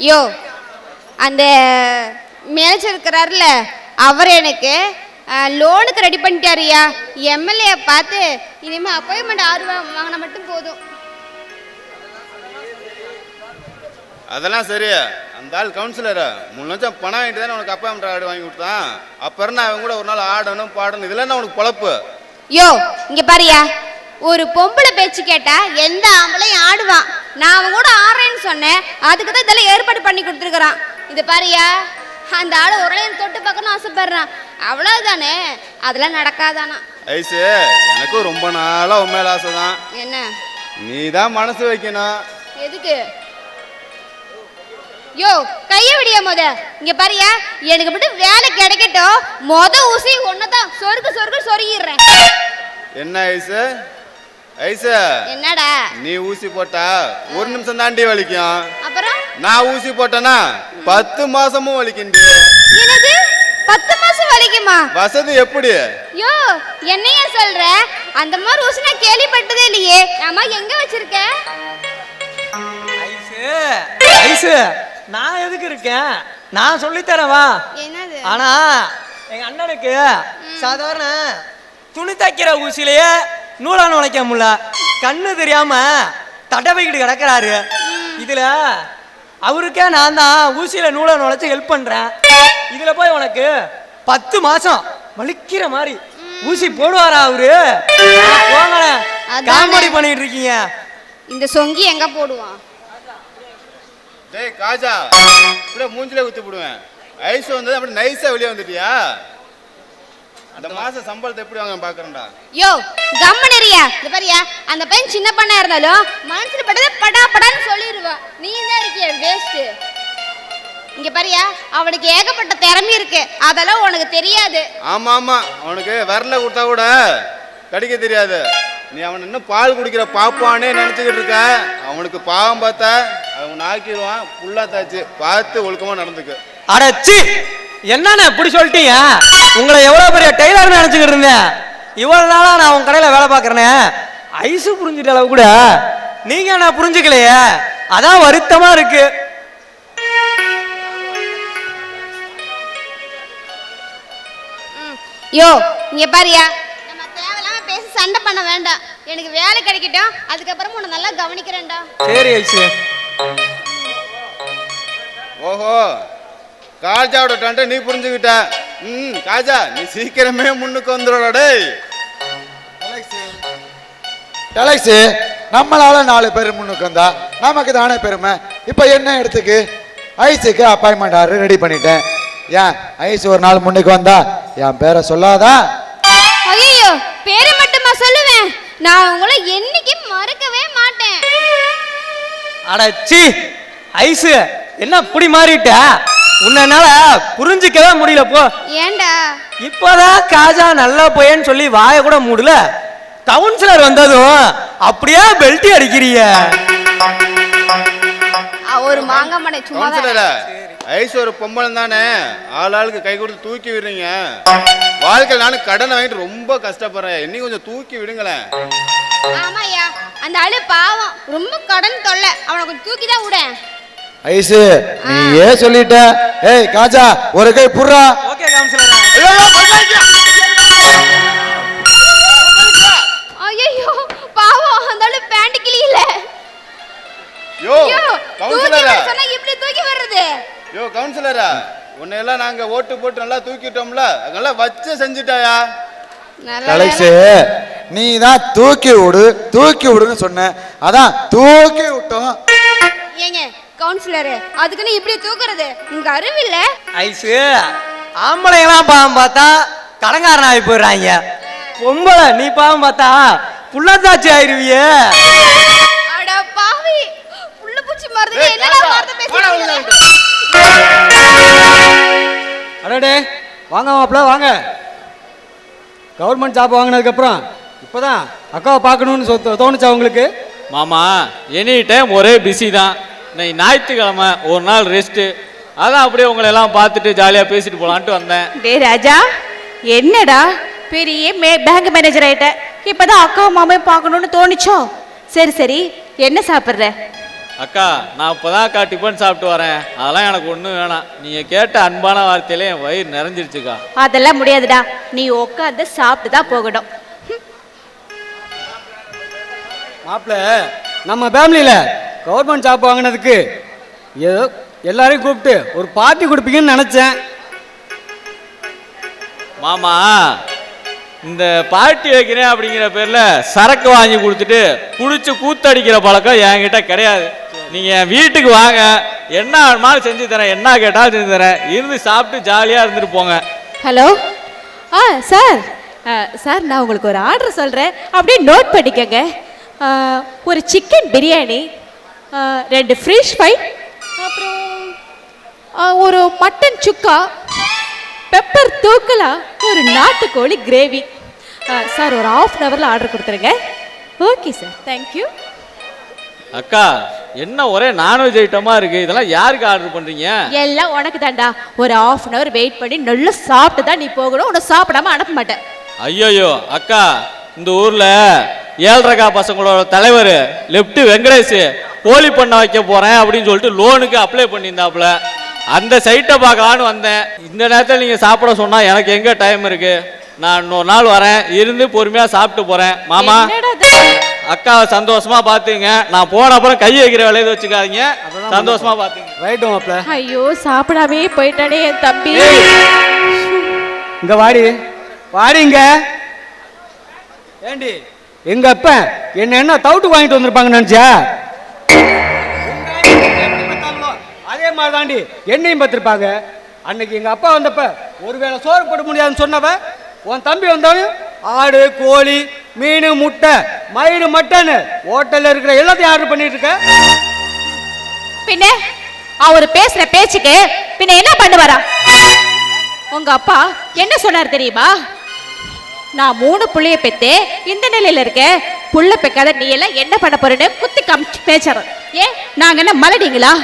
யோ அந்த மேனேஜர் இருக்கிறாருல அவர் எனக்கு லோனுக்கு ரெடி பண்ணிட்டாருயா. எம்எல்ஏ பார்த்து இனிமேல் அப்பாயின்மெண்ட் 6 ரூபா வாங்கினா மட்டும் போதும். அதெல்லாம் சரி. அந்த ஆள் கவுன்சிலர் 3 லட்சம் பணம் வாங்கிட்டு தானே உனக்கு அப்பாயின்மெண்ட் ஆடு வாங்கி கொடுத்தான். அப்புறம் நான் அவங்க கூட ஒரு நாள் ஆடணும் பாடணும், இதெல்லாம் என்ன உனக்கு பொழப்பு? யோ இங்க பாரியா, ஒரு பொம்பளை பேச்சு கேட்டா எந்த ஆம்பளையும் ஆடுவான். நான் அவன் கூட ஆடுறேன்னு சொன்னேன், அதுக்கு தான் இதெல்லாம் ஏற்பாடு பண்ணி கொடுத்துருக்குறான். இது பாரியா, அந்த ஆளு ஒரு தொட்டு பார்க்கணும் ஆசைப்படுறான், அவ்வளவுதானே, அதெல்லாம் நடக்காதானா? ஐசு, எனக்கும் ரொம்ப நாளா உன் மேல ஆசைதான். என்ன? நீ தான் மனசு வைக்கணும். எதுக்கு? யோ கைய விடியா இங்க பாரியா, எனக்கு மட்டும் வேலை கிடைக்கட்டும், ஊசி ஒன்னதான் சொருக்கு சொருகிடுறேன். என்ன ஐசு? ஐசு என்னடா? நீ ஊசி போட்டா 1 நிமிஷம் தாண்டி வலிக்கும். அப்புறம் நான் ஊசி போட்டேன்னா 10 மாசமும் வலிக்குண்டி. என்னது 10 மாசம் வலிக்குமா? வசதி எப்படி? யோ என்னையா சொல்ற? அந்த மாதிரி ஊசி நான் கேள்விப்பட்டதே இல்லையே. ஆமா எங்க வச்சிருக்க? ஐசு ஐசு, நான் எதுக்கு இருக்கேன்? நான் சொல்லித்தரேன் வா. என்னது? ஆனா எங்க அண்ணனுக்கு சாதாரண துணி தைக்கிற ஊசிலேயே நூலான உழைக்க முடியல, கண்ணு தெரியாம தடவைக்கிட்டு கிடக்குறாரு. இதுல அவருக்கே நான் தான் ஊசியில நூலான உழைச்சி ஹெல்ப் பண்றேன். இதுல போய் உனக்கு 10 மாசம் வலிக்கிற மாதிரி ஊசி போடுவாரா அவரு? போங்களேன், காமெடி பண்ணிட்டு இருக்கீங்க. இந்த சொங்கி எங்க போடுவான்? டேய் காஜா, இப்படியே மூஞ்சிலே ஊத்தி போடுவேன். ஐஸ் வந்தது அப்படி நைஸா வெளியே வந்துட்டியா? அந்த மாசம் சம்பளத்தை எப்படி வாங்க பாக்குறேன்டா. யோ கம்மனரியா, இந்த பாரியா, அந்த பையன் சின்ன பண்ணா இருந்தாலும் மனசுல பட்டதை படா படான்னு சொல்லிடுவான். நீ தான் இருக்கிய வேஸ்ட். இங்க பாரியா, அவனுக்கு ஏகப்பட்ட திறமை இருக்கு, அதெல்லாம் உனக்கு தெரியாது. ஆமா ஆமா, அவனுக்கு விரல கொடுத்தா கூட கடிக்க தெரியாது. நீ அவன் இன்னும் பால் குடிக்கிற பாப்பானே நினைச்சுக்கிட்டு இருக்க. அவனுக்கு பாவம் பார்த்தா அவன் ஆக்கிடுவான். புல்லா தாச்சு, பார்த்து ஒழுக்கமா நடந்துக்கு. அடச்சி, என்னண்ணே இப்படி சொல்லிட்டீங்க? உங்களை எவ்வளவு பெரிய டெய்லர் நினைச்சுக்கிட்டு இருந்தேன். இவ்வளவு நாளா நான் உங்க கடையில வேலை பார்க்கறேனே, ஐசு புரிஞ்சிட்ட அளவு கூட நீங்க என்ன புரிஞ்சுக்கலையே, அதான் வருத்தமா இருக்கு. யோ இங்க பாரியா, நம்ம தேவையில்லாம பேசி சண்டை பண்ண வேண்டாம். எனக்கு வேலை கிடைக்கட்டும், அதுக்கப்புறம் உன்னை நல்லா கவனிக்கிறேன்டா. சரி ஐசு. ஓஹோ, காஜாவோட டண்டை நீ புரிஞ்சுக்கிட்ட. காஜா, நீ சீக்கிரமே முன்னுக்கு வந்துடுறா. டேய் டெலக்ஸு, நம்மளால 4 பேர் முன்னுக்கு வந்தா நமக்கு தானே பெருமை. இப்போ என்ன இடத்துக்கு ஐஸுக்கு அப்பாயின்மெண்ட் ஆர்டர் ரெடி பண்ணிட்டேன். ஏன் ஐஸ் ஒரு நாள் முன்னுக்கு வந்தா என் பேரை சொல்லாதா? ஐயோ, பேரை மட்டுமா சொல்லுவேன், நான் உங்களை என்னைக்கு மறக்கவே மாட்டேன். அடச்சி ஐசு, என்ன இப்படி மாறிட்ட? உன்னால புரிஞ்சுக்கவே முடியல. போ. ஏண்டா? இப்பதான் காஜா நல்லா போயேன்னு சொல்லி வாய கூட மூடல, கவுன்சிலர் வந்ததும் அப்படியே பெல்ட்டி அடிக்கிறீங்க. ஒரு மாங்கமடை சும்மா. ஐஸ் ஒரு பொம்பளை தானே, ஆளுக்கு கை கொடுத்து தூக்கி விடுறீங்க. வாழ்க்கை நானும் கடனை வாங்கிட்டு ரொம்ப கஷ்டப்படுறேன், இன்னும் கொஞ்சம் தூக்கி விடுங்களேன். ஆமாயா, அந்த ஆளு பாவம், ரொம்ப கடன் தொல்லை, அவனை கொஞ்சம் தூக்கி தான் விட. ஐசு நீ ஏன் சொல்லிட்ட? ஏய் காஜா, ஒரு கை புர்றா. Okay councillor. ஐயோ பாவம், அந்த ஆளு பேண்ட் கிளியில. யோ கவுன்சிலரா, சொன்னா இப்படி தூக்கி வர்றது? யோ கவுன்சிலரா, உன்னை எல்லாம் நாங்க ஓட்டு போட்டு நல்லா தூக்கிட்டோம்ல, அதெல்லாம் வச்சு செஞ்சுட்டாயா? டெலக்ஸு, நீ தான் தூக்கி விடுன்னு சொன்ன, அதான் தூக்கி விட்டோம். ஏங்க கவுன்சிலர், அதுக்குன்னு இப்படி தூக்குறது உங்க அறிவில்ல? ஐசு, ஆம்பளைங்களாம் பாவம் பார்த்தா கடங்காரன் ஆகி போயிடுறாங்க. பொம்பளை நீ பாவம் பார்த்தா புள்ளத்தாச்சி ஆயிருவிய. அட பாவி, புள்ள பூச்சி மறந்து என்னடா வார்த்தை பேசுறீங்க? அடடே வாங்க மாப்பிள்ள வாங்க. கவர்மெண்ட் ஜாப் வாங்கினதுக்கப்புறம் இப்போதான் அக்காவை பார்க்கணுன்னு தோணுச்சா உங்களுக்கு? மாமா, எனி டைம் ஒரே பிஸி தான். இன்னைக்கு ஞாயிற்றுக்கிழமை ஒரு நாள் ரெஸ்ட்டு, அதான் அப்படியே உங்களை எல்லாம் பார்த்துட்டு ஜாலியாக பேசிட்டு போகலான்ட்டு வந்தேன். டே ராஜா, என்னடா பெரிய பேங்க் மேனேஜர் ஆகிட்ட, இப்போதான் அக்காவும் மாமையும் பார்க்கணுன்னு தோணுச்சோ? சரி சரி, என்ன சாப்பிட்ற? அக்கா நான் இப்போதான் அக்கா டிஃபன் சாப்பிட்டு வரேன், அதெல்லாம் எனக்கு ஒன்றும் வேணாம். நீங்கள் கேட்ட அன்பான வார்த்தையிலே என் வயிறு நிறைஞ்சிருச்சுக்கா. அதெல்லாம் முடியாதுடா, நீ உட்காந்து சாப்பிட்டு தான் போகணும். மாப்பிள்ள, நம்ம ஃபேமிலியில் கவர்மெண்ட் ஜாப் வாங்கினதுக்கு ஏதோ எல்லாரையும் கூப்பிட்டு ஒரு பார்ட்டி கொடுப்பீங்கன்னு நினச்சேன். மாமா, இந்த பார்ட்டி வைக்கிறேன் அப்படிங்கிற பேரில் சரக்கு வாங்கி கொடுத்துட்டு குடிச்சு கூத்தடிக்கிற பழக்கம் என்கிட்ட கிடையாது. நீங்கள் என் வீட்டுக்கு வாங்க, என்ன வேணுமாலும் செஞ்சு தரேன், என்ன கேட்டாலும் செஞ்சு தரேன். இருந்து சாப்பிட்டு ஜாலியாக இருந்துட்டு போங்க. ஹலோ, சார், சார் நான் உங்களுக்கு ஒரு ஆர்டர் சொல்கிறேன், அப்படியே நோட் பண்ணிக்கங்க. ஒரு சிக்கன் பிரியாணி, 2 ஃபிஷ் ஃப்ரை, அப்புறம் ஒரு மட்டன் சுக்கா, பெப்பர் தூக்கலா, ஒரு நாட்டுக்கோழி கிரேவி. சார் ஒரு ½ அன் ஹவரில் ஆர்டர் கொடுத்துருங்க. Okay sir, thank you. அக்கா, என்ன ஒரே நான்வெஜ் ஐட்டமாக இருக்குது, இதெல்லாம் யாருக்கு ஆர்டர் பண்ணுறீங்க? எல்லாம் உனக்கு தாண்டா. ஒரு ½ அன் ஹவர் வெயிட் பண்ணி நல்லா சாப்பிட்டு தான் நீ போகணும். உன்னை சாப்பிடாம அனுப்ப மாட்டேன். ஐயோயோ அக்கா, இந்த ஊரில் 7.5 பசங்களோட தலைவர் லெப்ட் வெங்கடேஷ் கோழி பண்ண வைக்க போகிறேன் அப்படின்னு சொல்லிட்டு லோனுக்கு அப்ளை பண்ணியிருந்தாப்புல. அந்த சைட்டை பார்க்கலான்னு வந்தேன். இந்த நேரத்தில் நீங்கள் சாப்பிட சொன்னால் எனக்கு எங்கே டைம் இருக்குது? நான் இன்னொரு நாள் வரேன், இருந்து பொறுமையாக சாப்பிட்டு போகிறேன். மாமா, அக்காவை சந்தோஷமா பார்த்துங்க. நான் போன அப்புறம் கை வைக்கிற வேலையை வச்சுக்காதீங்க. சந்தோஷமா பார்த்துங்க. ரைட்டு மாப்பிள்ள. ஐயோ, சாப்பிடாமே போயிட்டானே என் தம்பி. இங்க வாடி வாடிங்க. ஏண்டி எங்க அப்ப என்ன தவுட்டு வாங்கிட்டு வந்திருப்பாங்க நினைச்சா? அதே மாதிரி தாண்டி என்னையும் பார்த்திருப்பாங்க. அன்னைக்கு எங்க அப்பா வந்தப்ப ஒருவேளை சோறு போட முடியாதுன்னு சொன்னவ, உன் தம்பி வந்தாலும் ஆடு, கோழி, மீன், முட்டை, மயிறு, மட்டன் ஹோட்டல்ல இருக்கிற எல்லாத்தையும் ஆர்டர் பண்ணிட்டு இருக்க. பின்ன அவர் பேசுற பேச்சுக்கு பின்ன என்ன பண்ணுவாரா? உங்க அப்பா என்ன சொன்னார் தெரியுமா? நான் 3 புள்ளைய பெத்து இந்த நிலையில இருக்க, புள்ள பெக்காத நீ எல்லாம் என்ன பண்ண போறேன்னு குத்தி காமிச்சு பேசுற. ஏன் நாங்க என்ன மலடிங்களா?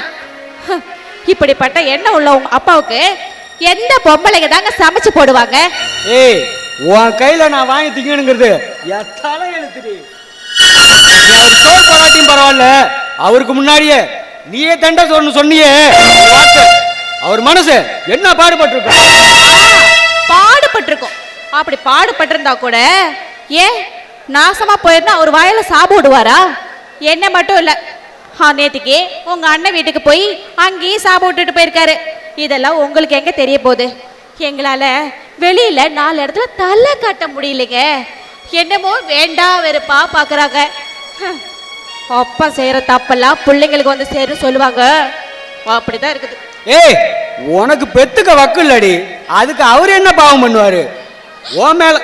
இப்படிப்பட்ட எண்ணம் உள்ள உங்க அப்பாவுக்கு எந்த பொம்பளைங்க தாங்க சமைச்சு போடுவாங்க? ஏய், உன் கையில நான் வாங்கி திங்கணுங்கிறது என் தலை எழுத்துடி. அவர் சோறு போராட்டியும் பரவாயில்ல, அவருக்கு முன்னாடியே நீயே தண்டை சொன்னியே வார்த்தை, அவர் மனசு என்ன பாடுபட்டிருக்கும்? பாடுபட்டிருக்கும். அப்படி பாடுபட்டிருந்தா கூட ஏன் நாசமா போயிருந்தா அவர் வாயில சாபம் விடுவாரா? என்ன மட்டும் இல்ல, நேத்திக்கு உங்க அண்ணன் வீட்டுக்கு போய் அங்கேயும் சாபம் விட்டுட்டு போயிருக்காரு. இதெல்லாம் உங்களுக்கு எங்க தெரிய போகுது? எங்களால வெளியில 4 இடத்துல தலை காட்ட முடியலைங்க. என்னமோ வேண்டாம் வெறுப்பா பாக்குறாங்க. அப்பா செய்யற தப்பெல்லாம் பிள்ளைங்களுக்கு வந்து சேரும் சொல்லுவாங்க. அப்படிதான் இருக்குது. ஏய், உனக்கு பெத்துக்க வக்கு இல்லடி, அதுக்கு அவர் என்ன பாவம் பண்ணுவாரு? உன் மேல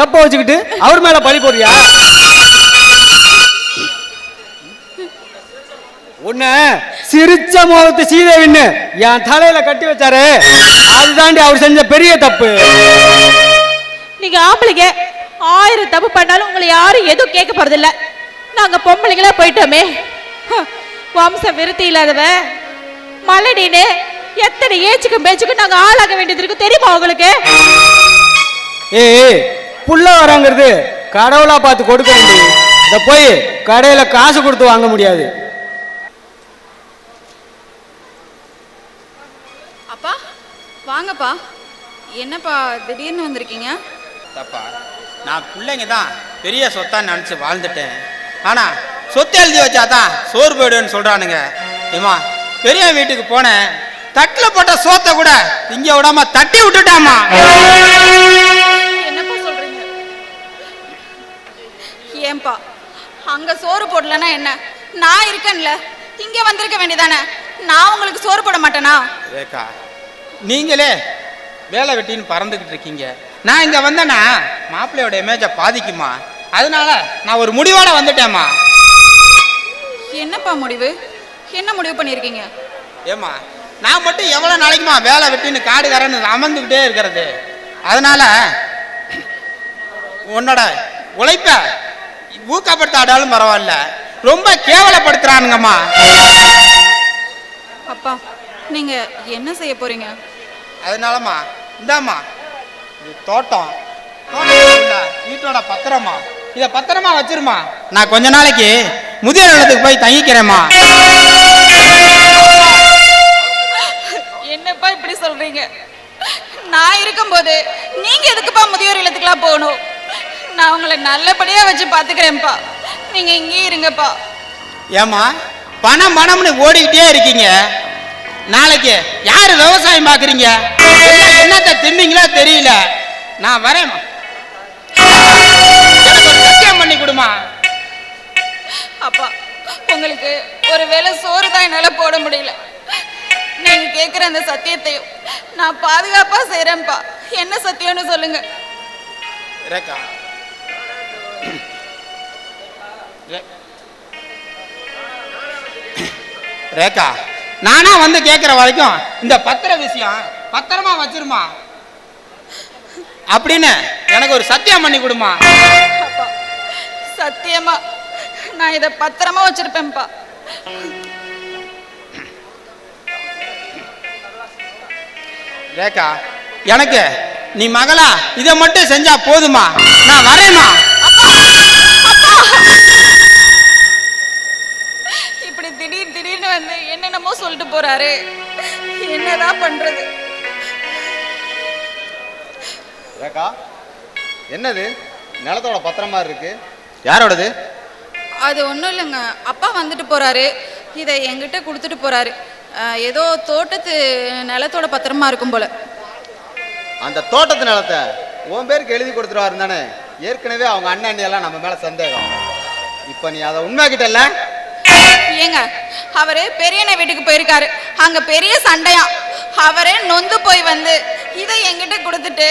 தப்ப வச்சுக்கிட்டு அவர் மேல பழி போடுறியா? உன்ன சிரிச்ச முகத்து சீதேவின்னு என் தலையில கட்டி வச்சாரு, அதுதாண்டி அவர் செஞ்ச பெரிய தப்பு. நீங்க ஆம்பளைங்க 1000 தப்பு பண்ணாலும் உங்களை யாரும் எதுவும் கேட்க போறது இல்ல. நாங்க பொம்பளைங்களா போயிட்டோமே, வம்ச விருத்தி இல்லாதவ மலடின்னு எத்தனை ஏச்சுக்கும் பேச்சுக்கும் நாங்க ஆளாக வேண்டியது இருக்கு தெரியுமா உங்களுக்கு? ஏய், புள்ள வராங்கிறது கடவுளா பார்த்து கொடுக்க வேண்டியது. இத போய் கடையில காசு கொடுத்து வாங்க முடியாது. அப்பா வாங்கப்பா. என்னப்பா திடீர்னு வந்திருக்கீங்க? தப்பா, நான் பிள்ளைங்க தான் பெரிய சொத்தான்னு நினச்சி வாழ்ந்துட்டேன். ஆனால் சொத்து எழுதி வச்சாதான் சோறு போயிடுன்னு சொல்கிறானுங்க. ஏமா, பெரிய வீட்டுக்கு போனேன், தட்டில் போட்ட சோத்தை கூட திங்க விடாம தட்டி விட்டுட்டாமா. என்னப்பா சொல்றீங்க? ஏன்பா அங்க சோறு போடலன்னா என்ன? நான் இருக்கேன்ல, இங்க வந்திருக்க வேண்டியதானே? நான் உங்களுக்கு சோறு போட மாட்டேனா? ரேகா, நீங்களே வேலை வெட்டின்னு பறந்துக்கிட்டு இருக்கீங்க. நான் இங்கே வந்தேன்னா மாப்பிள்ளையோட இமேஜை பாதிக்குமா? அதனால நான் ஒரு முடிவோட வந்துட்டேம்மா. என்னப்பா முடிவு? என்ன முடிவு பண்ணியிருக்கீங்க? ஏம்மா, நான் மட்டும் எவ்வளோ நாளைக்குமா வேலை வெட்டின்னு காடுகாரன்னு அமர்ந்துக்கிட்டே இருக்கிறது? அதனால உன்னோட உழைப்ப ஊக்கப்படுத்தாடாலும் பரவாயில்ல, ரொம்ப கேவலப்படுத்துறானுங்கம்மா. அப்பா நீங்க என்ன செய்ய போறீங்க? அதனாலம்மா இந்தாம்மா, இது தோட்டம், வீட்டோட பத்திரமா, இதை பத்திரமா வச்சிருமா. நான் கொஞ்ச நாளைக்கு முதியோர் இல்லத்துக்கு போய் தங்கிக்கிறேம்மா. என்னப்பா இப்படி சொல்றீங்க? நான் இருக்கும்போது நீங்க எதுக்குப்பா முதியோர் இல்லத்துக்குலாம் போகணும்? நான் உங்களை நல்லபடியா வச்சு பாத்துக்கிறேன்ப்பா. நீங்க இங்கேயே இருங்கப்பா. ஏமா பணம் பணம்னு ஓடிக்கிட்டே இருக்கீங்க, நாளைக்கு யாரு விவசாயம் பாக்குறீங்க? என்னத்தை தின்னீங்களா தெரியல. நான் வரேம்மா, எனக்கு ஒரு சத்தியம் பண்ணி கொடுமா. அப்பா, உங்களுக்கு ஒரு வேளை சோறு தான் என்னால போட முடியல. நீங்க கேக்குற அந்த சத்தியத்தையும் நான் பாதுகாப்பா செய்யறேன்ப்பா. என்ன சத்தியம்னு சொல்லுங்க. ரேகா, ரேகா, நானா வந்து கேட்கிற வரைக்கும் இந்த பத்திர விஷயம் பத்திரமா வச்சிருமா அப்படின்னு எனக்கு ஒரு சத்தியம் பண்ணி கொடுமா. அப்பா, சத்தியமா நான் இதை பத்திரமா வச்சிருப்பேன்ப்பா. ரேகா, எனக்கு நீ மகளா இதை மட்டும் செஞ்சா போதுமா? நான் வரேம்மா. இப்படி திடீர்னு வந்து என்னென்னமோ சொல்லிட்டு போறாரு. என்னதான் பண்றது? ரேகா, என்னது நிலத்தோட பத்திரமா இருக்கு? யாரோடது? அது ஒன்றும் இல்லைங்க, அப்பா வந்துட்டு போறாரு, இதை என்கிட்ட கொடுத்துட்டு போறாரு. ஏதோ தோட்டத்து நிலத்தோட பத்திரமா இருக்கும் போல. அந்த தோட்டத்து நிலத்தை உன் பேருக்கு எழுதி கொடுத்துருவாரு தானே? ஏற்கனவே அவங்க அண்ணன் அண்ணியெல்லாம் நம்ம மேல சந்தேகம். இப்ப நீ அதை உண்மையாக்கிட்டல்ல? ஏங்க, அவரு பெரியண்ண வீட்டுக்கு போயிருக்காரு, அங்க பெரிய சண்டையா. அவரே நொந்து போய் வந்து இதை என்கிட்ட கொடுத்துட்டு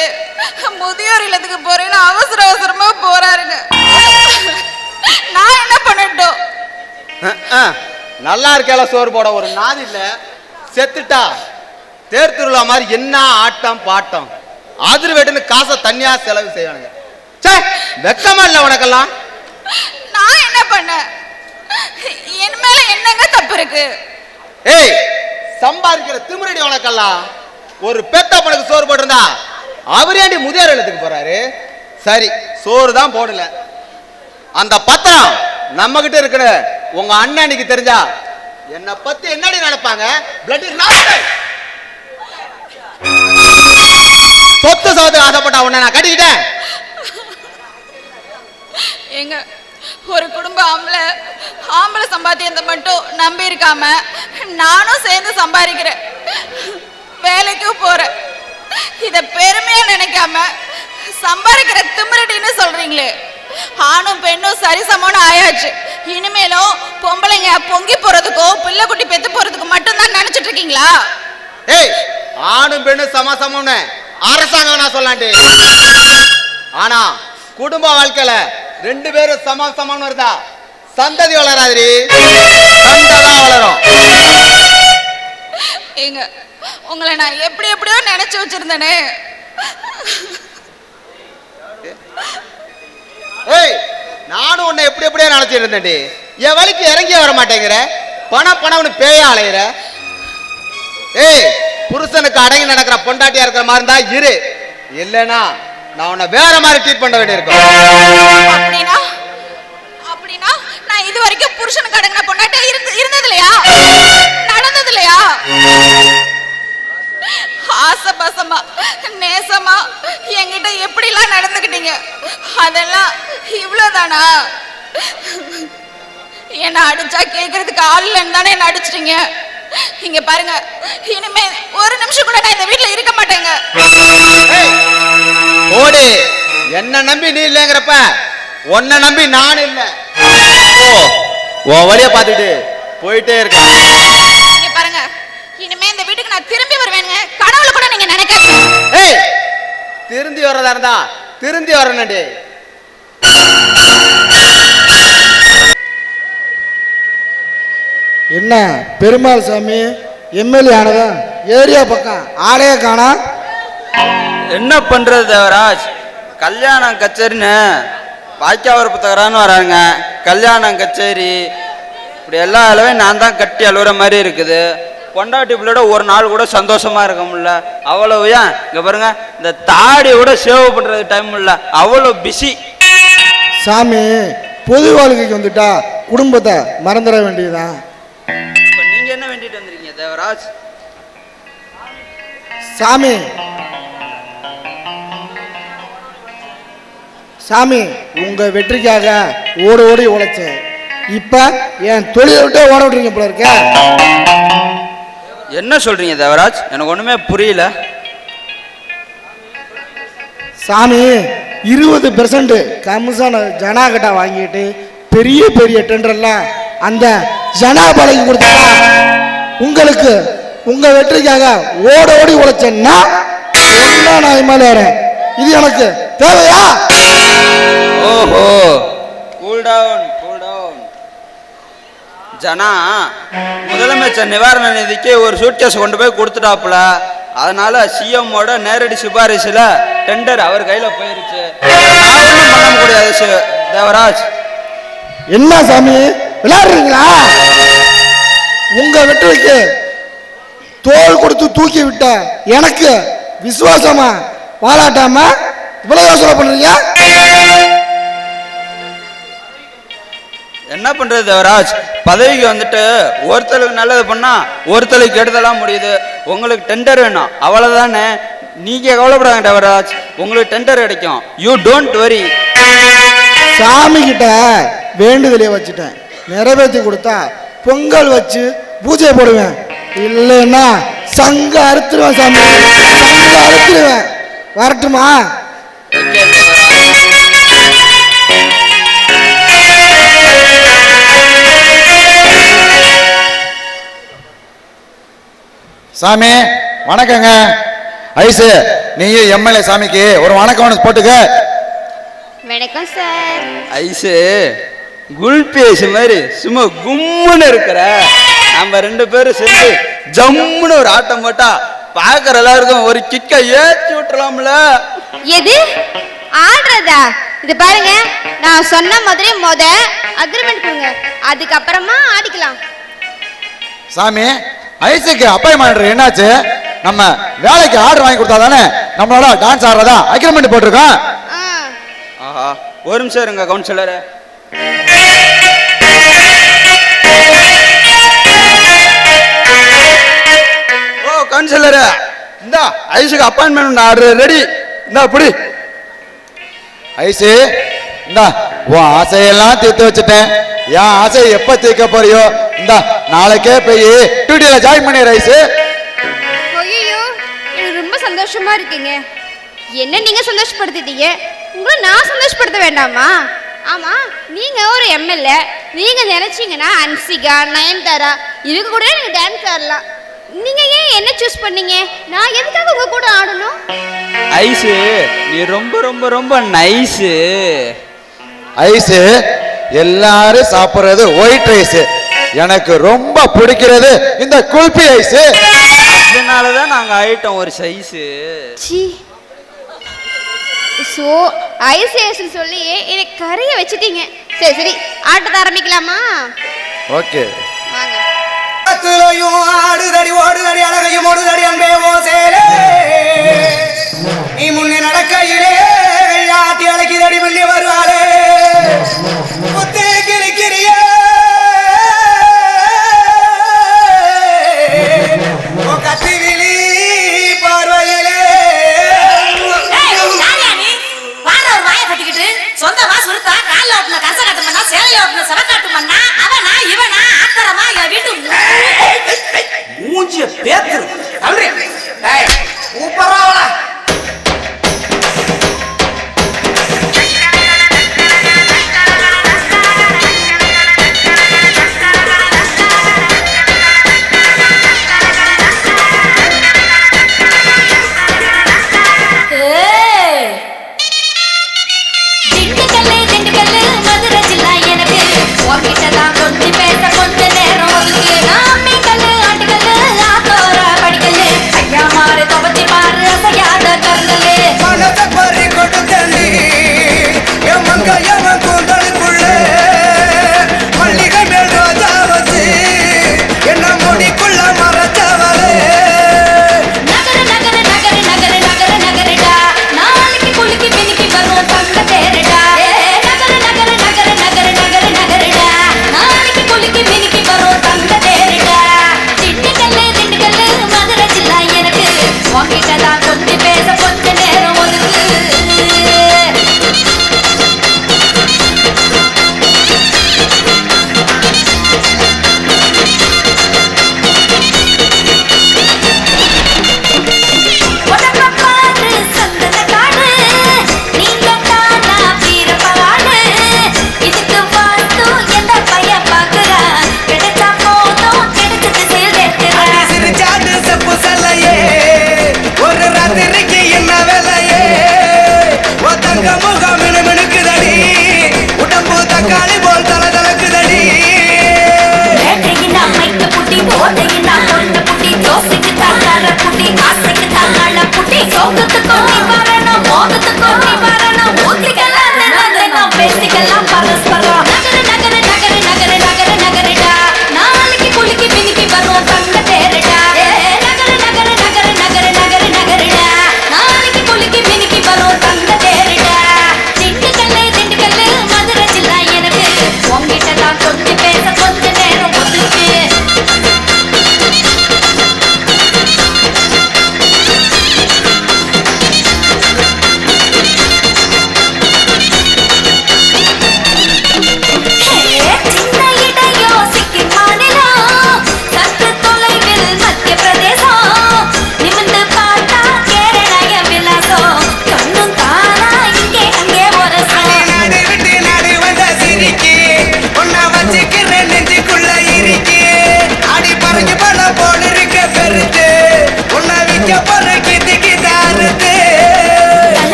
முதியோர் இல்லத்துக்கு போறேன்னு அவசரமா போறாருங்க. நான் என்ன பண்ணட்டும்? நல்லா இருக்கல சோறு போட ஒரு நாதி இல்ல, செத்துட்டா தேர் திருவிழா மாதிரி என்ன ஆட்டம் பாட்டம், அதிர்வேட்டுன்னு காசை தனியா செலவு செய்வானுங்க. சே, வெக்கமா இல்ல உனக்கெல்லாம்? நான் என்ன பண்ண? என் மேல என்னங்க தப்பு இருக்கு? ஏய், சம்பாதிக்கிற திமிரடி உனக்கெல்லாம். ஒரு பெத்தப்பனுக்கு சோறு போட்டிருந்தா அவரேண்டி முதியோர் இல்லத்துக்கு போறாரு? சரி, சோறு தான் போடல, அந்த பத்திரம் நம்ம கிட்ட இருக்கிற உங்க அண்ணனுக்கு தெரிஞ்சா என்ன பத்தி என்னடி நினைப்பாங்க? சொத்து சோத்து ஆசைப்பட்டா உன்னை நான் கட்டிக்கிட்டேன். எங்க ஒரு குடும்ப ஆம்பளை சம்பாத்தியத்தை மட்டும் நம்பி இருக்காம நானும் சேர்ந்து சம்பாதிக்கிறேன், வேலைக்கும் போறேன். இத பெருமையா நினைக்காம சம்பாதிக்கிற திமிரடின்னு சொல்றீங்களே. ஆணும் பெண்ணும் சரிசமம்னு ஆயாச்சு. இனிமேலும் பொம்பளைங்க பொங்கி போறதுக்கோ பிள்ளை குட்டி பெத்து போறதுக்கு மட்டும்தான் நினைச்சிட்டு இருக்கீங்களா? ஏய், ஆணும் பெண்ணும் சமசமம்னு அரசாங்கம் நான் சொல்லாண்டி. ஆனா குடும்ப வாழ்க்கையில ரெண்டு பேரும் சமம் இருந்தா சந்ததி வளராதிரி, சந்ததான் வளரும். ஏங்க, உங்களை நான் எப்படியோ நினைச்சு வச்சிருந்தேனே. ஏய், நானும் உன்னை எப்படியோ நினைச்சிட்டு இருந்தேன்டி. என் வழிக்கு இறங்கியே வர மாட்டேங்கிற, பணம்னு பேய அலையிற. ஏய், புருஷனுக்கு அடங்கி நடக்கிற பொண்டாட்டியா இருக்கிற மாதிரி இருந்தா இரு, இல்லைன்னா நான் உன்னை வேற மாதிரி ட்ரீட் பண்ண வேண்டியிருக்கும். அப்படின்னா நான் இது வரைக்கும் புருஷனுக்கு அடங்கின பொண்டாட்டியா இருந்தது இல்லையா? நடந்தது இல்லையா? ஆசபாசமா நேசமா என்கிட்ட எப்படிலாம் நடந்துக்கிட்டீங்க, அதெல்லாம் இவ்வளவுதானா? என்ன அடிச்சா கேட்கறதுக்கு ஆள் இல்லைன்னு தானே என்ன அடிச்சிட்டீங்க. இங்க பாருங்க, இனிமே ஒரு நிமிஷம் கூட நான் இந்த வீட்டுல இருக்க மாட்டேங்க. ஓடி, என்ன நம்பி நீ இல்லைங்கிறப்ப உன்னை நம்பி நான் இல்லை. உன் வழிய பார்த்துட்டு போயிட்டே இருக்க. இங்க பாருங்க, இனிமே இந்த வீட்டுக்கு நான் திரும்பி வருவேங்க, கடவுளை கூட நீங்க நினைக்காதீங்க. ஏய், திருந்தி வர்றதா இருந்தா திருந்தி வரணும்டி. என்ன பெருமாள் சாமி எம்எல்ஏ ஆனதா ஏரியா பக்கம் ஆளே காணா? என்ன பண்றது தேவராஜ், கல்யாணம் கச்சேரின்னு வாய்க்காவரப்பு தகரான்னு வராங்க. கல்யாணம் கச்சேரி இப்படி எல்லா அளவையும் நான் தான் கட்டி அழுகுற மாதிரி இருக்குது. பொண்டாட்டி பிள்ளையோட ஒரு நாள் கூட சந்தோஷமா இருக்க முடியல. அவ்வளவு ஏன் இங்க பாருங்க, இந்த தாடியோட சேவ் பண்றது டைம் இல்லை, அவ்வளோ பிஸி. சாமி, பொது வாழ்க்கைக்கு வந்துட்டா குடும்பத்தை மறந்துட வேண்டியதுதான். இப்போ நீங்க என்ன வேண்டிட்டு வந்துருக்கீங்க? தேவராஜ். சாமி சாமி உங்க வெற்றிக்காக ஓடி ஓடி உழைச்சேன். இப்ப என் தொழிலை விட்டே ஓட விட்டுறீங்க போல இருக்க. என்ன சொல்றீங்க தேவராஜ்? எனக்கு ஒண்ணுமே புரியல. சாமி 20% கமிஷன் ஜனாகிட்ட வாங்கிட்டு பெரிய பெரிய டெண்டர்லாம் அந்த ஜனாபாலைக்கு கொடுத்தா உங்களுக்கு உங்க வெற்றிக்காக ஓட ஓடி உழைச்சேன்னா நான் மேல வரேன். இது எனக்கு தேவையா? ஓஹோ, கூல் டவுன் கூல் டவுன். ஜனா முதலமைச்சர் நிவாரண நிதிக்கு ஒரு சூட்கேஸ் கொண்டு போய் கொடுத்துட்டாப்புல. அதனால சிஎம்மோட நேரடி சிபாரிசுல டெண்டர் அவர் கையில போயிருச்சு. நான் ஒன்றும் பண்ண முடியாது தேவராஜ். என்ன சாமி விளையாடுறீங்களா? உங்க வெற்றிக்கு தோல் கொடுத்து தூக்கி விட்ட எனக்கு விசுவாசமா பாராட்டாம இவ்வளவு யோசனை பண்றீங்க? என்ன பண்றது தேவராஜ்? பதவிக்கு வந்துட்டு ஒருத்தருக்கு நல்லது பண்ணா ஒருத்தருக்கு கெடுதலாம் முடியுது. உங்களுக்கு டெண்டர் வேணும் அவ்வளவுதானே. நீங்க கவலைப்படாங்க தேவராஜ், உங்களுக்கு டெண்டர் கிடைக்கும். You don't worry. சாமி கிட்ட வேண்டுதலையே வச்சுட்டேன், நிறைவேற்றி கொடுத்தா பொங்கல் வச்சு பூஜை போடுவேன். இல்லைன்னா சங்க அறுத்துருவேன் சாமி, சங்க அறுத்துருவேன். வரட்டுமா? சாமி வணக்கங்க. ஐசு நீயும் எம்எல்ஏ சாமிக்கு ஒரு வணக்கம் ஒன்று போட்டுக்க. வணக்கம் சார். ஐசு குல்பேஸ் மாதிரி சும்மா கும்முன்னு இருக்கிற. நம்ம 2 பேரும் சேர்ந்து ஜம்முன்னு ஒரு ஆட்டம் போட்டா பாக்குற எல்லாருக்கும் ஒரு கிக்க ஏற்றி விட்டுலாம்ல. எது ஆடுறதா? இது பாருங்க, நான் சொன்ன மாதிரி அக்ரிமெண்ட் கொடுங்க, அதுக்கப்புறமா ஆடிக்கலாம். சாமி ஐசுக்கு அப்பாயின்மெண்ட் என்னாச்சு? நம்ம வேலைக்கு ஆர்டர் வாங்கி கொடுத்தா தானே நம்மளோட டான்ஸ் ஆடுறதா அக்ரிமெண்ட் போட்டிருக்கோம். ஆஹா, ஒரு நிமிஷம் இருங்க கவுன்சிலர். ஓ கவுன்சிலர், இந்த ஐசுக்கு அப்பாயின்மெண்ட் ஆர்டர் ரெடி. இந்த புடி ஐசு, இந்த உன் ஆசையெல்லாம் தீர்த்து வச்சுட்டேன். என் ஆசையை எப்ப தீர்க்க போறியோ இந்த நாளைக்கே போய் டியூட்டியில ஜாயின் பண்ணிடுற ஐசு. ஐயோ, எனக்கு ரொம்ப சந்தோஷமா இருக்கீங்க. என்ன நீங்க சந்தோஷப்படுத்திட்டீங்க, உங்களை நான் சந்தோஷப்படுத்த வேண்டாமா? ஆமா, நீங்க ஒரு எம்எல்ஏ, நீங்க நினைச்சீங்கன்னா அன்சிகா, நயன்தாரா இவங்க கூட நீங்க டான்ஸ் ஆடலாம். நீங்க ஏன் என்ன சூஸ் பண்ணீங்க? நான் எதுக்காக உங்க கூட ஆடணும்? ஐசு நீ ரொம்ப ரொம்ப ரொம்ப நைஸு. ஐசு எல்லாரும் சாப்பிடுறது ஒயிட் ரைஸ், எனக்கு ரொம்ப பிடிக்கிறது இந்த குல்பி ஐஸ். அதனாலதான் நாங்க ஆயிட்டோம் ஒரு சைஸு. சோ ஐஸ் சொல்லி எனக்கு கரைய வச்சிட்டீங்க. சரி சரி, ஆட்டத்தை ஆரம்பிக்கலாமா? ஓகே வாங்க. ஆடுதடி ஓடுதடி அழகையும் ஓடுதடி அன்பே ஓ சேரே, நீ முன்னே நடக்கையிலே ஆட்டி அழைக்குதடி முன்னே வருவாளே, முத்தே கிளிக்கிறியே கத்திவிழி பார்வையிலே. சொந்த வாசுத்தா கால ஓட்டுன கச காட்டுமன்னா சேலை ஓட்டுன சர காட்டுமன்னா அவனா இவனா ஆத்தரமா என் வீட்டு மூஞ்சிய பேத்துரு தள்ளுறே. டேய் கூப்பறாவளா? படிக்கல் ஐயா மாறு தவத்தி பாரு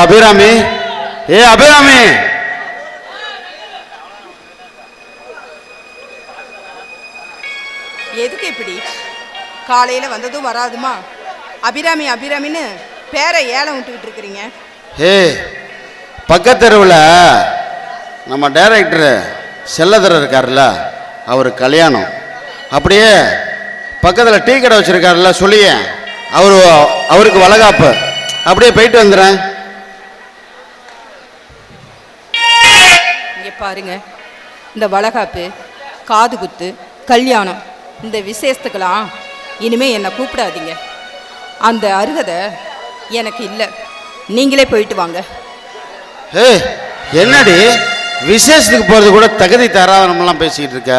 அபிராமி, ஏ அபிராமி. எதுக்கு இப்படி காலையில வந்ததும் வராதுமா அபிராமி அபிராமின்னு பேரை ஏலம் விட்டுக்கிட்டு இருக்கிறீங்க? ஏ பக்கத்தெருவில் நம்ம டைரக்டர் செல்லதர் இருக்கார்ல, அவர் கல்யாணம். அப்படியே பக்கத்தில் டீ கடை வச்சிருக்காருல்ல சொல்லிய, அவருக்கு வளகாப்பு. அப்படியே போயிட்டு வந்துடுறேன். இங்கே பாருங்க, இந்த வளகாப்பு, காது குத்து, கல்யாணம், இந்த விசேஷத்துக்கெல்லாம் இனிமே என்னை கூப்பிடாதீங்க. அந்த அருகதை எனக்கு இல்லை. நீங்களே போயிட்டு வாங்க. ஏய் என்னடி விசேஷத்துக்கு போகிறது கூட தகுதி தராதனமெல்லாம் பேசிக்கிட்டு இருக்க?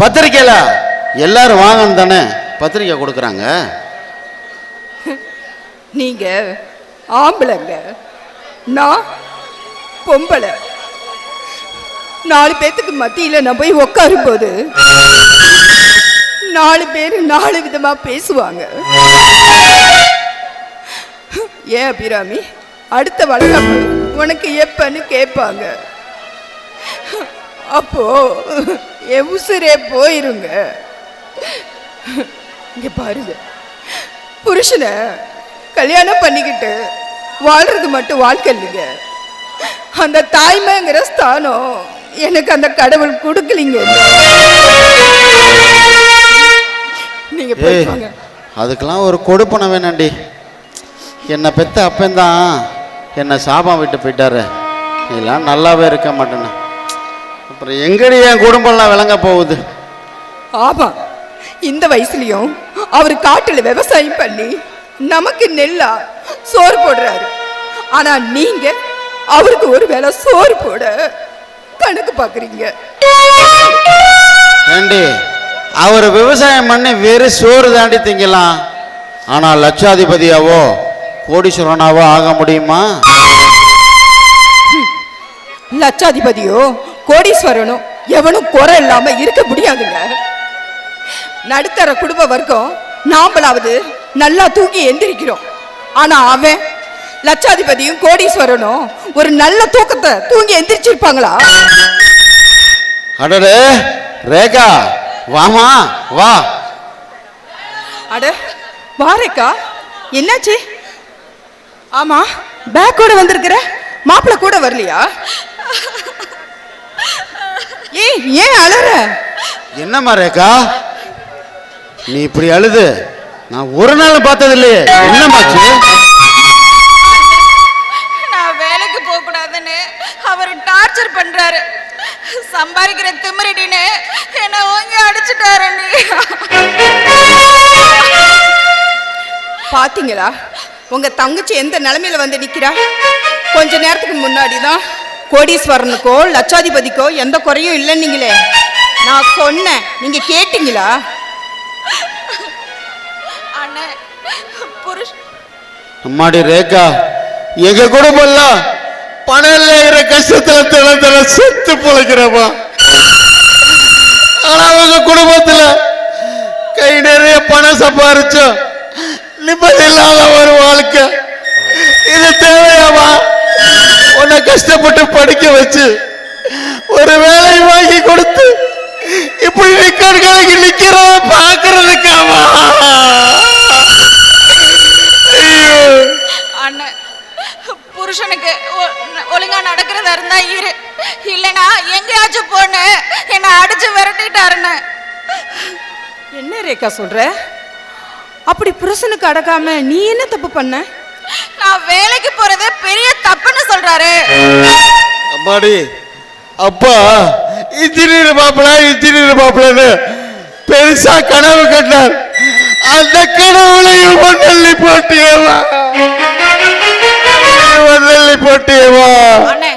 பத்திரிக்கையில் எல்லாரும் வாங்கன்னு தானே பத்திரிக்கை கொடுக்குறாங்க. நீங்க ஆம்பளைங்க, நான் பொம்பளை. 4 பேத்துக்கு மத்தியில் நான் போய் உட்காரும்போது 4 பேர் 4 விதமா பேசுவாங்க. ஏன் அபிராமி, அடுத்த வளகாப்பு உனக்கு எப்பன்னு கேட்பாங்க. அப்போ என் உசுரே போயிருங்க. இங்க பாருங்க, புருஷனை கல்யாணம் பண்ணிக்கிட்டு வாழ்றது மட்டும் வாழ்க்கை இல்லைங்க. அந்த தாய்மைங்கிற ஸ்தானம் எனக்கு அந்த கடவுள் கொடுக்கலீங்க. நீங்க போய்வாங்க. அதுக்கெல்லாம் ஒரு கொடுப்பனை வேணாண்டி. என்னை பெத்த அப்பந்தான் என்னை சாபம் விட்டு போயிட்டாரு. இதெல்லாம் நல்லாவே இருக்க மாட்டேன்னு. அப்புறம் எங்கடி என் குடும்பம்லாம் விளங்க போகுது? ஆமா, இந்த வயசுலயும் அவர் காட்டுல விவசாயம் பண்ணி நமக்கு நெல்லா சோறு போடுறாரு. ஆனா நீங்க அவருக்கு ஒரு வேளை சோறு போட கணக்கு பாக்குறீங்க. ஏண்டி, அவர் விவசாயம் பண்ணி வெறும் சோறு தாண்டி திங்கலாம். ஆனா லட்சாதிபதியாவோ கோடீஸ்வரனாவோ ஆக முடியுமா? லட்சாதிபதியோ கோடீஸ்வரனோ எவனும் குறை இல்லாம இருக்க முடியாதுங்க. நடுத்தர குடும்ப வர்க்கம் நாமளாவது நல்லா தூக்கி எந்திரிக்கிறோம். ஆனா அவன் லட்சாதிபதியும் கோடீஸ்வரனும் ஒரு நல்ல தூக்கத்தை தூங்கி எந்திரிச்சிருப்பாங்களா? அடடே ரேகா, வாமா வா. அட வா ரேகா, என்னாச்சு? ஆமா, பேக் கூட வந்திருக்கிற, மாப்பிள்ள கூட வரலையா? ஏன் அழற? என்னம்மா ரேகா, நீ இப்படி அழுது நான் ஒரு நாள் பார்த்தது இல்லையே. என்னமாச்சு? நான் வேலைக்கு போக கூடாதுன்னு அவர் டார்ச்சர் பண்றாரு. சம்பாதிக்கிற திமிரடின்னு என்ன ஓங்கி அடிச்சுட்டாரு. பாத்தீங்களா உங்க தங்கச்சி எந்த நிலைமையில வந்து நிக்கிறா? கொஞ்ச நேரத்துக்கு முன்னாடி தான் கோடீஸ்வரனுக்கோ லட்சாதிபதிக்கோ எந்த குறையும் இல்லைன்னீங்களே. நான் சொன்னேன், நீங்க கேட்டீங்களா? அண்ணே, அம்மாடி ரேகா, எங்க குடும்பம்லாம் பணம் இல்லைங்கிற கஷ்டத்துல தின செத்து பொழைக்கிறப்பா. ஆனா உங்க குடும்பத்துல கை நிறைய பணம் சம்பாரிச்சோம், நிம்மதி இல்லாத ஒரு வாழ்க்கை. இது தேவையாமா? உன்னை கஷ்டப்பட்டு படிக்க வச்சு ஒரு வேலை வாங்கி கொடுத்து இப்படி நிக்கர்களுக்கு நிக்கிறத பாக்குறதுக்காமா? அண்ணன், புருஷனுக்கு ஒழுங்கா நடக்கிறதா இருந்தா இரு, இல்லைன்னா எங்கேயாச்சும் போன்னு என்ன அடிச்சு விரட்டிட்டாருன்னு. என்ன ரேகா சொல்ற? அப்படி புருஷனுக்கு அடக்காம நீ என்ன தப்பு பண்ண? நான் வேலைக்கு போறதே பெரிய தப்புன்னு சொல்றாரு. அம்மாடி, அப்பா இன்ஜினியர் மாப்பிள்ளன்னு பெருசா கனவு கண்டார். அந்த கனவுலையும் மண்ணள்ளி போட்டியவா. அண்ணே,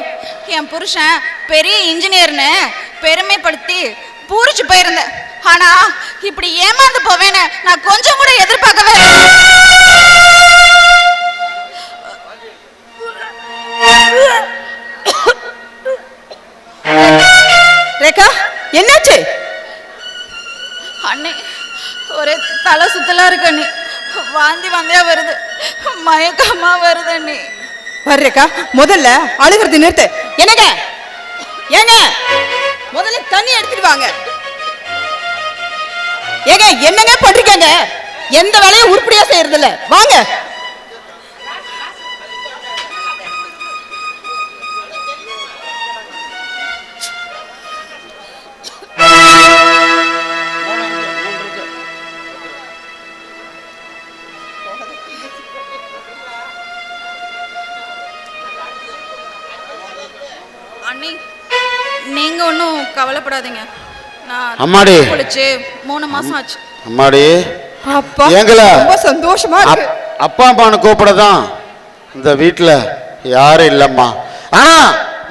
என் புருஷன் பெரிய இன்ஜினியர்னு பெருமைப்படுத்தி பூரிச்சு போயிருந்தேன். ஆனா இப்படி ஏமாந்து போவேன்னு நான் கொஞ்சம் கூட எதிர்பார்க்கவே. ரேகா, என்னாச்சு? அண்ணே, ஒரே தலை சுத்தலா இருக்கு அண்ணி. வாந்தி வந்தியா வருது, மயக்கமா வருது அண்ணி. வர்றேக்கா முதல்ல அழுகிறது நிறுத்து. என்னங்க ஏங்க முதல்ல தண்ணி எடுத்துட்டு வாங்க. ஏங்க என்னங்க பண்றீங்க? எந்த வேலையும் உருப்படியா செய்யறது இல்ல. வாங்க. அண்ணி நீங்க ஒன்றும் கவலைப்படாதீங்க. நான் அம்மாடி. குளிச்சு 3 மாசம் ஆச்சு. அம்மாடி அப்பா ஏங்களா? ரொம்ப சந்தோஷமா இருக்கு. அப்பா அம்மானு கூப்பிடதான் இந்த வீட்டுல யாரும் இல்லம்மா. ஆனா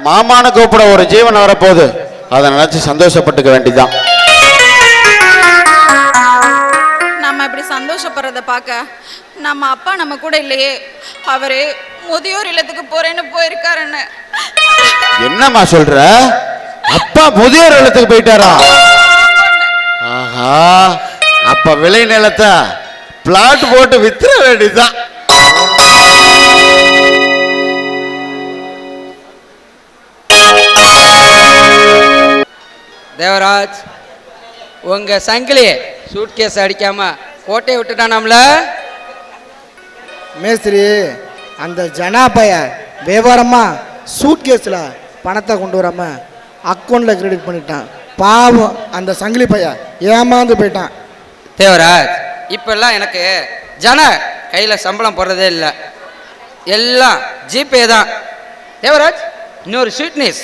மாமானு கூப்பிட ஒரு ஜீவன் வரப்போகுது. அதை நினைச்சு சந்தோஷப்பட்டுக்க வேண்டிதான். நம்ம இப்படி சந்தோஷப்படுறத பார்க்க நம்ம அப்பா நம்ம கூட இல்லையே. அவரு முதியோர் இல்லத்துக்கு போறேன்னு போயிருக்காருன்னு. என்னம்மா சொல்ற? அப்பா முதியோர் இல்லத்துக்கு போயிட்டாரா? ஆஹா, அப்ப விளை நிலத்தை பிளாட் போட்டு வித்துற வேண்டியதுதான். தேவராஜ், உங்க சங்கிலி சூட்கேஸ் அடிக்காம கோட்டையை விட்டுட்டானாம்ல. மேஸ்திரி அந்த ஜனா பைய விவரமா சூட்கேஸில் பணத்தை கொண்டு வராம அக்கௌண்ட்டில் கிரெடிட் பண்ணிட்டான். பாவம் அந்த சங்கிலி பைய ஏமாந்து போயிட்டான். தேவராஜ், இப்பெல்லாம் எனக்கு ஜன கையில் சம்பளம் போடுறதே இல்லை, எல்லாம் ஜிபே தான். தேவராஜ், இன்னொரு ஸ்வீட் நியூஸ்.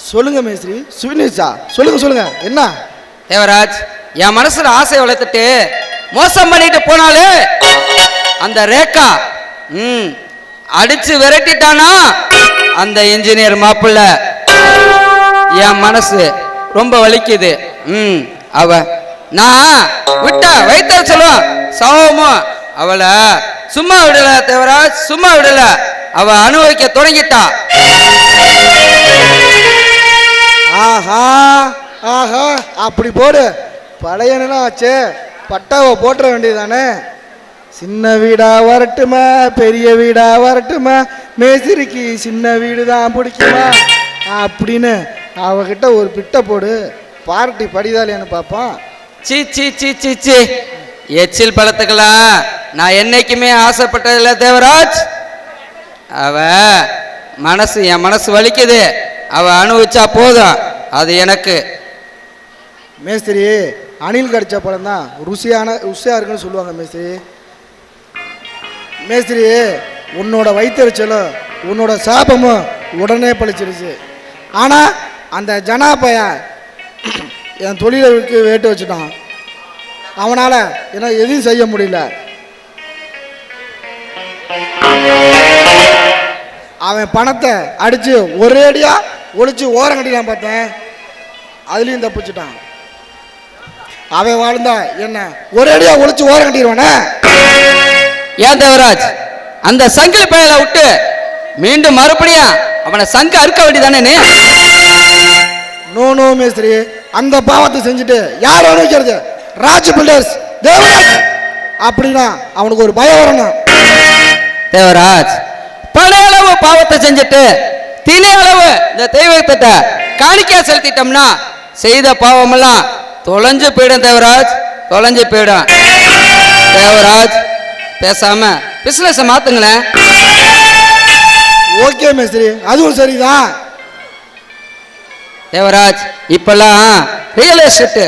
சொல்லுங்க மேஸ்திரி. ஸ்வீட்னிஸா? சொல்லுங்க என்ன? தேவராஜ், என் மனசுல ஆசை வளர்த்துட்டு மோசம் பண்ணிட்டு போனாலே அந்த ரேகா அடிச்சு விரட்டிட்டானா அந்த இன்ஜினியர் மாப்பிள்ள. என் மனசு ரொம்ப வலிக்குது. அவ நான் விட்ட வைத்த சொல்லுவான் சவமோ அவளை சும்மா விடல தேவராஜ், சும்மா விடல. அவ அனுபவிக்க தொடங்கிட்டா. ஆஹா ஆஹா, அப்படி போடு. பழைய நிலம் ஆச்சே, பட்டாவை போட்டுற வேண்டியதானே. சின்ன வீடா வரட்டுமா பெரிய வீடா வரட்டுமா, மேஸ்திரிக்கு சின்ன வீடு தான் பிடிக்குமா அப்படின்னு அவகிட்ட ஒரு பிட்டை போடு. பார்ட்டி படிதாலேன்னு பார்ப்போம். C C C C C, எச்சில் பழத்துக்கலாம் நான் என்னைக்குமே ஆசைப்பட்டதில்லை தேவராஜ். அவ மனசு, என் மனசு வலிக்குது. அவ அனுபவிச்சா போதும், அது எனக்கு. மேஸ்திரி, அணில் கடிச்ச பழம் தான் ருசியா இருக்குன்னு சொல்லுவாங்க மேஸ்திரி. மேஸ்திரி, உன்னோட வயிற்றுச்சலும் உன்னோட சாபமும் உடனே பழிச்சிருச்சு. ஆனால் அந்த ஜனா பையன் என் தொழிலுக்கு வேட்டு வச்சுட்டான். அவனால் என்ன எதுவும் செய்ய முடியல. அவன் பணத்தை அடித்து ஒரேடியாக ஒழிச்சு ஓரம் கட்டிலாம் பார்த்தேன், அதுலேயும் தப்பிச்சுட்டான். அவன் வாழ்ந்தா என்ன ஒரேடியாக ஒழிச்சு ஓரம் கட்டிடுவானே. ஏன் தேவராஜ், அந்த சங்கிலி பயலை விட்டு மீண்டும் மறுபடியும் அவனை சங்க அறுக்க வேண்டியதானே? நோ மேஸ்திரி, அந்த பாவத்தை செஞ்சுட்டு யார் அனுபவிக்கிறது? ராஜ் பில்டர்ஸ் தேவராஜ். அப்படின்னா அவனுக்கு ஒரு பயம் வரணும். தேவராஜ், பழையளவு பாவத்தை செஞ்சுட்டு தினை அளவு இந்த தெய்வத்தை காணிக்கையா செலுத்திட்டோம்னா செய்த பாவமெல்லாம் தொலைஞ்சு போயிடும் தேவராஜ், தொலைஞ்சு போயிடும். தேவராஜ், பேசாம பிசினஸ் மாத்துங்களேன். ஓகே மேஸ்திரி, அதுவும் சரிதான். தேவராஜ், இப்பெல்லாம் ரியல் எஸ்டேட்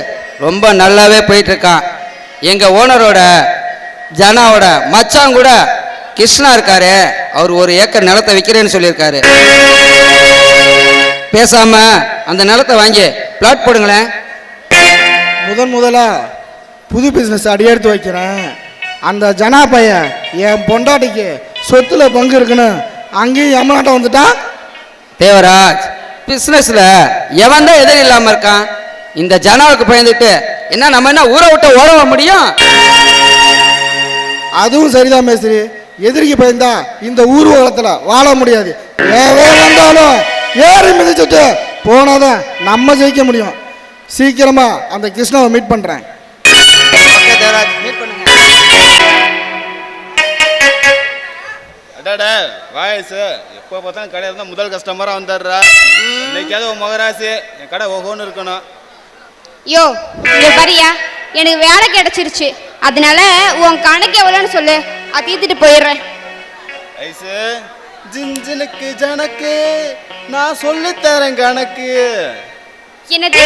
ரொம்ப நல்லாவே போயிட்டு இருக்கான். எங்க ஓனரோட ஜனாவோட மச்சான் கூட கிருஷ்ணா இருக்காரு, அவர் 1 ஏக்கர் நிலத்தை விற்கிறேன்னு சொல்லியிருக்காரு. பேசாம அந்த நிலத்தை வாங்கி பிளாட் போடுங்களேன். முதலா புது பிஸ்னஸ் அடியெடுத்து வைக்கிறேன். அந்த ஜனா பையன் என் பொண்டாட்டிக்கு சொத்துல பங்கு இருக்குன்னு அங்கேயும் எம்மநாட்டம் வந்துட்டான். தேவராஜ், பிசினஸ்ல எவன் தான் எதிரி இல்லாம இருக்கான்? இந்த ஜனாவுக்கு பயந்துட்டு என்ன நம்ம என்ன ஊரை விட்டு ஓடவ முடியும்? அதுவும் சரிதான் மேஸ்திரி, எதிரிக்கு பயந்தா இந்த ஊர்வலத்துல வாழ முடியாது. ஏவே வந்தாலும் ஏறி மிதிச்சுட்டு போனாதான் நம்ம ஜெயிக்க முடியும். சீக்கிரமா அந்த கிருஷ்ணாவை மீட் பண்றேன். அடாடா வாயசு எப்போ பார்த்தாலும் கடையில் இருந்தால் முதல் கஸ்டமராக வந்துடுறா. இன்னைக்காவது உன் மகராசி என் கடை ஒவ்வொன்று இருக்கணும். யோ இங்க பாரியா, எனக்கு வேலை கிடைச்சிருச்சு, அதனால உன் கணக்கு எவ்வளோன்னு சொல்லு, அது தீர்த்துட்டு போயிடுறேன். ஐசு ஜின்ஜினுக்கு ஜனக்கு நான் சொல்லித்தரேன் கணக்கு. என்னது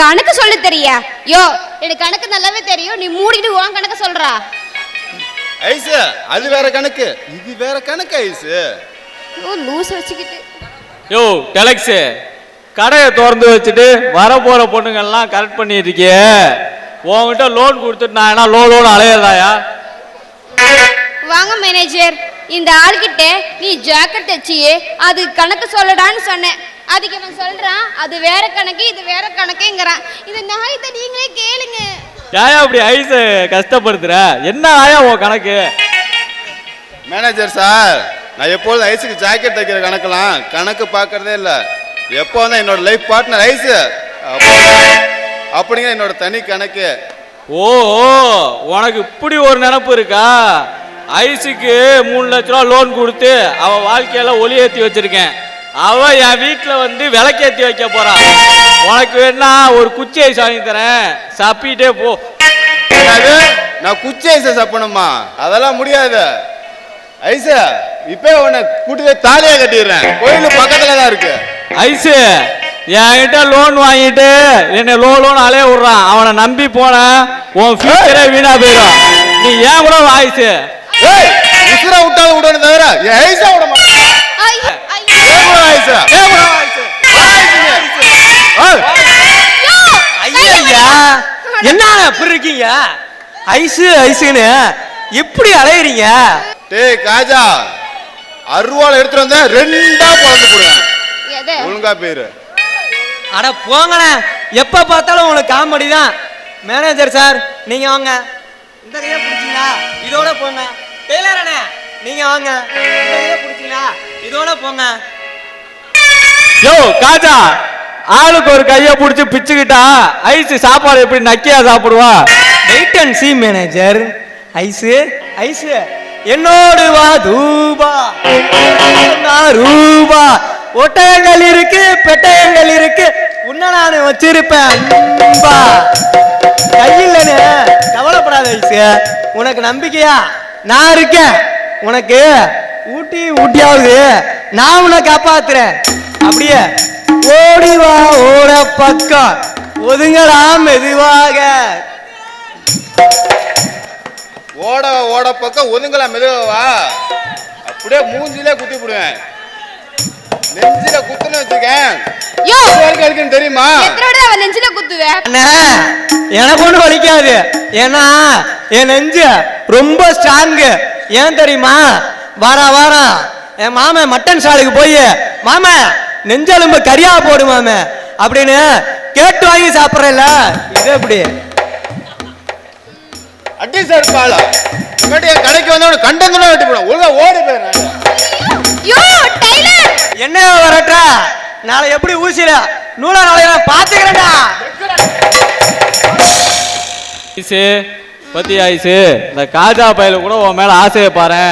கணக்கு சொல்லு தெரியா? யோ எனக்கு கணக்கு நல்லாவே தெரியும், நீ மூடிட்டு உன் கணக்கு சொல்றா. ஐசு அது வேற கணக்கு, இது வேற கணக்கு. ஐசு ஓ லூஸ் வச்சுக்கிட்டு. யோ டெலக்ஸ், கடையை திறந்து வச்சுட்டு வரப்போற பொண்ணுங்கள்லாம் கரெக்ட் பண்ணிட்டு இருக்கியே, உன்கிட்ட லோன் கொடுத்துட்டு நான் என்ன லோன் அலையதாயா? வாங்க மேனேஜர், இந்த ஆள்கிட்ட நீ ஜாக்கெட் தச்சியே அது கணக்கு சொல்லடான்னு சொன்னேன். அதுக்கு இவன் சொல்றான் அது வேற கணக்கு இது வேற கணக்குங்கிறான். இது நாயத்தை நீங்களே கேளுங்க. ஏயா இப்படி ஐஸ் கஷ்டப்படுத்துற? என்ன ஆயா உன் கணக்கு? மேனேஜர் சார், நான் எப்பொழுதும் ஐஸுக்கு ஜாக்கெட் தைக்கிற கணக்கெல்லாம் கணக்கு பார்க்கறதே இல்லை. எப்போ வந்து என்னோட லைஃப் பார்ட்னர் ஐஸு அப்படிங்கிற என்னோட தனி கணக்கு. ஓஹோ, உனக்கு இப்படி ஒரு நினப்பு இருக்கா? ஐஸுக்கு 3 லட்ச ரூபா லோன் கொடுத்து அவ வாழ்க்கையில ஒளி ஏற்றி வச்சிருக்கேன். அவ என் வீட்டில் வந்து விளக்கேற்றி வைக்க போறான். உனக்கு வேணா ஒரு குச்சி ஐஸ் வாங்கி தரேன், சப்பிட்டே போ. நான் குச்சி ஐஸை சப்பணுமா? அதெல்லாம் முடியாது. ஐஸா இப்போ உன்னை கூட்டிட்டு தாலியா கட்டிடுறேன், கோயில் பக்கத்துல தான் இருக்கு. ஐஸு என்கிட்ட லோன் வாங்கிட்டு என்னை லோன் அலைய விடுறான். அவனை நம்பி போன உன் ஃபியூச்சரே வீணா போயிடும். நீ ஏன் கூட ஐஸு உசுரா விட்டாலும் விடணும் தவிர என் ஐஸா விட மாட்டேன். என்ன அப்படி இருக்கீங்க? ஐஸு ஐஸுன்னு எப்படி அலையறீங்க? டேய் காஜா, அருவாள் எடுத்துட்டு வந்தா 2ஆ பொளந்து போடுவேன். ஒழுங்கா பேரு. அட போங்கண்ணே, எப்ப பார்த்தாலும் உங்களுக்கு காமெடி தான். மேனேஜர் சார் நீங்க வாங்க, இந்த கையை பிடிச்சிங்களா இதோட போங்க. டெய்லர் அண்ணே நீங்க வாங்க, இந்த கையை பிடிச்சிங்களா இதோட போங்க. யோ காஜா, ஆளுக்கு ஒரு கையை பிடிச்சி பிச்சுக்கிட்டா ஐஸ் சாப்பாடு எப்படி நக்கியா சாப்பிடுவா? Wait and see manager. Aishu Aishu என்னோடு வா தூபா ரூபா, ஒட்டகங்கள் இருக்கு பெட்டகங்கள் இருக்கு, உன்ன நான் வச்சிருப்பேன் அன்பா. கையில்லைன்னு கவலைப்படாத ஐஸு, உனக்கு நம்பிக்கையா நான் இருக்கேன். உனக்கு ஊட்டியாவது நான் உன்னை காப்பாத்துறேன். அப்படியே ஓடிவா ஓட பக்கம் ஒதுங்கலாம் மெதுவாக. ஓட ஓட பக்கம் ஒதுங்கலாம் மெதுவா, அப்படியே மூஞ்சிலே குத்தி போடுவேன். நெஞ்சில குத்துன்னு வச்சுக்கேன். தெரியுமா? நெஞ்சில குத்துவேன். எனக்கு ஒண்ணு வலிக்காது, ஏன்னா என் நெஞ்சு ரொம்ப ஸ்ட்ராங்கு. ஏன் தெரியுமா? வாரம் என் மாமன் மட்டன் சாலுக்கு போய் மாம நெஞ்செலும்பு கரியா போடு மாம அப்படின்னு கேட்டு வாங்கி சாப்பிட்றல. இது எப்படி அடி சார் பால கடைக்கு வந்து கண்டந்தோட வெட்டி போடும். ஒழுங்கா ஓடி போயிடுறேன். என்ன வரட்ட நாளை எப்படி ஊசில நூலா நாளைய பாத்துக்கிறேன்டா. ஐஸு பத்தி ஐஸு, இந்த காஜா பையில கூட உன் மேல ஆசையை பாரு.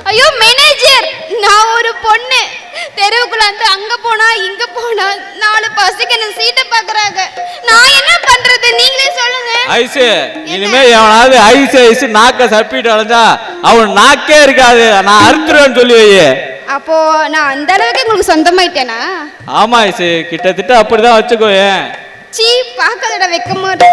ஐயோ மேனேஜர், நான் ஒரு பொண்ணு, தெருவுக்குள்ள வந்து அங்க போனா இங்க போனா 4 பசங்க என்ன சீட்டை பாக்குறாங்க. நான் என்ன பண்றது நீங்களே சொல்லுங்க. ஐஸு இனிமே எவனாவது ஐஸ் ஐஸ் நாக்க சப்பிட்டு அடைஞ்சா அவன் நாக்கே இருக்காது, நான் அறுத்துருவேன்னு சொல்லி வை. அப்போ நான் அந்த அளவுக்கு உங்களுக்கு சொந்தமாயிட்டேனா? ஆமா ஐஸு, கிட்டத்தட்ட அப்படிதான் வச்சுக்கோயேன். சீ பாக்கலடா, வெக்கமா இருக்கு.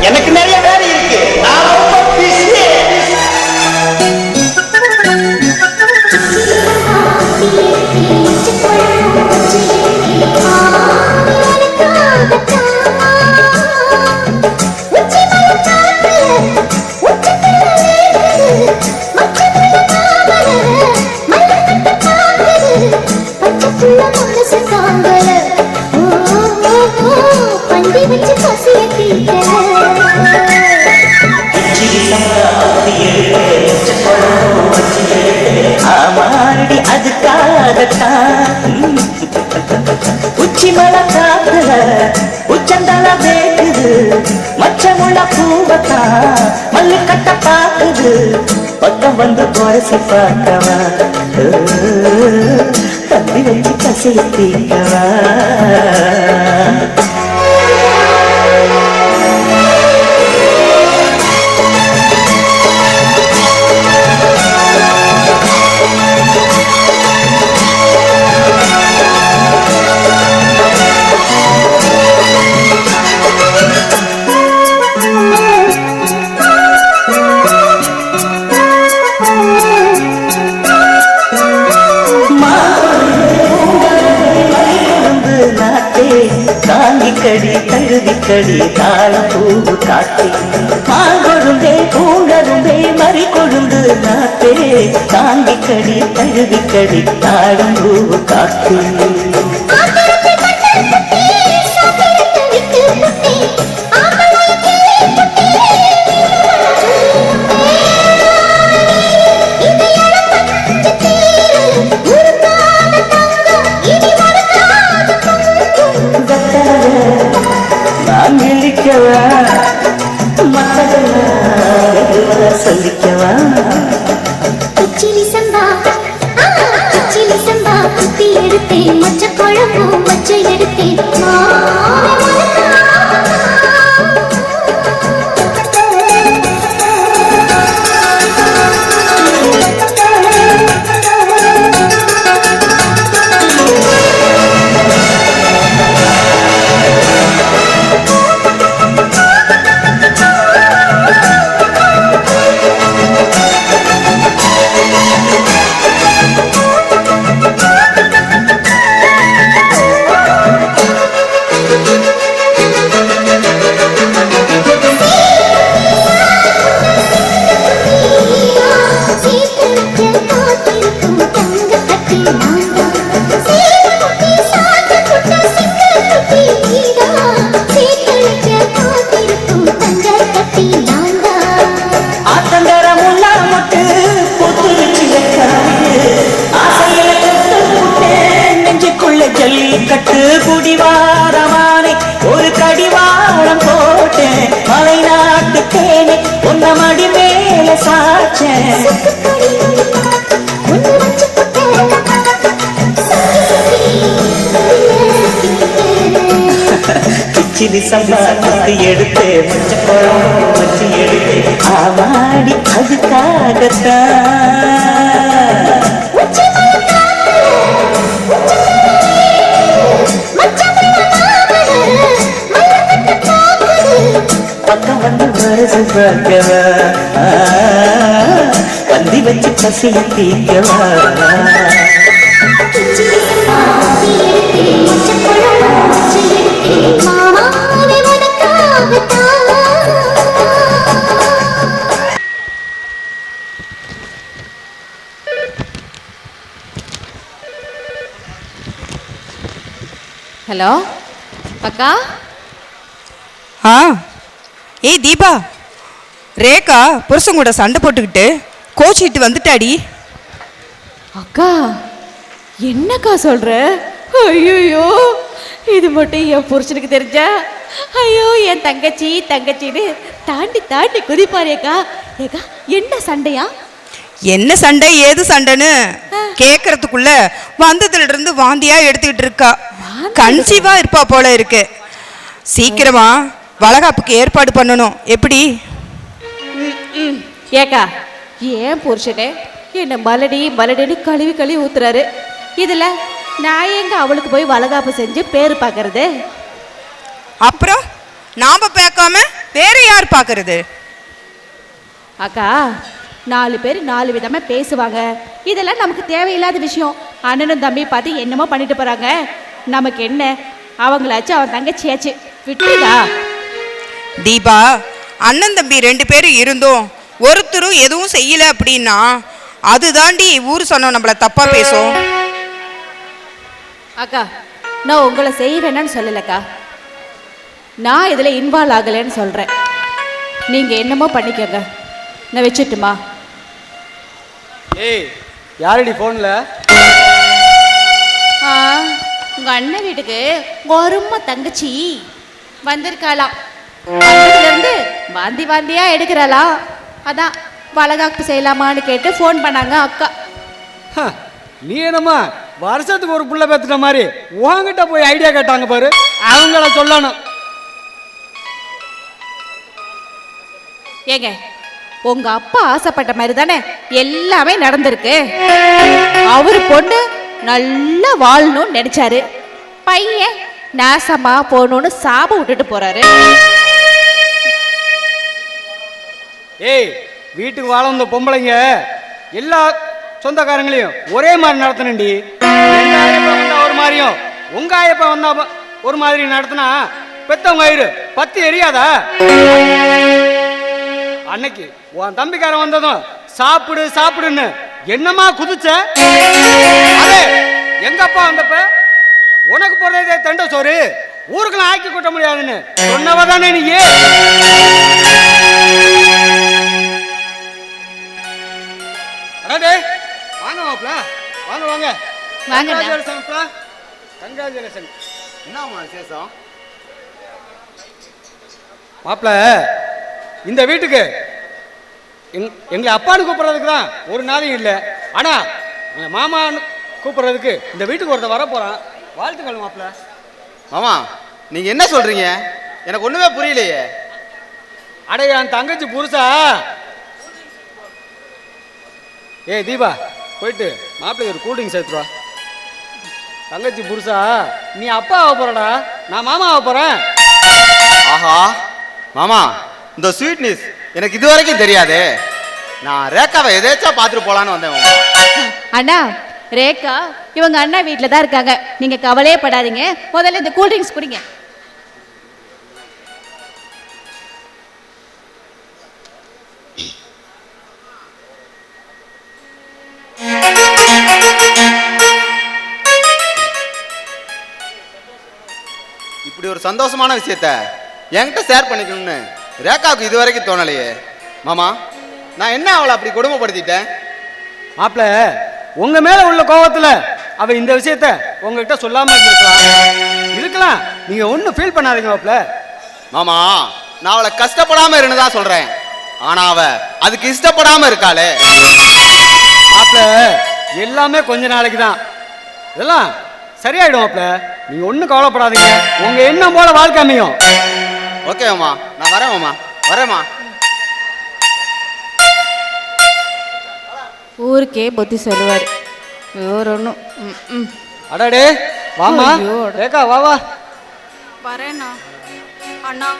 எனக்கு நிறைய வேலை இருக்கு. நான் ஆமாடி அதுக்காகத்தான் உச்சி மலை காத்துல உச்சந்தல வேகுது மச்சமுள்ள பூவத்தான் மல்லு கட்ட பாக்குது பக்கம் வந்து போரசி பார்க்கவா தம்பி வச்சு கசையை தீக்கவா தாங்கிக்கடி தழுவிக்கடி தாழம் பூவு காத்தே மாங்கொழுந்தே பூங்கருந்தே மறி கொழுந்து நாத்தே தாங்கிக்கடி தழுவிக்கடி தாழம் பூவு காத்தே சொல்லிக்கவா கிச்சிலி சம்பா குத்தி எடுத்தேன் மச்ச குழம்பு மச்ச எடுத்தேன் ஜல்லிக்கட்டு குடிவாரமானே ஒரு கடிவாரம் போட்டேன் மலை நாட்டு தேனே உன்ன மடி மேல சாச்சேன் கிச்சிலி சம்பா குத்தி எடுத்து மச்ச குழம்பு வச்சு எடுத்து ஆமாடி அதுக்காகத்தான் பக்கம் வந்து வரசு பார்க்கவா கந்தி வச்சு பசிய தீக்கவா ஹலோ அக்கா. ஏய் தீபா, ரேகா புருஷன் கூட சண்டை போட்டுக்கிட்டு கோச்சிட்டு வந்துட்டாடி. அக்கா என்னக்கா சொல்ற? ஐயோ இது மட்டும் என் புருஷனுக்கு தெரிஞ்சா ஐயோ என் தங்கச்சின்னு தாண்டி தாண்டி குதிப்பாரேக்கா. ஏக்கா என்ன சண்டையா? என்ன சண்டை ஏது சண்டைன்னு கேட்கறதுக்குள்ள வந்ததுல இருந்து வாந்தியா எடுத்துக்கிட்டு இருக்கா. கன்சீவா இருப்பா போல இருக்கு. சீக்கிரமா வளகாப்புக்கு ஏற்பாடு பண்ணணும். எப்படி? ஏக்கா ஏன் புருஷனே என்ன மலடின்னு கழுவி ஊத்துறாரு. இதுல நான் எங்க அவளுக்கு போய் வளகாப்பு செஞ்சு பேரு பாக்குறது? அப்புறம் நாம பார்க்காம வேற யார் பாக்குறது? அக்கா 4 பேர் 4 விதமா பேசுவாங்க. இதெல்லாம் நமக்கு தேவையில்லாத விஷயம். அண்ணனும் தம்பி பார்த்து என்னமோ பண்ணிட்டு போறாங்க. நமக்கு என்ன? அவங்களாச்சும் அவன் தங்கச்சியாச்சு, விட்டுதா? தீபா, அண்ணன் தம்பி 2 பேரும் இருந்தோம் ஒருத்தரும் எதுவும் செய்யல அப்படின்னா அதுதாண்டி ஊர் சொன்னோம் நம்மள தப்பா பேசும். அக்கா நான் உங்களை செய்ய வேண்டாம்னு சொல்லலக்கா, நான் இதில் இன்வால்வ் ஆகலைன்னு சொல்கிறேன். நீங்கள் என்னமோ பண்ணிக்கோங்க, நான் வச்சுட்டுமா? ஏய் யாரடி ஃபோனில்? உங்க அண்ணன் வீட்டுக்கு ஒரு தங்கச்சி வந்திருக்காளாம். வந்ததுல இருந்து வாந்தி வாந்தியா எடுக்கிறாளாம். அதான் வளகாப்பு செய்யலாமான்னு கேட்டு ஃபோன் பண்ணாங்க அக்கா. நீ என்னம்மா வருஷத்துக்கு ஒரு புள்ள பேத்துட்ட மாதிரி உன்கிட்ட போய் ஐடியா கேட்டாங்க பாரு, அவங்கள சொல்லணும். ஏங்க உங்க அப்பா ஆசைப்பட்ட மாதிரி தானே எல்லாமே நடந்திருக்கு. அவரு பொண்ணு நல்லா வாழணும்னு நினைச்சாரு, பையன் நாசமா போகணும்னு சாபம் விட்டுட்டு போறாரு. ஏய், வீட்டுக்கு வாழ வந்த பொம்பளைங்க எல்லா சொந்தக்காரங்களையும் ஒரே மாதிரி நடத்தணும்டி. எங்க ஆயப்பா வந்தா ஒரு மாதிரியும் உங்க ஆயப்பா வந்தா ஒரு மாதிரி நடத்தினா பெத்தவங்க ஆயிரு பத்தி எரியாதா? அன்னைக்கு உன் தம்பிக்காரன் வந்ததும் சாப்பிடு சாப்பிடுன்னு என்னமா குதிச்ச? அதே எங்க அப்பா வந்தப்ப உனக்கு போறதே தண்ட சோறு, ஊருக்குலாம் ஆக்கி கொட்ட முடியாதுன்னு சொன்னவ தானே நீ. வாங்க மாப்ள, வாங்க வாங்க. கங்க்ராச்சுலேஷன். என்னம்மா விசேஷம்? மாப்ள, இந்த வீட்டுக்கு எங்களை அப்பான்னு கூப்பிடுறதுக்கு தான் ஒரு நாளையும் இல்லை, ஆனா எங்களை மாமான்னு கூப்பிடுறதுக்கு இந்த வீட்டுக்கு ஒருத்தர் வர போறான். வாழ்த்துக்கள் மாப்ள. மாமா நீங்க என்ன சொல்றீங்க? எனக்கு ஒண்ணுமே புரியலையே. அடைய என் தங்கச்சி புருஷா. ஏய் தீபா, போயிட்டு மாப்பிள்ளைக்கு ஒரு கூல்ட்ரிங்க்ஸ் எடுத்துருவா. தங்கச்சி புருஷா, நீ அப்பா ஆக போறடா, நான் மாமா ஆக போறேன். ஆஹா மாமா, இந்த ஸ்வீட்னஸ் எனக்கு இது வரைக்கும் தெரியாதே. நான் ரேகாவை எதேச்சா பார்த்துட்டு போலான்னு வந்தேன் மாமா. அண்ணா, ரேகா இவங்க அண்ணா வீட்டில் தான் இருக்காங்க, நீங்க கவலையே படாதீங்க. முதல்ல இந்த கூல்ட்ரிங்க்ஸ் குடிங்க. இப்படி ஒரு சந்தோஷமான விஷயத்த என்கிட்ட ஷேர் பண்ணிக்கணும்னு ரேகாவுக்கு இது வரைக்கும் தோணலையே. மாமா, நான் என்ன அவளை அப்படி கொடுமைப்படுத்திட்டேன்? மாப்பிள்ள, உங்க மேல உள்ள கோபத்துல அவ இந்த விஷயத்த உங்ககிட்ட சொல்லாம இருக்கலாம். நீங்க ஒன்னும் ஃபீல் பண்ணாதீங்க மாப்பிள்ள. மாமா, நான் அவளை கஷ்டப்படாம இருந்துதான் சொல்றேன், ஆனா அவ அதுக்கு இஷ்டப்படாம இருக்காளே. மாப்பிள்ள, எல்லாமே கொஞ்ச நாளைக்கு தான், இதெல்லாம் சரியாயிடும் மாப்பிள்ள. நீங்க ஒன்னும் கவலைப்படாதீங்க, உங்க எண்ணம் போல வாழ்க்கை அமையும். ஓகே மாமா, நான் வரேன் மாமா, வரேம்மா. ஊருக்கே புத்தி சொல்லுவார், வேற ஒன்றும். அடாடே வாமா ரேகா, வா வா. வரேண்ணா. அண்ணா,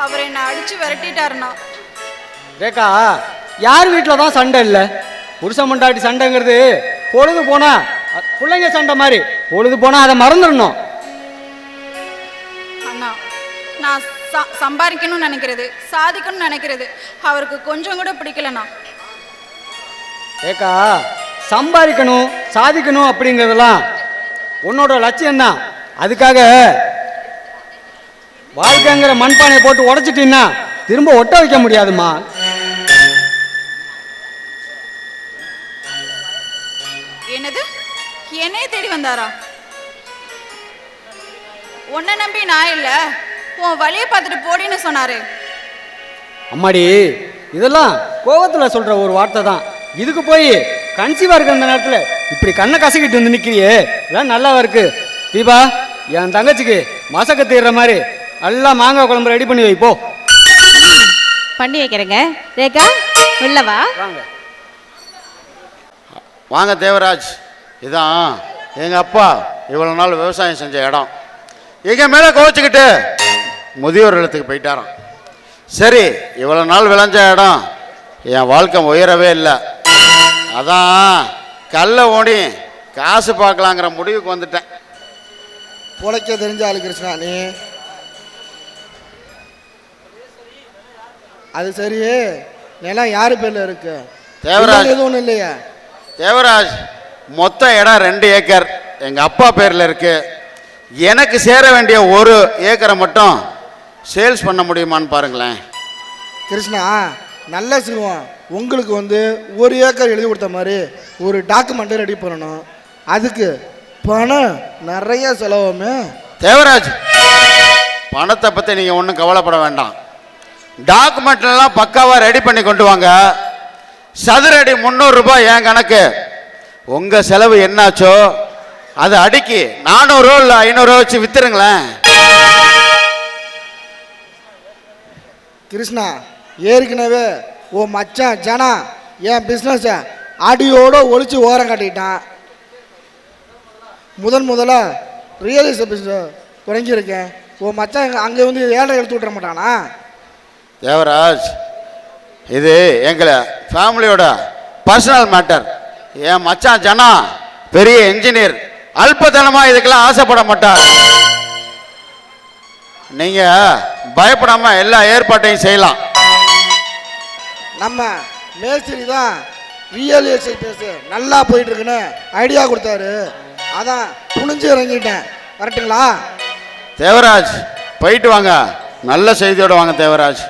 அவர் என்னை அடிச்சு விரட்டிட்டாருண்ணா. ரேகா, யார் வீட்டில் தான் சண்டை இல்லை? புருஷன் மண்டாட்டி சண்டைங்கிறது பொழுது போனா பிள்ளைங்க சண்டை மாதிரி, பொழுது போனா அதை மறந்துடணும். அண்ணா, நான் சம்பாதிக்கணும்னு நினைக்கிறது, சாதிக்கணும்னு நினைக்கிறது அவருக்கு கொஞ்சம் கூட பிடிக்கலண்ணா. ஏக்கா, சம்பாதிக்கணும் சாதிக்கணும் அப்படிங்கிறதெல்லாம் உன்னோட லட்சியம் தான். அதுக்காக வாழ்க்கைங்கிற மண்பானையை போட்டு உடைச்சிட்டீங்கன்னா திரும்ப ஒட்ட வைக்க முடியாதுமா. என்னது, என்னையே தேடி வந்தாரா? உன்னை நம்பி நான் இல்ல, உன் வழியை பார்த்துட்டு போடின்னு சொன்னாரு. அம்மாடி, இதெல்லாம் கோவத்துல சொல்ற ஒரு வார்த்தை தான். இதுக்கு போய் கன்சீவா இருக்கிற நேரத்தில் இப்படி கண்ணை கசக்கிட்டு வந்து நிக்கிறியே, இதெல்லாம் நல்லாவா இருக்கு? தீபா, என் தங்கச்சிக்கு மசக்க தீர்ற மாதிரி நல்லா மாங்காய் குழம்பு ரெடி பண்ணி வைப்போ. பண்ணி வைக்கிறேங்க. ரேகா, உள்ளவா வாங்க. வாங்க தேவராஜ், இதான் எங்க அப்பா இவ்வளவு நாள் விவசாயம் செஞ்ச இடம். எங்க மேல கோவிச்சுக்கிட்டு முதியோர் இல்லத்துக்கு போயிட்டாராம். சரி, இவ்வளவு நாள் விளைஞ்ச இடம் என் வாழ்க்கை உயரவே இல்லை, அதான் கல்லை ஓடி காசு பார்க்கலாங்கிற முடிவுக்கு வந்துட்டேன். பொழைக்க தெரிஞ்ச ஆளு கிருஷ்ணா நீ. அது சரியே, நிலம் யாரு பேர்ல இருக்கு? தேவராஜ் எதுவும் ஒன்றும் இல்லையா? தேவராஜ், மொத்த இடம் 2 ஏக்கர் எங்க அப்பா பேர்ல இருக்கு. எனக்கு சேர வேண்டிய 1 ஏக்கரை மட்டும் சேல்ஸ் பண்ண முடியுமான்னு பாருங்களேன். கிருஷ்ணா, நல்ல சிறுவம் உங்களுக்கு வந்து 1 ஏக்கர் எழுதி கொடுத்த மாதிரி ஒரு டாக்குமெண்ட்டை ரெடி பண்ணணும். அதுக்கு பணம் நிறைய செலவுமே. தேவராஜ், பணத்தை பற்றி நீங்கள் ஒன்றும் கவலைப்பட வேண்டாம். டாக்குமெண்ட்லாம் பக்காவாக ரெடி பண்ணி கொண்டு வாங்க. சதுரடி 300 ரூபாய் என் கணக்கு. உங்கள் செலவு என்னாச்சோ அது அடிக்கி 400 ரூபா இல்லை 500 ரூபா வச்சு வித்துருங்களேன். கிருஷ்ணா, ஏற்கனவே ஓ மச்சான் ஜனா என் பிஸ்னஸை அடியோடு ஒழிச்சு ஓரம் கட்டிட்டான். முதல்ல ரியல் எஸ்டேட் பிஸ்னஸ் தொடங்கியிருக்கேன். ஓ மச்சான் அங்கே வந்து ஏழை எடுத்து விட்டுற மாட்டானா? தேவராஜ், இது எங்களை ஃபேமிலியோட பர்சனல் மேட்டர். என் மச்சான் ஜனா பெரிய இன்ஜினியர், அல்பத்தனமாக இதுக்கெல்லாம் ஆசைப்பட மாட்டார். நீங்கள் பயப்படாமல் எல்லா ஏற்பாட்டையும் செய்யலாம். நம்ம மேஸ்திரி தான் ரியல் எஸ்டேட் பிஸ்னஸ் நல்லா போயிட்டு இருக்குன்னு ஐடியா கொடுத்தாரு. அதான் துணிஞ்சு இறங்கிட்டேன். வரட்டுங்களா? தேவராஜ், போயிட்டு வாங்க. நல்ல செய்தியோட வாங்க தேவராஜ்.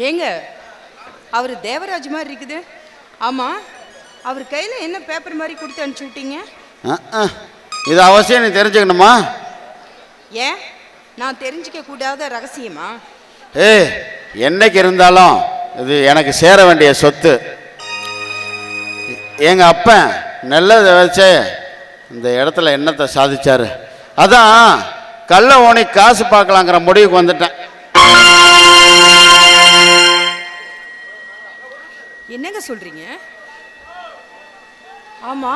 ஏங்க, அவர் தேவராஜ் மாதிரி இருக்குது. ஆமா, அவர் கையில என்ன பேப்பர் மாதிரி கொடுத்து அனுப்பிச்சு விட்டீங்க? இது அவசியம் நீ தெரிஞ்சுக்கணுமா? ஏன், நான் தெரிஞ்சுக்க கூடாத ரகசியமா? என்னைக்கு இருந்தாலும் இது எனக்கு சேர வேண்டிய சொத்து. எங்க அப்பன் நல்லதை வச்சு இந்த இடத்துல என்னத்தை சாதிச்சாரு. அதான் கள்ள ஓனி காசு பார்க்கலாங்கிற முடிவுக்கு வந்துட்டேன். என்னங்க சொல்றீங்க? ஆமா,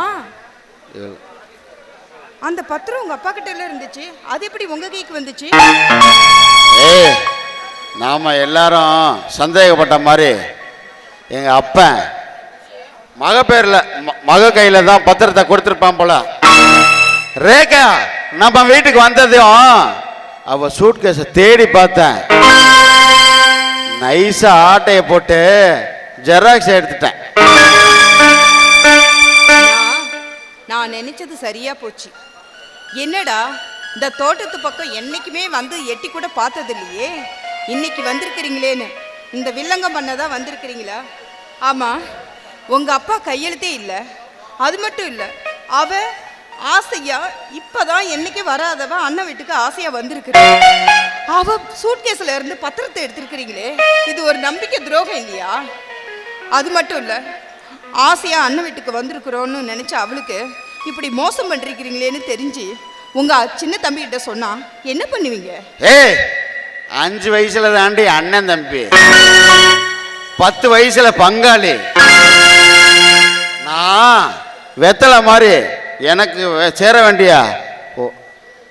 அந்த பத்திரம் உங்க அப்பா கிட்ட எல்லாம் இருந்துச்சு, அது எப்படி உங்க கைக்கு வந்துச்சு? நாம எல்லாரும் சந்தேகப்பட்ட மாதிரி எங்க அப்பன் மக பேர்ல மக கையில தான் பத்திரத்தை கொடுத்துருப்பான் போல. ரேகா நம்ம வீட்டுக்கு வந்ததும் அவ சூட்கேஸை தேடி பார்த்தேன். நைஸா ஆட்டையை போட்டு ஜெராக்ஸ் எடுத்துட்டேன். நான் நினைச்சது சரியா போச்சு. என்னடா, இந்த தோட்டத்து பக்கம் என்னைக்குமே வந்து எட்டி கூட பார்த்தது இல்லையே, இன்னைக்கு வந்திருக்கிறீங்களேன்னு இந்த வில்லங்கம் பண்ணதான் வந்திருக்கிறீங்களா? ஆமா, உங்க அப்பா கையெழுத்தே இல்லை. அது மட்டும் இல்லை, அவ ஆசையா இப்பதான் என்னைக்கு வராதவ அண்ணன் வீட்டுக்கு ஆசையா வந்திருக்கிற. அவ சூட்கேஸ்ல இருந்து பத்திரத்தை எடுத்திருக்கிறீங்களே, இது ஒரு நம்பிக்கை துரோகம் இல்லையா? அது மட்டும் இல்லை, ஆசையா அண்ணன் வீட்டுக்கு வந்திருக்கிறோன்னு நினைச்ச அவளுக்கு இப்படி மோசம் பண்றீங்களேன்னு தெரிஞ்சு உங்க சின்ன தம்பி கிட்ட சொன்னா என்ன பண்ணுவீங்க? 5 வயசுல தாண்டி அண்ணன் தம்பி, 10 வயசுல பங்காளி. நான் வெத்தலை மாதிரி எனக்கு சேர வேண்டிய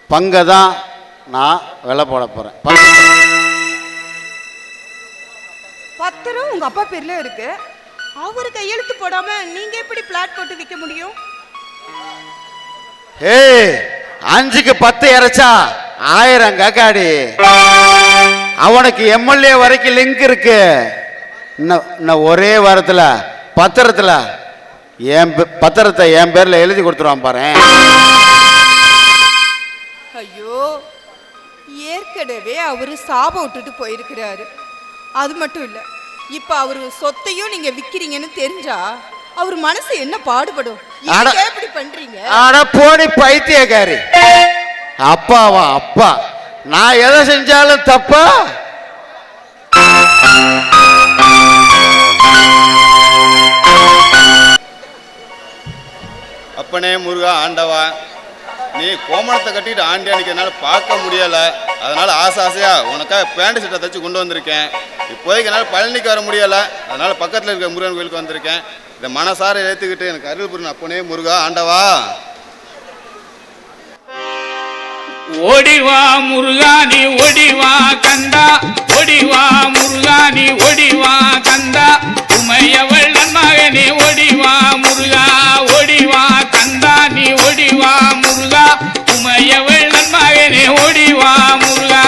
பங்கை தான் நான் விலை போட போறேன். பத்திரம் உங்க அப்பா பேர்ல இருக்கு, அவரு கையெழுத்து போடாம நீங்க எப்படி பிளாட் போட்டு விற்க முடியும்? 5க்கு 10 இறைச்சா 1000 கக்காடி. அவனுக்கு எம்எல்ஏ வரைக்கும் லிங்க் இருக்கு. இன்னும் ஒரே வாரத்துல பத்திரத்தை என் பேர்ல எழுதி கொடுத்துருவான் பாரு. ஐயோ, ஏற்கனவே அவரு சாபம் விட்டுட்டு போயிருக்கிறாரு. அது மட்டும் இல்ல, இப்ப அவரு சொத்தையும் நீங்க விக்கிறீங்கன்னு தெரிஞ்சா அவர் மனசு என்ன பாடுபடும்? எப்படி பண்றீங்க? ஆனா போனி பைத்தியக்காரி. அப்பாவா அப்பா, நான் எதை செஞ்சாலும் தப்பா? அப்பனே முருகா ஆண்டவா, நீ கோமணத்தை கட்டிட்டு ஆண்டியானிக்கு என்னால் பார்க்க முடியலை. அதனால் ஆசையா உனக்காக பேண்ட் சட்டை தச்சு கொண்டு வந்திருக்கேன். இப்போதைக்கு என்னால் பழனிக்கு வர முடியலை, அதனால் பக்கத்தில் இருக்க முருகன் கோயிலுக்கு வந்திருக்கேன். இதை மனசார ஏற்றுக்கிட்டு எனக்கு அருள் புரியணும் அப்பனே முருகா ஆண்டவா. ஓடிவா முருகானி ஓடிவா கந்தா, ஓடிவா முருகானி ஓடிவா கந்தா, உமையவள் நன்மகனே ஓடிவா முருகா, ஓடிவா கந்தா நீ ஓடிவா முருகா, உமையவள் நன்மகனே ஓடிவா முருகா.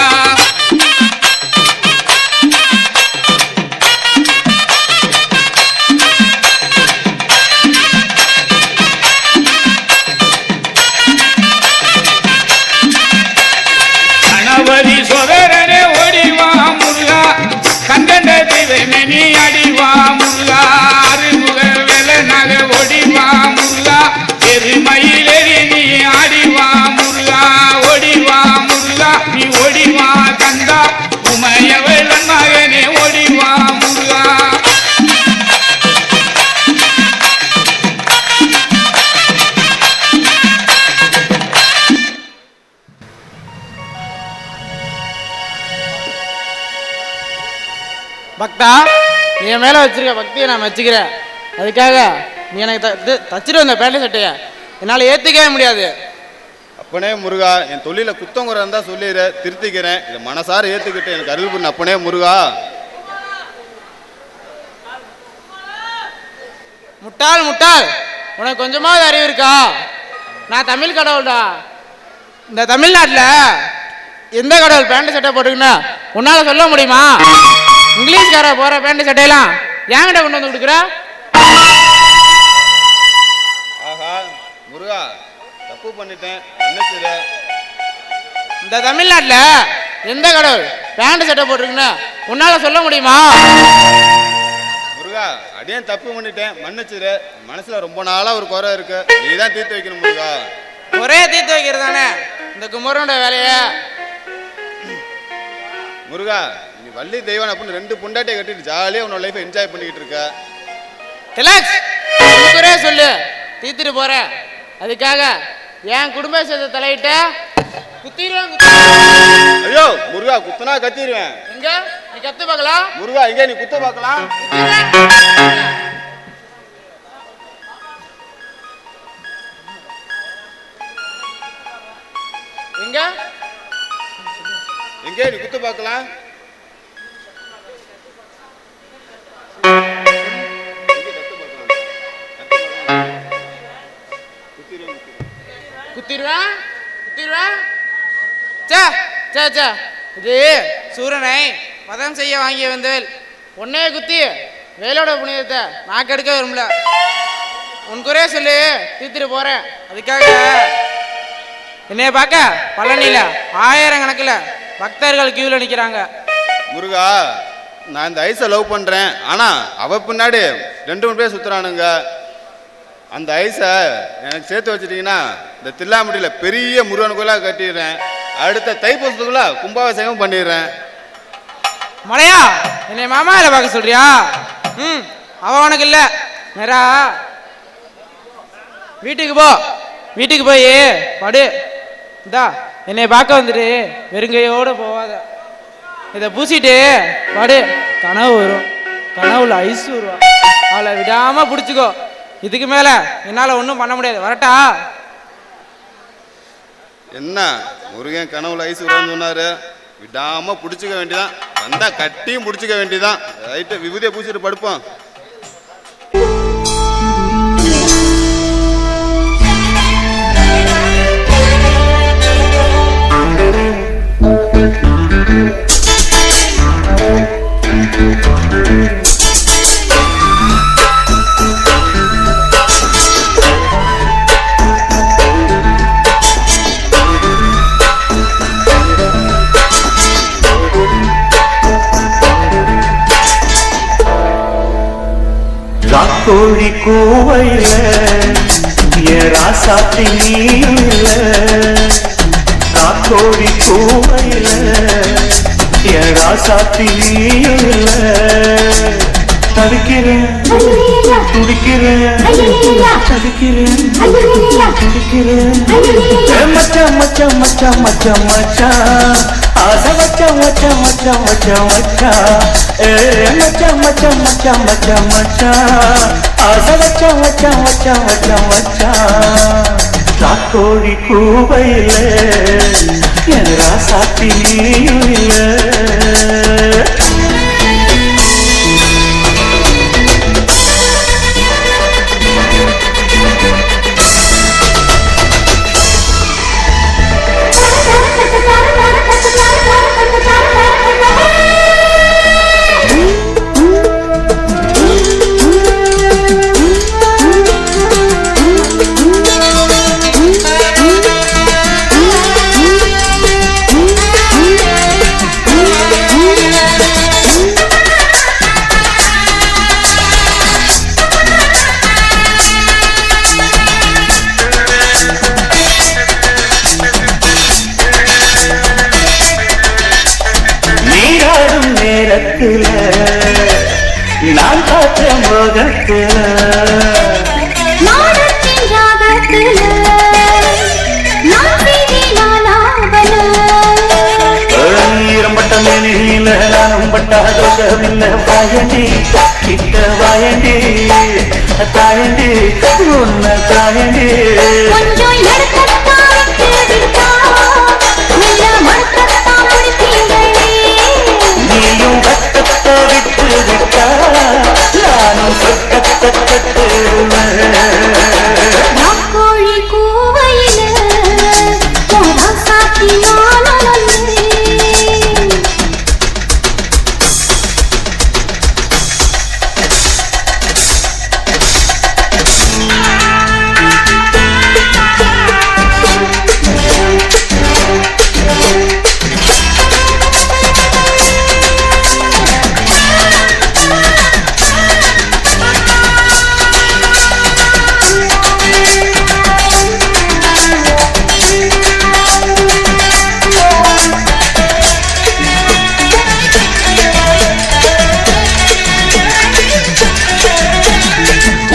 பக்தா, நீ என் மேலே வச்சிருக்க பக்தியை நான் வச்சுக்கிறேன். அதுக்காக நீ எனக்கு தச்சிட்டு வந்த பேண்ட் சட்டையை என்னால் ஏற்றுக்கவே முடியாது. அப்பனே முருகா, என் தொழில குத்தங்குறை இருந்தா சொல்லிடுற, திருத்திக்கிறேன். இதை மனசார ஏத்துக்கிட்டு எனக்கு அருள் பண்ண அப்பனே முருகா. முட்டாள் முட்டாள், உனக்கு கொஞ்சமாவது அறிவு இருக்கா? நான் தமிழ் கடவுள்டா. இந்த தமிழ்நாட்டில் எந்த கடவுள் பேண்ட் சட்டை போட்டுக்கினா உன்னால சொல்ல முடியுமா? இங்கிலீஷ்கார போற பேண்ட் சட்டையெல்லாம் என்கிட்ட கொண்டு வந்து கொடுக்குற. ஆஹா முருகா, தப்பு பண்ணிட்டேன், மன்னிச்சிடு. இந்த தமிழ்நாட்டில் எந்த கடவுள் பேண்ட் சட்டை போட்டிருக்குன்னு உன்னால சொல்ல முடியுமா? முருகா, அடியே தப்பு பண்ணிட்டேன், மன்னிச்சிடு. மனசுல ரொம்ப நாளா ஒரு குறை இருக்கு, நீ தான் தீர்த்து வைக்கணும் முருகா. ஒரே தீர்த்து வைக்கிறது தானே இந்த குமரனோட வேலைய. முருகா, நீ வள்ளி தெய்வன் அப்படின்னு 2 பொண்டாட்டியை கட்டிட்டு ஜாலியா உன்னோட லைஃபை என்ஜாய் பண்ணிக்கிட்டு இருக்க. ஒரே சொல்லு, தீர்த்துட்டு போறேன். அதுக்காக என் குடும்ப சேர்த்த தலையிட்ட குத்திடுவேன். ஐயோ முருகா, குத்துனா கத்திடுவேன். எங்க நீ கத்து பார்க்கலாம்? முருகா, எங்க நீ குத்த பார்க்கலாம்? எங்க எங்க நீ குத்து பார்க்கலாம்? குத்திடுவேன் குத்திடுவேன். சே சே சே, இது சூரனை வதம் செய்ய வாங்கிய வந்தவேல். உன்னையே குத்தி வேலோட புனிதத்தை நான் கெடுக்க விரும்பல. உன் குறைய சொல்லி தீர்த்துட்டு போறேன். அதுக்காக என்னைய பார்க்க பழனியில 1000 கணக்கில் பக்தர்கள் கியூல நிக்கிறாங்க. முருகா, நான் இந்த ஐஸை லவ் பண்றேன், ஆனா அவ பின்னாடி 2-3 பேர் சுத்துறானுங்க. அந்த ஐஸை எனக்கு சேர்த்து வச்சிட்டீங்கன்னா இந்த தில்லாமுடியில பெரிய முருகன் கோயிலா கட்டிடுறேன். அடுத்த தைப்பூசத்துக்குள்ள கும்பாபிஷேகம் பண்ணிடுறேன். மலையா, என்னை மாமாவில பார்க்க சொல்றியா? அவ உனக்கு இல்ல. நேரா வீட்டுக்கு போ. வீட்டுக்கு போய் படு. இந்தா என்னை பார்க்க வந்துட்டு வெறுங்கையோடு போவாத. இதை பூசிட்டு படு. கனவு வரும். கனவுல ஐஸ் வருவா. அவளை விடாம பிடிச்சிக்கோ. இதுக்கு மேல என்னால ஒன்றும் பண்ண முடியாது. வரட்டா? என்ன முருகன் கனவுல ஐஸ் வரும்னு சொன்னாரு, விடாம பிடிச்சிக்க வேண்டியதான். வந்தா கட்டியும் பிடிச்சிக்க வேண்டியதான். ரைட்டு, விபூதியை பூசிட்டு படுப்போம். கோழி கூவையில ராசாத்தி நீல, காக்கோழி கூவையில ராசாத்தி நீல, தவிக்கிறேன் துடிக்கிறேன் தவிக்கிறேன் துடிக்கிறேன். மச்சான் மச்சான் மச்சான் மச்சான் மச்சான், ஆசை மச்சான் மச்சான் மச்சான் மச்சான் மச்சான். மச்சான் மச்சான் மச்சான் மச்சான் மச்சான், ஆசை மச்சான் மச்சான் மச்சான் மச்சான் மச்சான். காக்கோழி கூவையில என் ராசாத்தி நீல. நான் காற்ற முகத்துல ஈரம்பட்ட மேனில நானும் பட்டாத யோகமில்ல வாயண்டி கிட்ட வாயண்டி தாயண்டி உன்னை தாயண்டி கொஞ்சம் எடுக்கத்தான் விட்டு விட்டா மெல்ல மறுக்கத்தான் முடித்தீங்களே நீயும் கட்டத்தை விட்டு விட்டா நானும் சொக்கத்தை கட்டுவேன் நாக்கோழி கூவையில போதான் சாத்தி நானே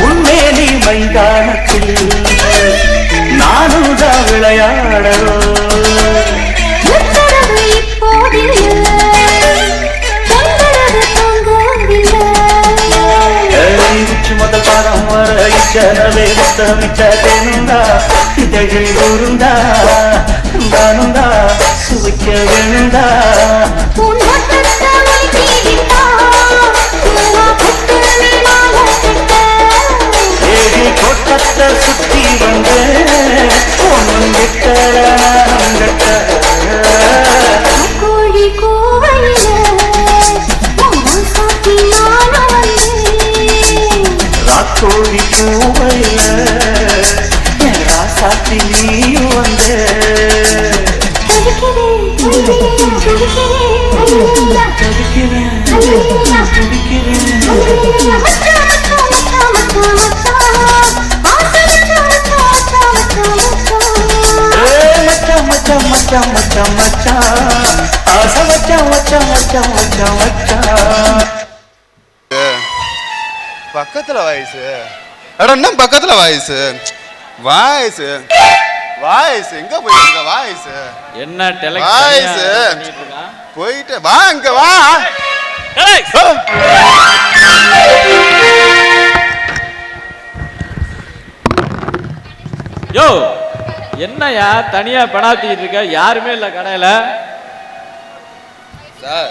உண்மையிலே மைதானத்தில் நானும் தான் விளையாட உத்தரவு இப்போதில்லை தொந்தரவு தாங்கவில்லை உச்சி முதல் பாதம் வர இச்சனவே முத்தமிச்ச தேனுந்தா இதழில் ஊருந்தா தானுந்தா சுவைக்க வேணுந்தா உன் வட்டத்தை வைத்திட்டா பூவா பட்டு மேலாக கட்ட ஏடி கொட்டத்தை சுத்தி வந்து ஒன்னும் விட்ட கோழி கோவையில போதான் சாத்தி நானே ராக்கோழி பூவையில என் ராசாத்தி நீயும் வந்து மச்சான் மச்சான் மச்சான் மச்சான் மச்சான் ஆசை மச்சான் மச்சான் மச்சான் மச்சான் மச்சான் பக்கத்துல வயசு அட என்ன பக்கத்துல வயசு வாய்ஸ் வாய்ஸ் எங்க போயிருக்க வாய்ஸ் என்ன வாய்ஸ் போயிட்டு வா இங்க வா யோ என்னையா தனியா பெனாத்திட்டு இருக்க யாருமே இல்ல கடையில சார்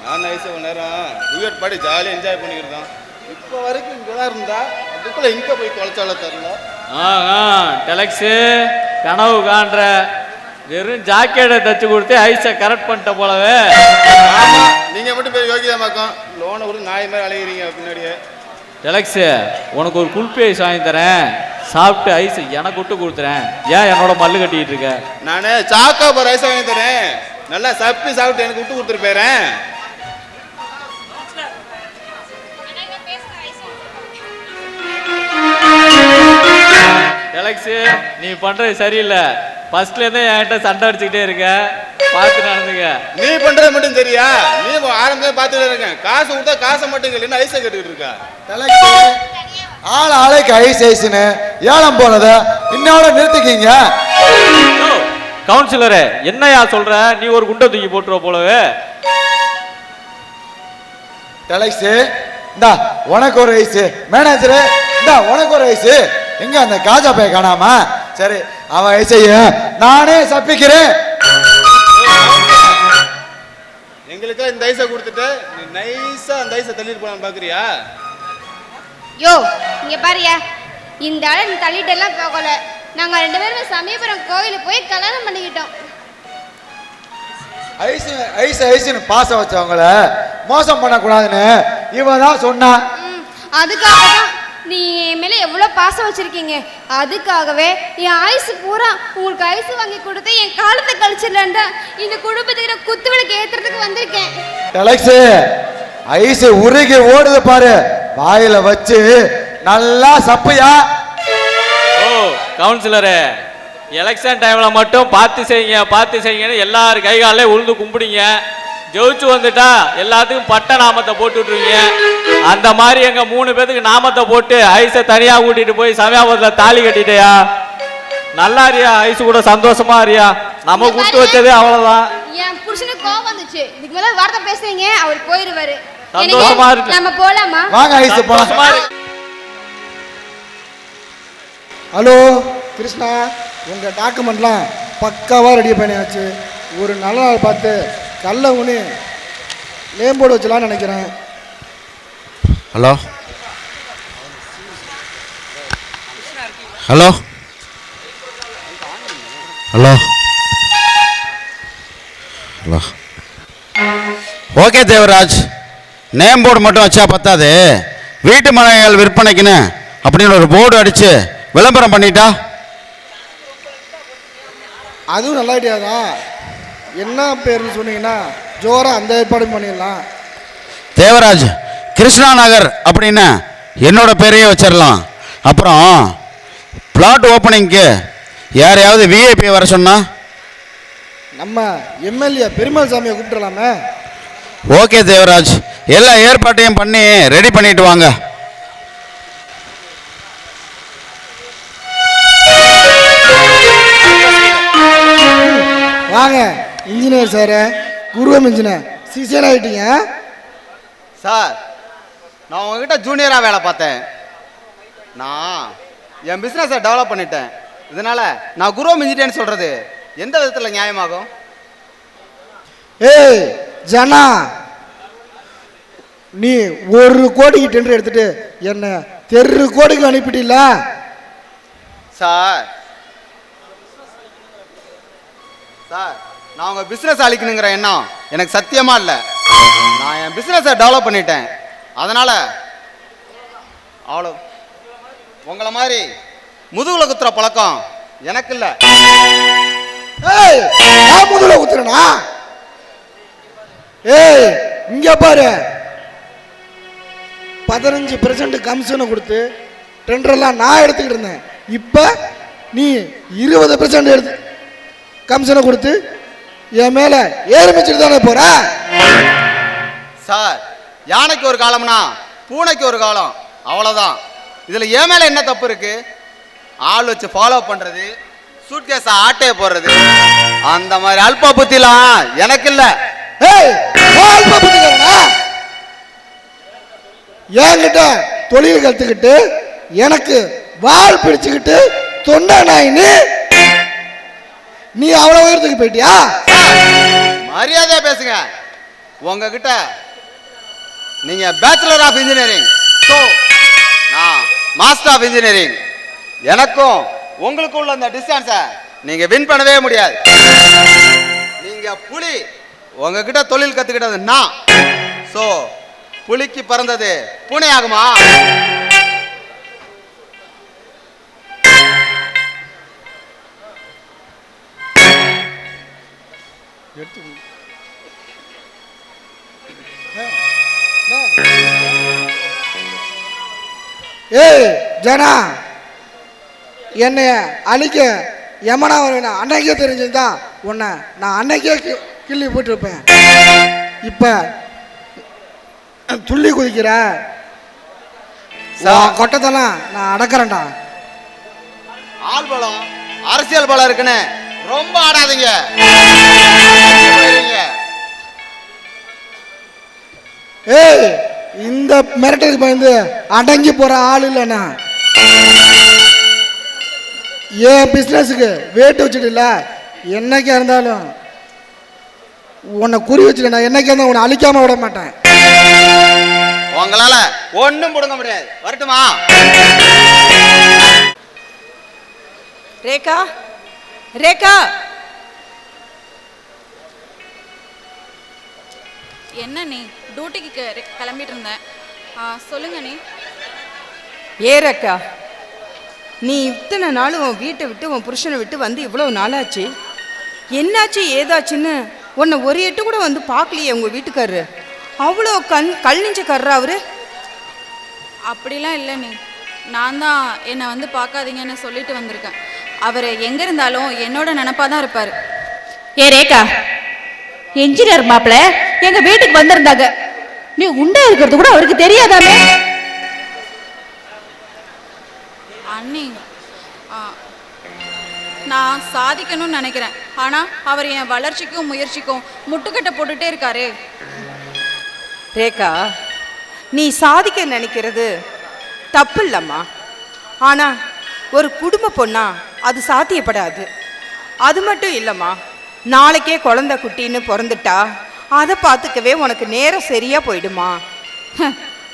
நான் நைஸா கொஞ்ச நேரம் டூயட் பாடி ஜாலியாக என்ஜாய் பண்ணிக்கிருந்தோம் இப்போ வரைக்கும் இங்கே தான் இருந்தா அதுக்குள்ள எங்கே போய் தொலைச்சால தெரியல டெலக்ஸு கனவு காண்ற வெறும் ஜாக்கெட்டை தச்சு கொடுத்து ஐஸை கரெக்ட் பண்ணிட்ட போலவே ஆமா நீங்க மட்டும் போய் யோகிதாமாக்கம் லோனை கூட நாய் மாதிரி அலைகிறீங்க பின்னாடியே டெலக்ஸு உனக்கு ஒரு குல்பி ஐஸ் வாங்கி தரேன் சாப்பிட்டு ஐஸ் எனக்கு விட்டு கொடுத்துறேன் ஏன் என்னோட மல்லு கட்டிட்டு இருக்க நான் சாக்கோபார் ஐஸ் வாங்கி தரேன் நல்லா சப்பி சாப்பிட்டு எனக்கு விட்டு கொடுத்துட்டு போயிறேன் டெலக்ஸு நீ பண்றது சரியில்லை ஃபர்ஸ்ட்ல இருந்தே என்கிட்ட சண்டை அடிச்சுக்கிட்டே இருக்க பார்த்து நடந்துக்க நீ பண்றது மட்டும் சரியா நீ ஆரம்பத்துல பார்த்துட்டு இருக்கேன் காசு கொடுத்தா காசை மட்டும் இல்லைன்னு ஐஸை கட்டிட்டு இருக்கா ஆள் ஆளைக்கு ஐஸ் ஐஸ்னு ஏலம் போனதை இன்னோட நிறுத்திக்கிங்க கவுன்சிலரே என்னையா சொல்ற நீ ஒரு குண்டை தூக்கி போட்டுருவ போலவே டெலக்ஸு இந்தா உனக்கு ஒரு ஐஸ் மேனேஜரு இந்தா உனக்கு ஒரு ஐஸ் எங்க அந்த காஜா பைய காணாம சரி அவன் ஐசைய நானே சப்பிக்கிறேன் எங்களுக்கு இந்த ஐஸை கொடுத்துட்டு நீ நைஸா அந்த ஐஸை தள்ளிட்டு போலான்னு பாக்குறியா யோ இங்க பாரியா இந்த ஆளை நீ தள்ளிட்டு எல்லாம் போகல நாங்க ரெண்டு பேரும் சமீபுரம் கோயிலுக்கு போய் கல்யாணம் பண்ணிக்கிட்டோம் ஐஸ் ஐஸ் ஐஸ்னு பாசம் வச்சவங்கள மோசம் பண்ணக்கூடாதுன்னு இவன் தான் சொன்னான் அதுக்காக தான் நீ என் மேல எவ்வளவு பாசம் வச்சிருக்கீங்க அதுக்காகவே என் ஐஸ் பூரா உங்களுக்கு ஐஸ் வாங்கி கொடுத்து என் காலத்தை கழிச்சிடலான்டா இந்த குடும்பத்துக்கு நான் குத்து விளக்கு ஏத்துறதுக்கு வந்திருக்கேன் டெலக்ஸு ஐஸ் உருகி ஓடுது பாரு வாயில வச்சு நல்லா சப்பையா ஓ கவுன்சிலரே எலெக்ஷன் டைம்ல மட்டும் பார்த்து செய்யுங்கன்னு எல்லாரும் கை காலிலே உழுந்து கும்பிடுங்க ஜெயிச்சு வந்துட்டா எல்லாத்துக்கும் பட்ட நாமத்தை போட்டு விட்டுருவீங்க அந்த மாதிரி எங்க 3 பேத்துக்கு நாமத்தை போட்டு ஐஸை தனியா கூட்டிட்டு போய் சமயாபத்துல தாலி கட்டிட்டயா நல்லா இருியா ஐஸ் கூட சந்தோஷமா இருியா நம்ம கூட்டு வச்சதே அவ்வளவுதான் என் புருஷனுக்கு கோவம் வந்துச்சு இதுக்கு மேல வார்த்தை பேசுறீங்க அவர் போயிருவாரு சந்தோஷமா இருக்கு. நம்ம போலாமா? வாங்க ஐசு போலாம். சந்தோஷமா இருக்கு. ஹலோ கிருஷ்ணா, உங்கள் டாக்குமெண்ட்லாம் பக்காவாக ரெடி பண்ணியாச்சு. ஒரு நல்ல நாள் பார்த்து கல்ல ஊனி நேம் போர்டு வச்சலான்னு நினைக்கிறேன். Hello hello hello hello okay Devaraj, name board மட்டும் வச்சா பத்தாது, வீட்டு மனைகள் விற்பனைக்குன்னு அப்படின்னு ஒரு போர்டு அடித்து விளம்பரம் பண்ணிட்டா? அதுவும் நல்ல ஐடியா தான். என்ன பேருன்னு சொன்னீங்கன்னா ஜோராக அந்த ஏற்பாடும் பண்ணிடலாம். தேவராஜ், கிருஷ்ணா நகர் அப்படின்னு என்னோட பேரையே வச்சிடலாம். அப்புறம் பிளாட் ஓப்பனிங்க்கு யாரையாவது விஐபி வர சொன்னா? நம்ம எம்எல்ஏ பெருமாள் சாமியை கூப்பிட்டுலாமே. ஓகே தேவராஜ், எல்லா ஏற்பாட்டையும் பண்ணி ரெடி பண்ணிட்டு வாங்க. வாங்க இன்ஜினியர் சார், குருவம் இன்ஜினியர் சிசியர் ஆகிட்டீங்க சார். நான் உங்ககிட்ட ஜூனியராக வேலை பார்த்தேன். நான் என் பிஸ்னஸை டெவலப் பண்ணிட்டேன். இதனால் நான் குருவம் இன்ஜினியர்னு சொல்கிறது எந்த விதத்தில் நியாயமாகும்? ஏய் ஜனா, நீ 1 கோடிக்கு டெண்டர் எடுத்துட்டு என்ன தெரு கோடிக்கு அனுப்பிட்டீல சார். சார், நான் உங்கள் பிஸ்னஸ் அழிக்கணுங்கிற எண்ணம் எனக்கு சத்தியமாக இல்லை. நான் என் பிஸ்னஸை டெவலப் பண்ணிட்டேன். அதனால் அவ்வளோ உங்களை மாதிரி முதுகுல குத்துற பழக்கம் எனக்கு இல்லை. ஏய் நான் முதல்ல குத்துறேனா? ஏய் இங்க பாரு, 15% கமிஷனை கொடுத்து டெண்டரெல்லாம் நான் எடுத்துக்கிட்டு இருந்தேன். இப்போ நீ 20% எடுத்து கமிஷனை கொடுத்து என் மேல ஏறுமிச்சிட்டு தானே போற? சார், யானைக்கு ஒரு காலம்னா பூனைக்கு ஒரு காலம், அவ்வளோதான். இதில் என் மேலே என்ன தப்பு இருக்கு? ஆள் வச்சு ஃபாலோ பண்ணுறது, சூட்கேஸை ஆட்டையை போடுறது, அந்த மாதிரி அல்ப புத்திலாம் எனக்கு இல்லை. ஏய் அல்ப புத்திக்காரனா? என்கிட்ட தொழில் கற்றுக்கிட்டு எனக்கு வால் பிடிச்சுக்கிட்டு தொண்டை நாயின்னு நீ அவ்வளோ உயரத்துக்கு போயிட்டியா? மரியாதையா பேசுங்க. உங்ககிட்ட நீங்க பேச்சுலர் ஆஃப் இன்ஜினியரிங், ஸோ நான் மாஸ்டர் ஆஃப் இன்ஜினியரிங். எனக்கும் உங்களுக்கும் உள்ள அந்த டிஸ்டன்ஸை நீங்க வின் பண்ணவே முடியாது. நீங்க புலி, உங்ககிட்ட தொழில் கத்துக்கிட்டது நான். ஸோ புலிக்கு பிறந்தது பூனை ஆகுமா? ஏய் ஜனா, என்னைய அழிக்க யமனா வருவேன் அன்னைக்கே தெரிஞ்சிருந்தா உன்னை நான் அன்னைக்கே கிள்ளி போட்டிருப்பேன். இப்ப துள்ளி குதிக்கிற கொட்டத்தெல்லாம் நான் அடக்கிறேன்டா. ஆள் பலம், அரசியல் பலம் இருக்குன்னு ரொம்ப ஆடாதீங்க. ஏய் இந்த மிரட்டலுக்கு பயந்து அடங்கி போற ஆள் இல்லைண்ணா. என் பிஸ்னஸுக்கு வேட்டு வச்சுட்டு என்னைக்கா இருந்தாலும் உன்னை குறி வச்சுட்டேன். என்னைக்கா இருந்தாலும் உன்னை அழிக்காம விட மாட்டேன். உங்களால ஒன்றும் முடங்க முடியாது. வரட்டுமா? ரேகா, ரேகா, என்ன நீ டியூட்டிக்கு கிளம்பிட்டு இருந்தேன். சொல்லுங்க நீ. ஏ ரேகா, நீ இத்தனை நாள் உன் வீட்டை விட்டு உன் புருஷனை விட்டு வந்து இவ்வளோ நாளாச்சு. என்னாச்சு ஏதாச்சுன்னு உன்னை ஒரு எட்டு கூட வந்து பார்க்கலையே உங்கள் வீட்டுக்காரரு. அவ்வளோ கல் நெஞ்சக்காரரா அவரு? அப்படிலாம் இல்லை நீ. நான் தான் என்னை வந்து பார்க்காதீங்கன்னு சொல்லிட்டு வந்திருக்கேன். அவர் எங்கே இருந்தாலும் என்னோட நினப்பாக தான் இருப்பார். ஏ ரேகா, என்ஜினியர் மாப்பிள்ள எங்க வீட்டுக்கு வந்திருந்தாங்க. நீ உண்டா இருக்கிறது கூட அவருக்கு தெரியாதாமே? அண்ணி, நான் சாதிக்கணும்னு நினைக்கிறேன். ஆனால் அவர் என் வளர்ச்சிக்கும் முயற்சிக்கும் முட்டுக்கட்டை போட்டுட்டே இருக்காரு. ரேகா, நீ சாதிக்க நினைக்கிறது தப்பு இல்லம்மா. ஆனா ஒரு குடும்ப பொண்ணா அது சாத்தியப்படாது. அது மட்டும் இல்லம்மா, நாளைக்கே குழந்தை குட்டின்னு பிறந்துட்டா அதை பார்த்துக்கவே உனக்கு நேரம் சரியா போயிடுமா.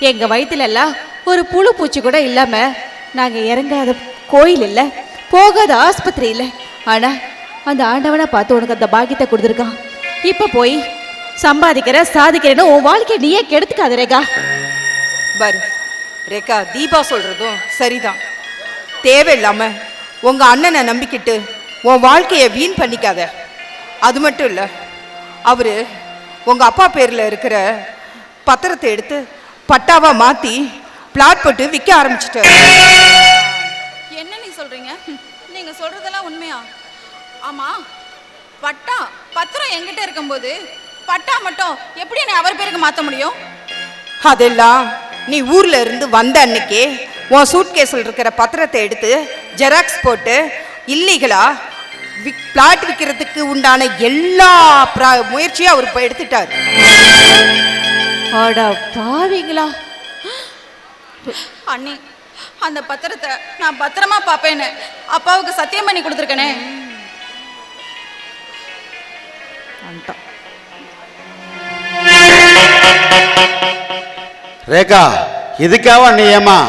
எங்க வயிற்றுல எல்லாம் ஒரு புழு பூச்சி கூட இல்லாம நாங்க இறங்காத கோயில் இல்லை, போகாத ஆஸ்பத்திரி இல்லை. ஆனா அந்த ஆண்டவனை பார்த்து உனக்கு அந்த பாக்கியத்தை கொடுத்துருக்கான். இப்ப போய் சம்பாதிக்கிற சாதிக்கிறேன்னு உன் வாழ்க்கையை நீயே கெடுத்துக்காத ரேகா. பாரு ரேகா, தீபா சொல்றதும் சரிதான். தேவையில்லாம உங்க அண்ணனை நம்பிக்கிட்டு உன் வாழ்க்கையை வீண் பண்ணிக்காத. அது மட்டும் இல்ல, அவரு உங்க அப்பா பேர்ல இருக்கிற பத்திரத்தை எடுத்து பட்டாவா மாத்தி பிளாட் போட்டு விற்க ஆரம்பிச்சிட்டாரு. என்ன நீ சொல்றீங்க? நீங்க சொல்றதெல்லாம் உண்மையா? ஆமா, பட்டா பத்திரம் என்கிட்ட இருக்கும்போது பட்டா மட்டும் எப்படி நீ அவர் பேருக்கு மாத்த முடியும்? அதெல்லாம் நீ ஊர்ல இருந்து வந்த அன்னைக்கே உன் சூட்கேஸில் இருக்கிற பத்திரத்தை எடுத்து ஜெராக்ஸ் போட்டு இல்லீகலா பிளாட் விற்கிறதுக்கு உண்டான எல்லா முயற்சியும் அவர் இப்போ எடுத்துட்டார். ஆடா பாவீங்களா அண்ணி, அந்த பத்திரத்தை நான் பத்திரமா பாப்பேன்னு அப்பாவுக்கு சத்தியம் பண்ணி கொடுத்துருக்கனே. ரேகா, இதுக்காக நீ ஏமா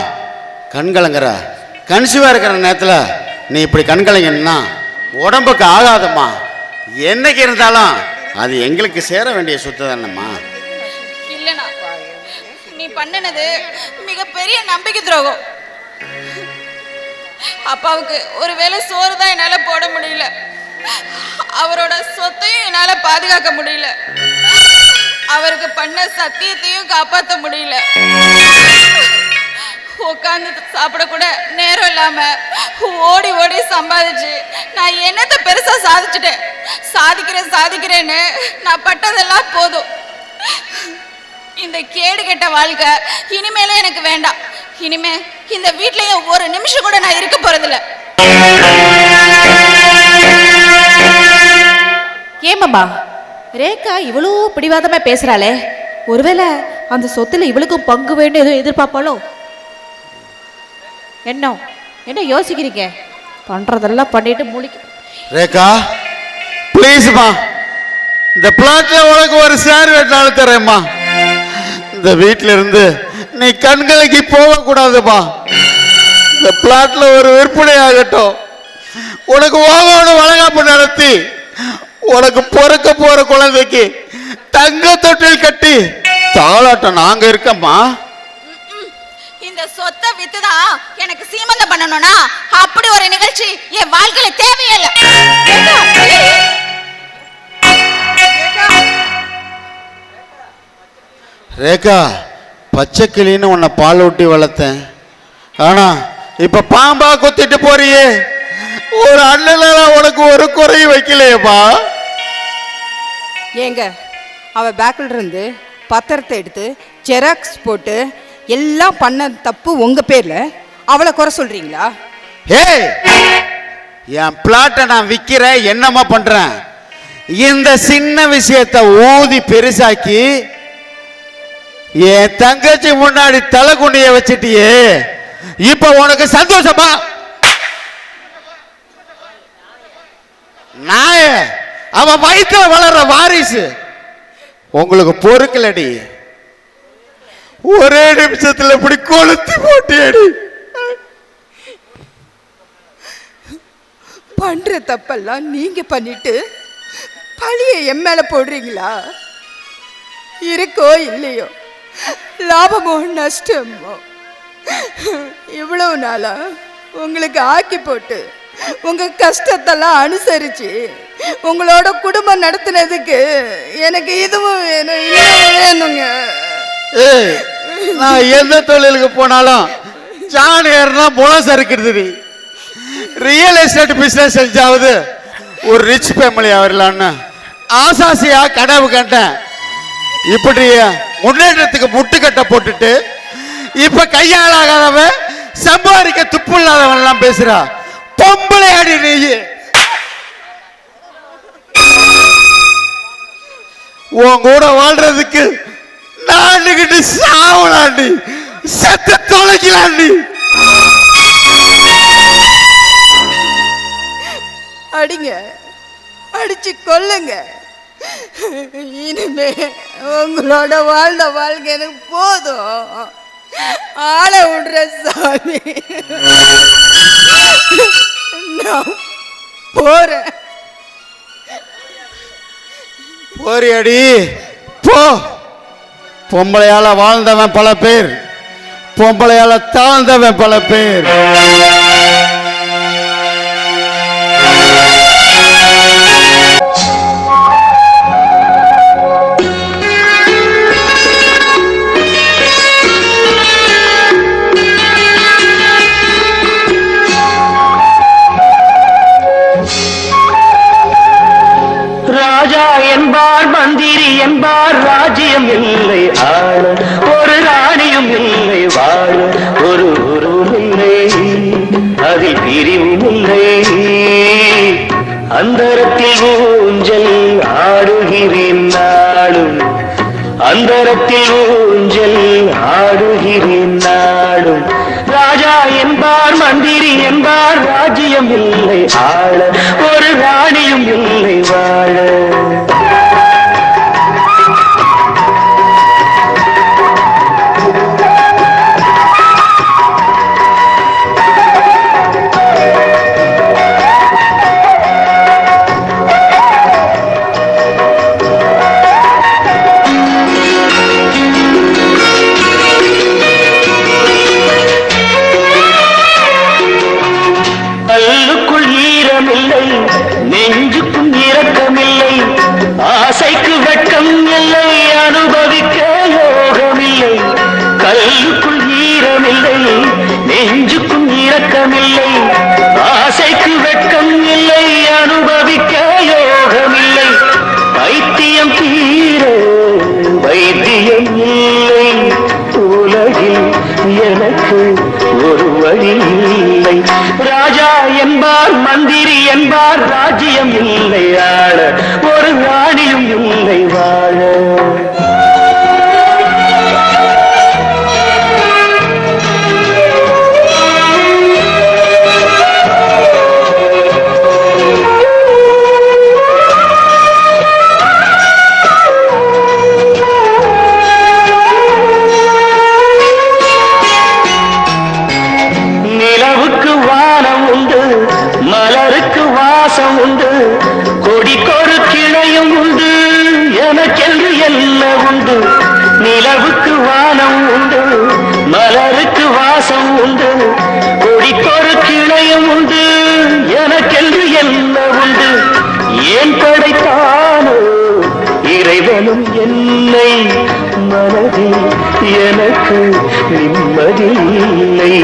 கண்கலங்கிற? கன்சிவா இருக்கிற நேரத்தில் நீ இப்படி கண்கலங்கன்னா உடம்புக்கு ஆகாதம்மா. என்னைக்கு இருந்தாலும் அது எங்களுக்கு சேர வேண்டிய சொத்து தானம்மா. இல்லனா நீ பண்ணினது மிகப்பெரிய நம்பிக்கை துரோகம். அப்பாவுக்கு ஒருவேளை சோறு தான் என்னால போட முடியல, அவரோட சொத்தையும் என்னால பாதுகாக்க முடியல, அவருக்கு பண்ண சத்தியத்தையும் காப்பாற்ற முடியல. உட்காந்து சாப்பிட கூட நேரம் இல்லாம ஓடி ஓடி சம்பாதிச்சு நான் என்னத்தை பெருசா சாதிச்சுட்டேன். சாதிக்கிறேன்னு நான் பட்டதெல்லாம் போதும். இந்த கேடு கெட்ட வாழ்க்கை இனிமேலும் எனக்கு வேண்டாம். இனிமே இந்த வீட்லயும் ஒரு நிமிஷம் கூட நான் இருக்க போறதில்ல. ஏமாம்மா, ரேகா இவ்வளோ பிடிவாதமா பேசுறாளே, ஒருவேளை அந்த சொத்துல இவளுக்கும் பங்கு வேண்டும் எதுவும் எதிர்பார்ப்பாளோ? என்ன யோசிக்கிறீங்க? பண்றதெல்லாம் பண்ணிட்டு முழிக்க. ரேகா ப்ளீஸ்மா, இந்த பிளாட்ல உனக்கு ஒரு ஷேர் வேணாலும் தரேம்மா. இந்த வீட்டில இருந்து நீ கண்களுக்கு போக கூடாதுமா. இந்த பிளாட்ல ஒரு விற்பனை ஆகட்டும். உனக்கு ஓகோன்னு வளகாப்பு நடத்தி உனக்கு பொறுக்க போற குழந்தைக்கு தங்க தொட்டில் கட்டி தாளாட்டம் நாங்க இருக்கம்மா. இந்த சொத்தை வித்துதான் எனக்கு சீமந்தம் பண்ணணும்னா அப்படி ஒரு நிகழ்ச்சி என் வாழ்க்கையில தேவையில்லை. ரேகா, பச்சை கிளின்னு உன்னை பால் ஊட்டி வளர்த்தேன். ஆனா இப்ப பாம்பா கொத்திட்டு போறியே. ஒரு அண்ணனால உனக்கு ஒரு குறையும் வைக்கலையேப்பா. ஏங்க, அவ பேக்கில் இருந்து பத்திரத்தை எடுத்து ஜெராக்ஸ் போட்டு எல்லாம் பண்ண தப்பு உங்க பேர்ல, அவளை குறை சொல்றீங்களா? ஏய், என் பிளாட்டை நான் விற்கிறேன், என்னமா பண்றேன்? இந்த சின்ன விஷயத்தை ஊதி பெருசாக்கி என் தங்கச்சி முன்னாடி தலை குண்டிய வச்சிட்டியே, இப்ப உனக்கு சந்தோஷமா? நாய அவன் வயிற்றுல வளர்ற வாரிசு உங்களுக்கு பொறுக்கலடி. ஒரே நிமிஷத்துல இப்படி கொளுத்தி போட்டியடி. பண்ற தப்பெல்லாம் நீங்க பண்ணிட்டு பழிய என் மேல போடுறீங்களா? இருக்கோ இல்லையோ, லாபமோ நஷ்டமோ, இவ்வளவு நாளா உங்களுக்கு ஆக்கி போட்டு உங்க கஷ்டத்தெல்லாம் அனுசரிச்சு உங்களோட குடும்பம் நடத்தினதுக்கு எனக்கு இதுவும் வேணுங்க. ஏய், நான் எந்த தொழிலுக்கு போனாலும் ஜான் ஏர்னா போனஸ் இருக்கிறது. ரியல் எஸ்டேட் பிசினஸ் செஞ்சாவது ஒரு ரிச் ஃபேமிலி ஆகலான்னு ஆசாசியா கனவு கண்டேன். இப்படி முன்னேற்றத்துக்கு முட்டுக்கட்டை போட்டுட்டு இப்ப கையாளாகாதவன், சம்பாதிக்க துப்பு இல்லாதவன் எல்லாம் பேசுறா. பொம்பளை அடி நீ. உன் கூட வாழ்றதுக்கு நாண்டுகிட்டு சாவலாண்டி, செத்து தொலைக்கலாண்டி. அடிங்க, அடிச்சு கொல்லுங்க. இனிமே உங்களோட வாழ்ந்த வாழ்க்கை எனக்கு போதும். ஆள விடுற சாமி, நான் போறேன். போறியடி போ. பொம்பளையால வாழ்ந்தவன் பல பேர், பொம்பளையால தாழ்ந்தவன் பல பேர். ராஜா என்பார், மந்திரி என்பார், ராஜ்யம் இல்லை ஆள, ஒரு ராணியும் இல்லை வாழ, ஒரு இல்லை, அதில் பிரிவும் இல்லை. அந்தரத்தில் ஊஞ்சல் ஆடுகிறேன் நாடும், அந்தரத்தில் ஊஞ்சல் ஆடுகிறேன் நாடும். ராஜா என்பார், மந்திரி என்பார், ராஜ்யம் இல்லை ஆள, ஒரு ராணியும் இல்லை வாழ. கல்லுக்குள் ஈரமில்லை, நெஞ்சுக்கும் இரக்கமில்லை, ஆசைக்கு வெட்கம் இல்லை, அனுபவிக்க யோகமில்லை. கல்லுக்குள் ஈரமில்லை, நெஞ்சுக்கும் இரக்கமில்லை, ஆசைக்கு வெட்கம் இல்லை, அனுபவிக்க யோகமில்லை. பைத்தியம் தீர வைத்தியம் இல்லை, உலகில் எனக்கு ஒரு வழி இல்லை. ராஜா என்பார், மந்திரி என்பார், ராஜ்யம் இல்லை ஆள, ஒரு ராணியும் இல்லை வாழ. நிலவுக்கு வானம் உண்டு, மலருக்கு வாசம் உண்டு, கொடிக்கொரு கிளையும் உண்டு, எனக்கென்று என்ன உண்டு. நிலவுக்கு வானம் உண்டு, மலருக்கு வாசம் உண்டு, கொடிக்கொரு கிளையும் உண்டு, எனக்கென்று என்ன உண்டு. ஏன் படைத்தானோ இறைவனும் என்னை, மனதில் எனக்கு நிம்மதி இல்லை.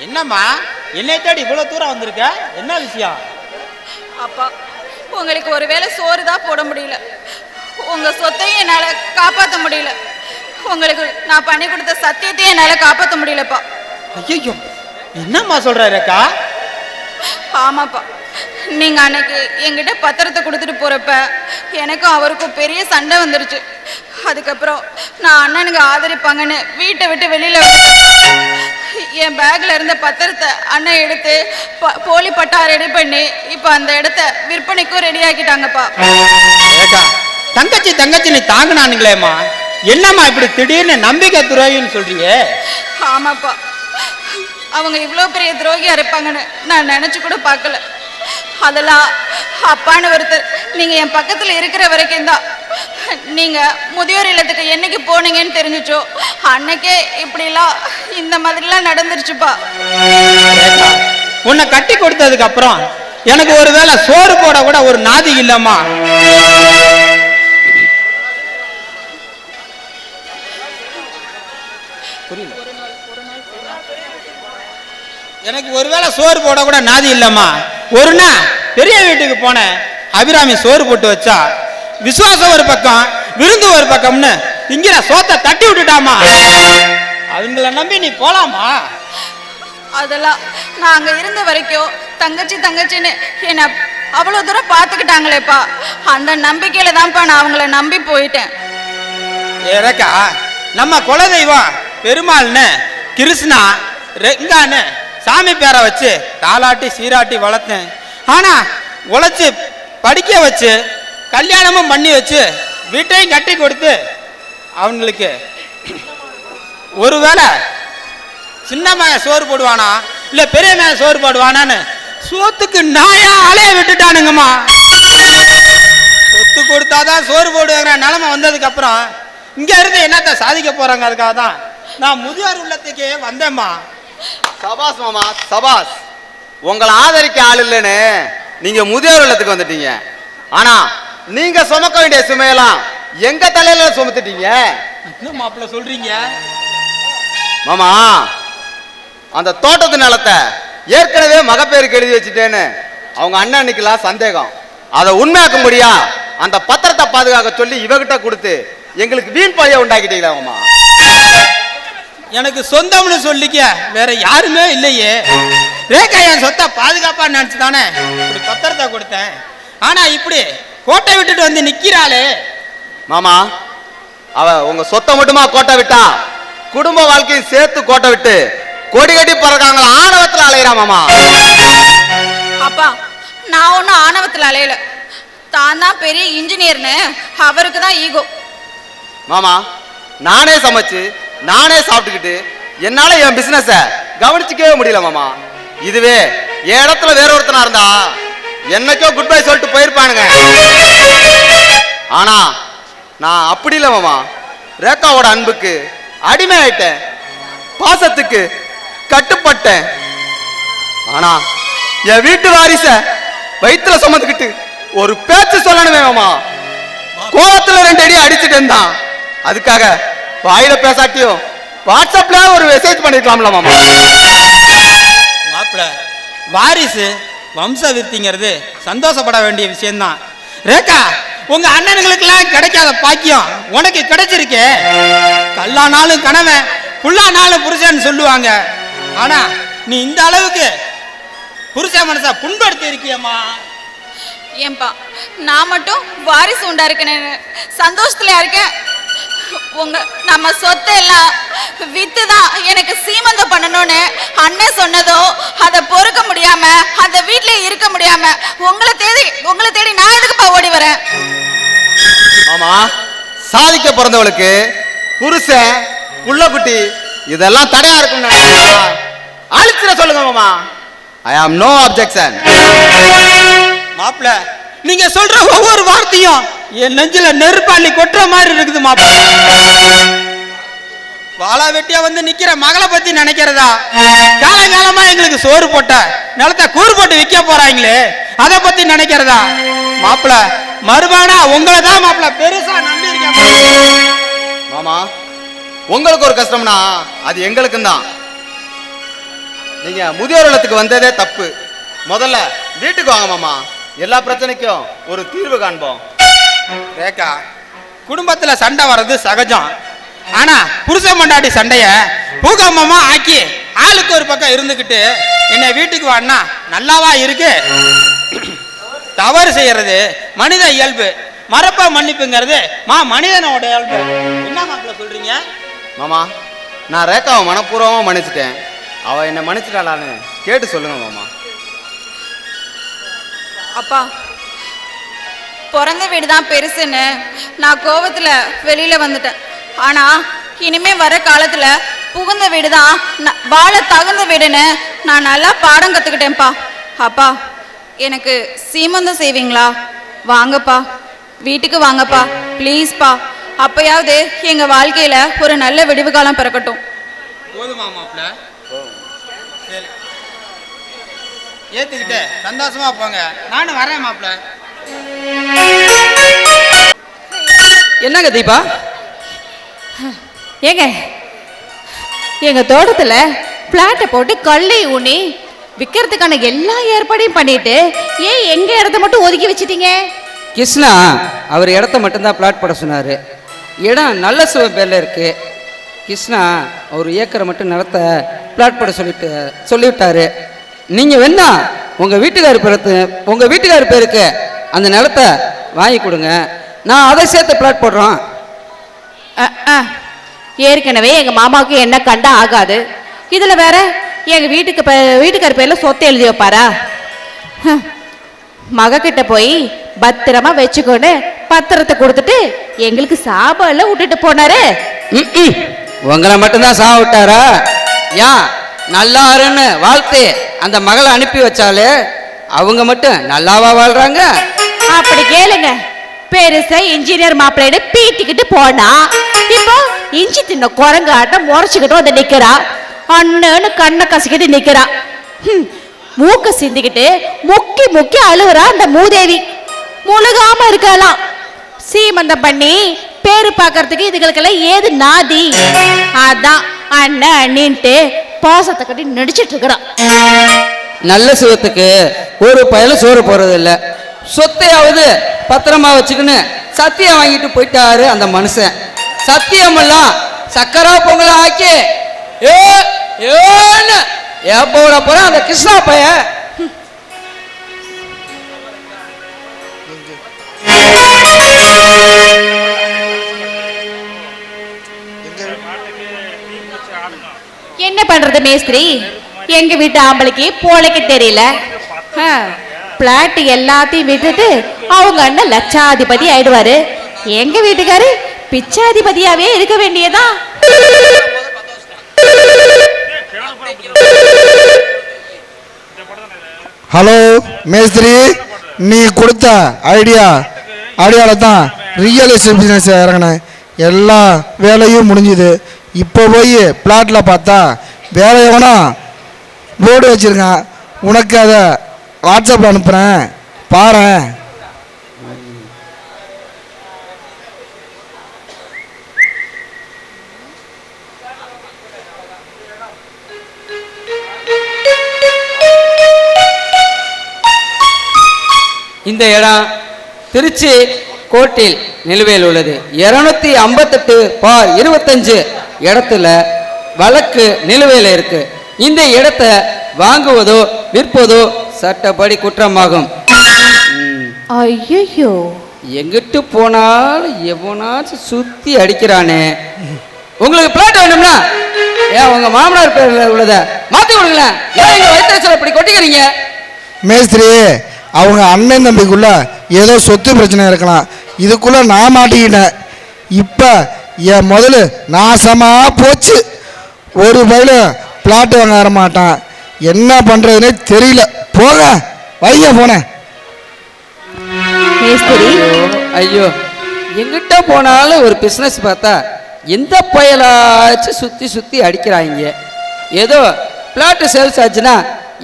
என்னம்மா என்னை தேடி இவ்வளவு தூரம் வந்திருக்க? என்ன விஷயம்? அப்பா, உங்களுக்கு ஒருவேளை சோறு தான் போட முடியல, உங்க சொத்தையும் என்னால காப்பாற்ற முடியல, உங்களுக்கு நான் பண்ணி கொடுத்த சத்தியத்தையும் என்னால காப்பாற்ற முடியலப்பா. ஐயோ, என்னம்மா சொல்ற ரேக்கா? ஆமாப்பா, நீங்க அன்னைக்கு என்கிட்ட பத்திரத்தை கொடுத்துட்டு போறப்ப எனக்கும் அவருக்கும் பெரிய சண்டை வந்துருச்சு. அதுக்கப்புறம் நான் அண்ணனுக்கு ஆதரிப்பாங்கன்னு வீட்டை விட்டு வெளியில என் பேக்ல இருந்த பத்திரத்தை அண்ணன் எடுத்து போலி பட்டா ரெடி பண்ணி இப்ப அந்த இடத்த விற்பனைக்கும் ரெடி ஆக்கிட்டாங்கப்பா. ரேக்கா, தங்கச்சி தங்கச்சி நீ தாங்கினானுங்களேம்மா, என்னம்மா இப்படி திடீர்னு நம்பிக்கை துரோகின்னு சொல்றீங்க? ஆமாப்பா, அவங்க இவ்வளோ பெரிய துரோகியா இருப்பாங்கன்னு நான் நினைச்சு கூட பார்க்கல. அதெல்லாம் அப்பான்னு ஒருத்தர் நீங்க என் பக்கத்துல இருக்கிற வரைக்கும் தான். நீங்க முதியோர் இல்லத்துக்கு என்னைக்கு போனீங்கன்னு தெரிஞ்சுச்சோ அன்னைக்கே இப்படிலாம் இந்த மாதிரிலாம் நடந்துருச்சுப்பா. உன்னை கட்டி கொடுத்ததுக்கு அப்புறம் எனக்கு ஒருவேளை சோறு போட கூட ஒரு நாதி இல்லம்மா. எனக்கு ஒருவேளை சோறு போட கூட நாதி இல்லம்மா. ஒரு நாள் பெரிய வீட்டுக்கு போனேன், அபிராமி சோறு போட்டு வச்சா, விசுவாசம் ஒரு பக்கம் விருந்து ஒரு பக்கம்னு திங்கிற சோத்தை தட்டி விட்டுட்டாமா. அவங்கள நம்பி நீ போலாமா? அதெல்லாம் நாங்க இருந்த வரைக்கும் தங்கச்சி தங்கச்சின்னு என்ன அவ்வளவு தூரம் பார்த்துக்கிட்டாங்களேப்பா, அந்த நம்பிக்கையில தான்ப்பா நான் அவங்கள நம்பி போயிட்டேன். ஏக்கா, நம்ம குலதெய்வம் பெருமாள்னு கிருஷ்ணா ரெங்கான்னு சாமி பேரை வச்சு தாலாட்டி சீராட்டி வளர்த்தேன். ஆனா உழைச்சு படிக்க வச்சு கல்யாணமும் பண்ணி வச்சு வீட்டையும் கட்டி கொடுத்து அவங்களுக்கு ஒருவேளை சின்ன மகன் சோறு போடுவானா இல்ல பெரிய மகன் சோறு போடுவானான்னு சோத்துக்கு நாயா அலைய விட்டுட்டானுங்கம்மா. சொத்து கொடுத்தாதான் சோறு போடுவாங்க நிலைமை வந்ததுக்கு அப்புறம் இங்க இருந்து என்னத்த சாதிக்க போறாங்க. அதுக்காக தான் நான் முதியோர் உள்ளத்துக்கே வந்தேம்மா. சபாஸ் மாமா, சபாஸ். உங்களை ஆதரிக்க ஆள் இல்லைன்னு நீங்க முதியோர் இல்லத்துக்கு வந்துட்டீங்க. ஆனா நீங்க சுமக்க வேண்டிய சுமையெல்லாம் எங்க தலையில சுமத்துட்டீங்க. என்ன மாப்பிள்ள சொல்றீங்க? மாமா, அந்த தோட்டத்து நிலத்தை ஏற்கனவே மகப்பேருக்கு எழுதி வச்சுட்டேன்னு அவங்க அண்ணனுக்குலாம் சந்தேகம். அதை உண்மையாக்கும்படியா அந்த பத்திரத்தை பாதுகாக்க சொல்லி இவகிட்ட கொடுத்து எங்களுக்கு வீண் பழிய உண்டாக்கிட்டீங்களா மாமா? எனக்கு சொந்தம்னு சொல்லிக்க வேற யாருமே இல்லையே. ரேகா என் சொத்தை பாதுகாப்பா நினைச்சு தானே இப்படி பத்திரத்தை கொடுத்தேன். ஆனா இப்படி கோட்டை விட்டுட்டு வந்து நிக்கிறாளே. மாமா, அவ உங்க சொத்தை மட்டுமா கோட்டை விட்டா, குடும்ப வாழ்க்கையும் சேர்த்து கோட்டை விட்டு கொடி கட்டி பறக்காங்க ஆணவத்துல அலையிறா மாமா. அப்பா, நான் ஒன்றும் ஆணவத்தில் அலையல, தான் தான் பெரிய இன்ஜினியர்னு அவருக்கு தான் ஈகோ. மாமா, நானே சமைச்சு நானே சாப்பிட்டுக்கிட்டு என்னால என் பிசினஸ கவனிச்சுக்கவே முடியல மாமா. இதுவே என் இடத்துல வேற ஒருத்தனா இருந்தா என்னைக்கோ குட் பை சொல்லிட்டு போயிருப்பானுங்க. ஆனா நான் அப்படி இல்லை மாமா. ரேகாவோட அன்புக்கு அடிமை ஆயிட்டேன், பாசத்துக்கு கட்டுப்பட்டேன். ஆனா என் வீட்டு வாரிச வயிற்றுல சுமந்துக்கிட்டு ஒரு பேச்சு சொல்லணுமே மாமா. கோவத்துல 2 அடி அடிச்சுட்டு இருந்தான். அதுக்காக வாயில பேசாட்டியும் வாட்ஸ்அப்ல ஒரு மெசேஜ் பண்ணிருக்கலாம்ல மாமா. மாப்பிள்ள, வாரிசு வம்ச விருத்திங்கிறது சந்தோஷப்பட வேண்டிய விஷயம்தான். ரேகா, உங்க அண்ணனுங்களுக்கெல்லாம் கிடைக்காத பாக்கியம் உனக்கு கிடைச்சிருக்கே. கல்லானாலும் கணவன், புல்லானாலும் புருஷன் சொல்லுவாங்க. ஆனா நீ இந்த அளவுக்கு புருஷ மனச புண்படுத்தி இருக்கியம்மா. ஏன்பா, நான் மட்டும் வாரிசு உண்டா இருக்கேன்னு சந்தோஷத்துல இருக்கேன். உங்க நம்ம சொத்தை எல்லாம் வித்துதான் எனக்கு சீமந்தம் பண்ணணும்னு அண்ணன் சொன்னதோ அதை பொறுக்க முடியாம அந்த வீட்லயே இருக்க முடியாம உங்களை தேடி நான் எதுக்குப்பா ஓடி வரேன்? ஆமா, சாதிக்க பிறந்தவளுக்கு புருஷன் புள்ளக்குட்டி இதெல்லாம் தடையா இருக்கும் அழிச்சிட சொல்லுங்க மாமா. ஐ ஆம் நோ அப்ஜெக்ஷன். மாப்பிள்ள, நீங்க சொல்ற ஒவ்வொரு வார்த்தையும் என் நெஞ்சில நெருப்பாளி கொட்டுற மாதிரி இருக்குது மாப்பிள்ள. வாழா வெட்டியா வந்து நிக்கிற மகளை பத்தி நினைக்கிறதா? காலகாலமா எங்களுக்கு சோறு போட்ட நிலத்தை கூறு போட்டு விற்க போறாங்களே, அதை பத்தி நினைக்கிறதா? மாப்பிள்ள, மறுபானா உங்களை தான் மாப்பிள்ள பெருசா நம்பி இருக்கேன். மாமா, உங்களுக்கு ஒரு கஷ்டம்னா அது எங்களுக்கும் தான். நீங்க முதியோர் இல்லத்துக்கு வந்ததே தப்பு. முதல்ல வீட்டுக்கு வாங்க மாமா, எல்லா பிரச்சனைக்கும் ஒரு தீர்வு காண்போம். ரேகா, குடும்பத்துல சண்டை வர்றது சகஜம். ஆனா புருஷன் பொண்டாட்டி சண்டைய பூகம்பமா ஆக்கி ஆளுக்கு ஒரு பக்கம் இருந்துக்கிட்டு என்னை வீட்டுக்கு வான்னா நல்லாவா இருக்கு? தவறு செய்யறது மனித இயல்பு, மறப்பா மன்னிப்புங்கிறது மனிதனோட இயல்பு. என்ன மாப்பிள்ள சொல்றீங்க? மாமா, நான் ரேகாவை மனப்பூர்வமாக மன்னிச்சிட்டேன். அவள் என்னை மன்னிச்சிட்டாளான்னு கேட்டு சொல்லுங்க மாமா. அப்பா, பிறந்த வீடு தான் பெருசுன்னு நான் கோவத்துல வெளியில வந்துட்டேன். ஆனா இனிமே வர காலத்துல புகுந்த வீடு தான் வாழ தகுந்த வீடுன்னு நான் நல்லா பாடம் கத்துக்கிட்டேன்ப்பா. அப்பா, எனக்கு சீமந்தம் செய்வீங்களா? வாங்கப்பா, வீட்டுக்கு வாங்கப்பா, ப்ளீஸ்ப்பா. அப்பயாவது எங்க வாழ்க்கையில ஒரு நல்ல விடிவு காலம் பிறக்கட்டும். போதுமா மாப்பிள்ள? ஏத்துக்கிட்டு சந்தோஷமா போங்க. நானும் வரேன் மாப்பிள்ள. என்னங்க தீபா? ஏங்க, எங்க தோட்டத்துல பிளாட்டை போட்டு கல்லை ஊனி விற்கிறதுக்கான எல்லா ஏற்பாடையும் பண்ணிட்டு ஏன் எங்க இடத்த மட்டும் ஒதுக்கி வச்சிட்டீங்க? கிருஷ்ணா அவர் இடத்த மட்டும்தான் பிளாட் போட சொன்னார். இடம் நல்ல சுவ பேரில் இருக்குது. கிருஷ்ணா ஒரு ஏக்கரை மட்டும் நிலத்தை பிளாட் போட சொல்லிவிட்டாரு. நீங்கள் வேணா உங்கள் வீட்டுக்கார் பேருக்கு அந்த நிலத்தை வாங்கி கொடுங்க, நான் அதை சேர்த்து பிளாட் போடுறோம். ஏற்கனவே எங்கள் மாமாவுக்கு என்ன கண்டா ஆகாது, இதில் வேற எங்கள் வீட்டுக்கார் பேரில் சொத்தை எழுதி வைப்பாரா? மகக்கிட்ட போய் பத்திரமா வச்சுக்கோன்னு பத்திரத்தை கொடுத்துட்டு எங்களுக்கு சாப்பாடுல விட்டுட்டு போனாரு. உங்களை மட்டும்தான் சாக விட்டாரா? ஏன் நல்லாருன்னு வாழ்த்து அந்த மகளை அனுப்பி வச்சாலே அவங்க மட்டும் நல்லாவா வாழ்றாங்க? அப்படி கேளுங்க. பெருசா இன்ஜினியர் மாப்பிள்ளைன்னு பீட்டிக்கிட்டு போனா இப்போ இஞ்சி தின்ன குரங்காட்டம் முறைச்சுக்கிட்டு வந்து நிக்கிறா. அண்ணன்னு கண்ணை கசிக்கிட்டு நிக்கிறா. மூக்க சிந்திக்கிட்டு முக்கி முக்கி அழுகுறா அந்த மூதேவி. முழுகாம இருக்கலாம். சீமந்தம் பண்ணி பேரு பாக்கிறதுக்கு இதுகளுக்கெல்லாம் ஏது நாதி? அதான் அண்ணன் அண்ணின்ட்டு பாசத்தை கட்டி நடிச்சிட்டு இருக்கிறான். நல்ல சுகத்துக்கு ஒரு பயல சோறு போறது இல்ல. சொத்தையாவது பத்திரமா வச்சுக்கின்னு சத்தியம் வாங்கிட்டு போயிட்டாரு அந்த மனுஷன். சத்தியமெல்லாம் சக்கரா பொங்கல ஆக்கி ஏன்னு ஏப்போட போற அந்த கிருஷ்ணா பைய என்ன பண்றது மேஸ்திரி? எங்க வீட்டு ஆம்பளைக்கு போலைக்கு தெரியல. பிளாட் எல்லாத்தையும் விட்டுட்டு அவங்க அண்ணன் லட்சாதிபதி ஆயிடுவாரு. எங்க வீட்டுக்காரு பிச்சாதிபதியாவே இருக்க வேண்டியதா? ஹலோ மேஸ்திரி, நீ கொடுத்த ஐடியால தான் ரியல் எஸ்டேட் பிஸ்னஸ் இறங்கினேன். எல்லா வேலையும் முடிஞ்சுது. இப்போ போய் பிளாட்டில் பார்த்தா வேலை எவனா போர்டு வச்சுருக்கான். உனக்கு அதை வாட்ஸ்அப்பில் அனுப்புகிறேன், பாரு. இந்த இடம் திருச்சி கோட்டில் நிலுவையில் உள்ளது. 258/25 இடத்துல வழக்கு நிலுவையில் இருக்கு. இந்த இடத்தை வாங்குவதோ விற்பதோ சட்டப்படி குற்றமாகும். ஐயோ, எங்கிட்டு போனாலும் எவனாச்சும் சுத்தி அடிக்கிறானே. உங்களுக்கு பிளாட் வேணும்னா ஏன் உங்க மாமனார் பேர்ல உள்ளத மாத்தி கொடுங்களேன். ஏன் எங்க வயிற்று இப்படி கொட்டிக்கிறீங்க? மேஸ்திரி, அவங்க அண்ணன் தம்பிக்குள்ள ஏதோ சொத்து பிரச்சனை இருக்கலாம். இதுக்குள்ள நான் மாட்டிக்கிட்டேன். இப்போ என் முதல்ல நாசமா போச்சு. ஒரு பயில பிளாட் வாங்க வர மாட்டான். என்ன பண்றதுன்னே தெரியல. போக வைய போனேன். ஐயோ, எங்கிட்ட போனாலும் ஒரு பிஸ்னஸ் பார்த்தா எந்த பயலாச்சும் சுற்றி சுற்றி அடிக்கிறாங்க. ஏதோ பிளாட்டு சேல்ஸ் ஆச்சுன்னா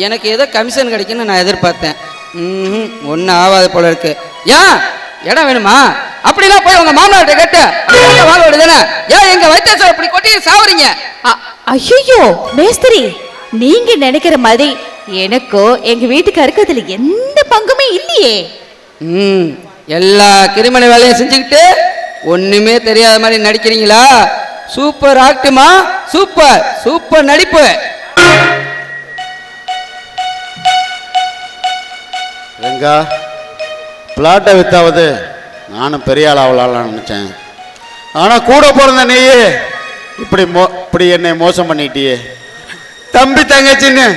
எனக்கு ஏதோ கமிஷன் கிடைக்குன்னு நான் எதிர்பார்த்தேன். ஒன்றும் ஆகாது போல இருக்கு. ஏன் இடம் வேணுமா? அப்படிலாம் போய் உங்க மாமனார்கிட்ட கேட்டு வாழ விடுதானே. ஏன் எங்க வயிற்று இப்படி கொட்டி சாவறீங்க? ஐயோ மேஸ்திரி, நீங்க நினைக்கிற மாதிரி எனக்கோ எங்க வீட்டுக்காருக்கு அதுல எந்த பங்குமே இல்லையே. எல்லா கிரிமினல் வேலையும் செஞ்சுக்கிட்டு ஒண்ணுமே தெரியாத மாதிரி நடிக்கிறீங்களா? சூப்பர் ஆக்டுமா, சூப்பர் சூப்பர் நடிப்பு. ரெங்கா, பிளாட்டை வித்தாவது நானும் பெரிய ஆள் ஆகலாம்னு நினைச்சேன். ஆனா கூட பிறந்த நீயே இப்படி என்னை மோசம் பண்ணிட்டியே. தம்பி தங்கச்சின்னு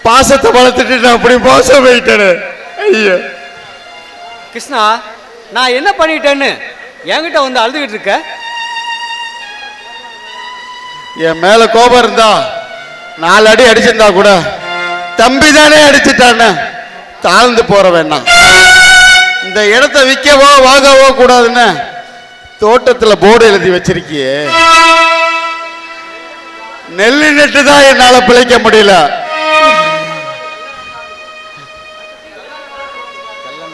பாசத்தை வளர்த்துட்டு நான் அப்படி மோசம் போயிட்டேன். ஐயோ கிருஷ்ணா, நான் என்ன பண்ணிட்டேன்னு என்கிட்ட வந்து அழுதுகிட்டு இருக்க? என் மேல கோபம் இருந்தா 4 அடி அடிச்சிருந்தா கூட தம்பி தானே அடிச்சுட்டான்னு தாழ்ந்து போற வேணாம். இந்த இடத்த விற்கவோ வாங்கவோ கூடாதுன்னு தோட்டத்துல போர்டு எழுதி வச்சிருக்கியே. நெல்லு நட்டு தான் என்னால பிழைக்க முடியல.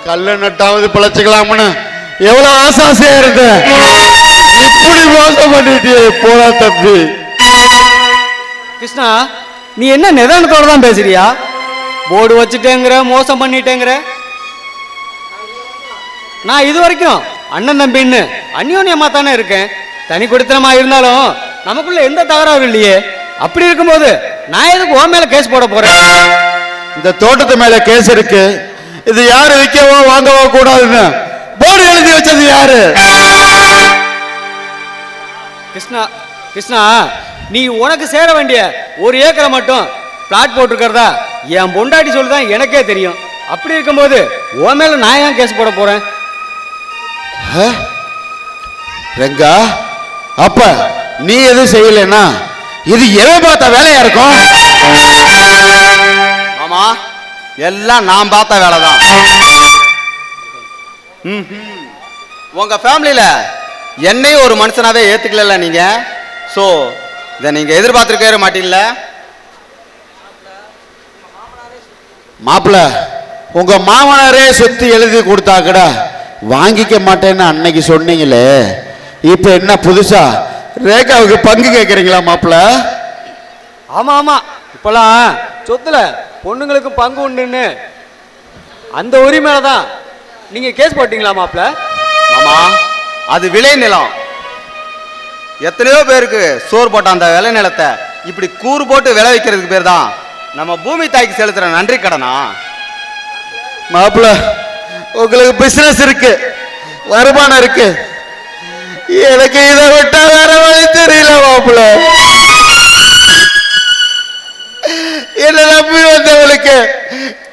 கல்ல நட்டாவது பிழைச்சுக்கலாம்னு எவ்வளவு ஆசாசியா இருந்தேன். இப்படி மோசம் பண்ணிட்டியே போடா தம்பி. கிருஷ்ணா, நீ என்ன நிதானத்தோட தான் பேசுறியா? போர்டு வச்சுட்டேங்கிற, மோசம் பண்ணிட்டேங்கிற. நான் இது வரைக்கும் அண்ணன் தம்பின்னு அந்யோன்யமா தானே இருக்கேன். தனி குடித்தனமா இருந்தாலும் நமக்குள்ள எந்த தகராறும் இல்லையே. அப்படி இருக்கும்போது நான் எதுக்கு உன் மேல கேஸ் போட போறேன்? இந்த தோட்டத்து மேல கேஸ் இருக்கு. இது யாரு விற்கவோ வாங்கவோ கூடாதுன்னு போர்டு எழுதி வச்சது யாரு? கிருஷ்ணா, கிருஷ்ணா, நீ உனக்கு சேர வேண்டிய 1 ஏக்கரை மட்டும் பிளாட் போட்டிருக்கிறதா என் பொண்டாட்டி சொல்லிதான் எனக்கே தெரியும். அப்படி இருக்கும்போது உன் மேல நான் ஏன் கேஸ் போட போறேன்? ரெங்கா, அப்ப நீ எதுவும் செய்யலன்னா இது எதை பார்த்த வேலையா இருக்கும்? ஆமா, எல்லாம் நான் பார்த்த வேலை தான். உங்க ஃபேமிலியில என்னையும் ஒரு மனுஷனாவே ஏத்துக்கல நீங்க. சோ இதை நீங்க எதிர்பார்த்திருக்கவே மாட்டீங்கள. மாப்பிள்ள, உங்க மாமனாரே சொத்து எழுதி கொடுத்தா கூட வாங்கிக்க மாட்டேன்னு அன்னைக்கு சொன்னீங்களே, இப்ப என்ன புதுசா ரேகாவுக்கு பங்கு கேட்கறீங்களா மாப்பிள்ள? ஆமா ஆமா, இப்பெல்லாம் சொத்துல பொண்ணுங்களுக்கு பங்கு உண்டுன்னு அந்த உரிமையில தான் நீங்க கேஸ் போட்டீங்களா மாப்பிள்ள? ஆமா, அது விளை நிலம். எத்தனையோ பேருக்கு சோறு போட்ட அந்த விளை நிலத்தை இப்படி கூறு போட்டு விளை வைக்கிறதுக்கு பேர் தான் நம்ம பூமி தாய்க்கு செலுத்துற நன்றி கடனா. மாப்பிள்ள, உங்களுக்கு பிசினஸ் இருக்கு, வருமானம் இருக்கு. எனக்கு இதை விட்டா வேற வழி தெரியல மாப்பிள்ள. என்ன நம்பி வந்தவளுக்கு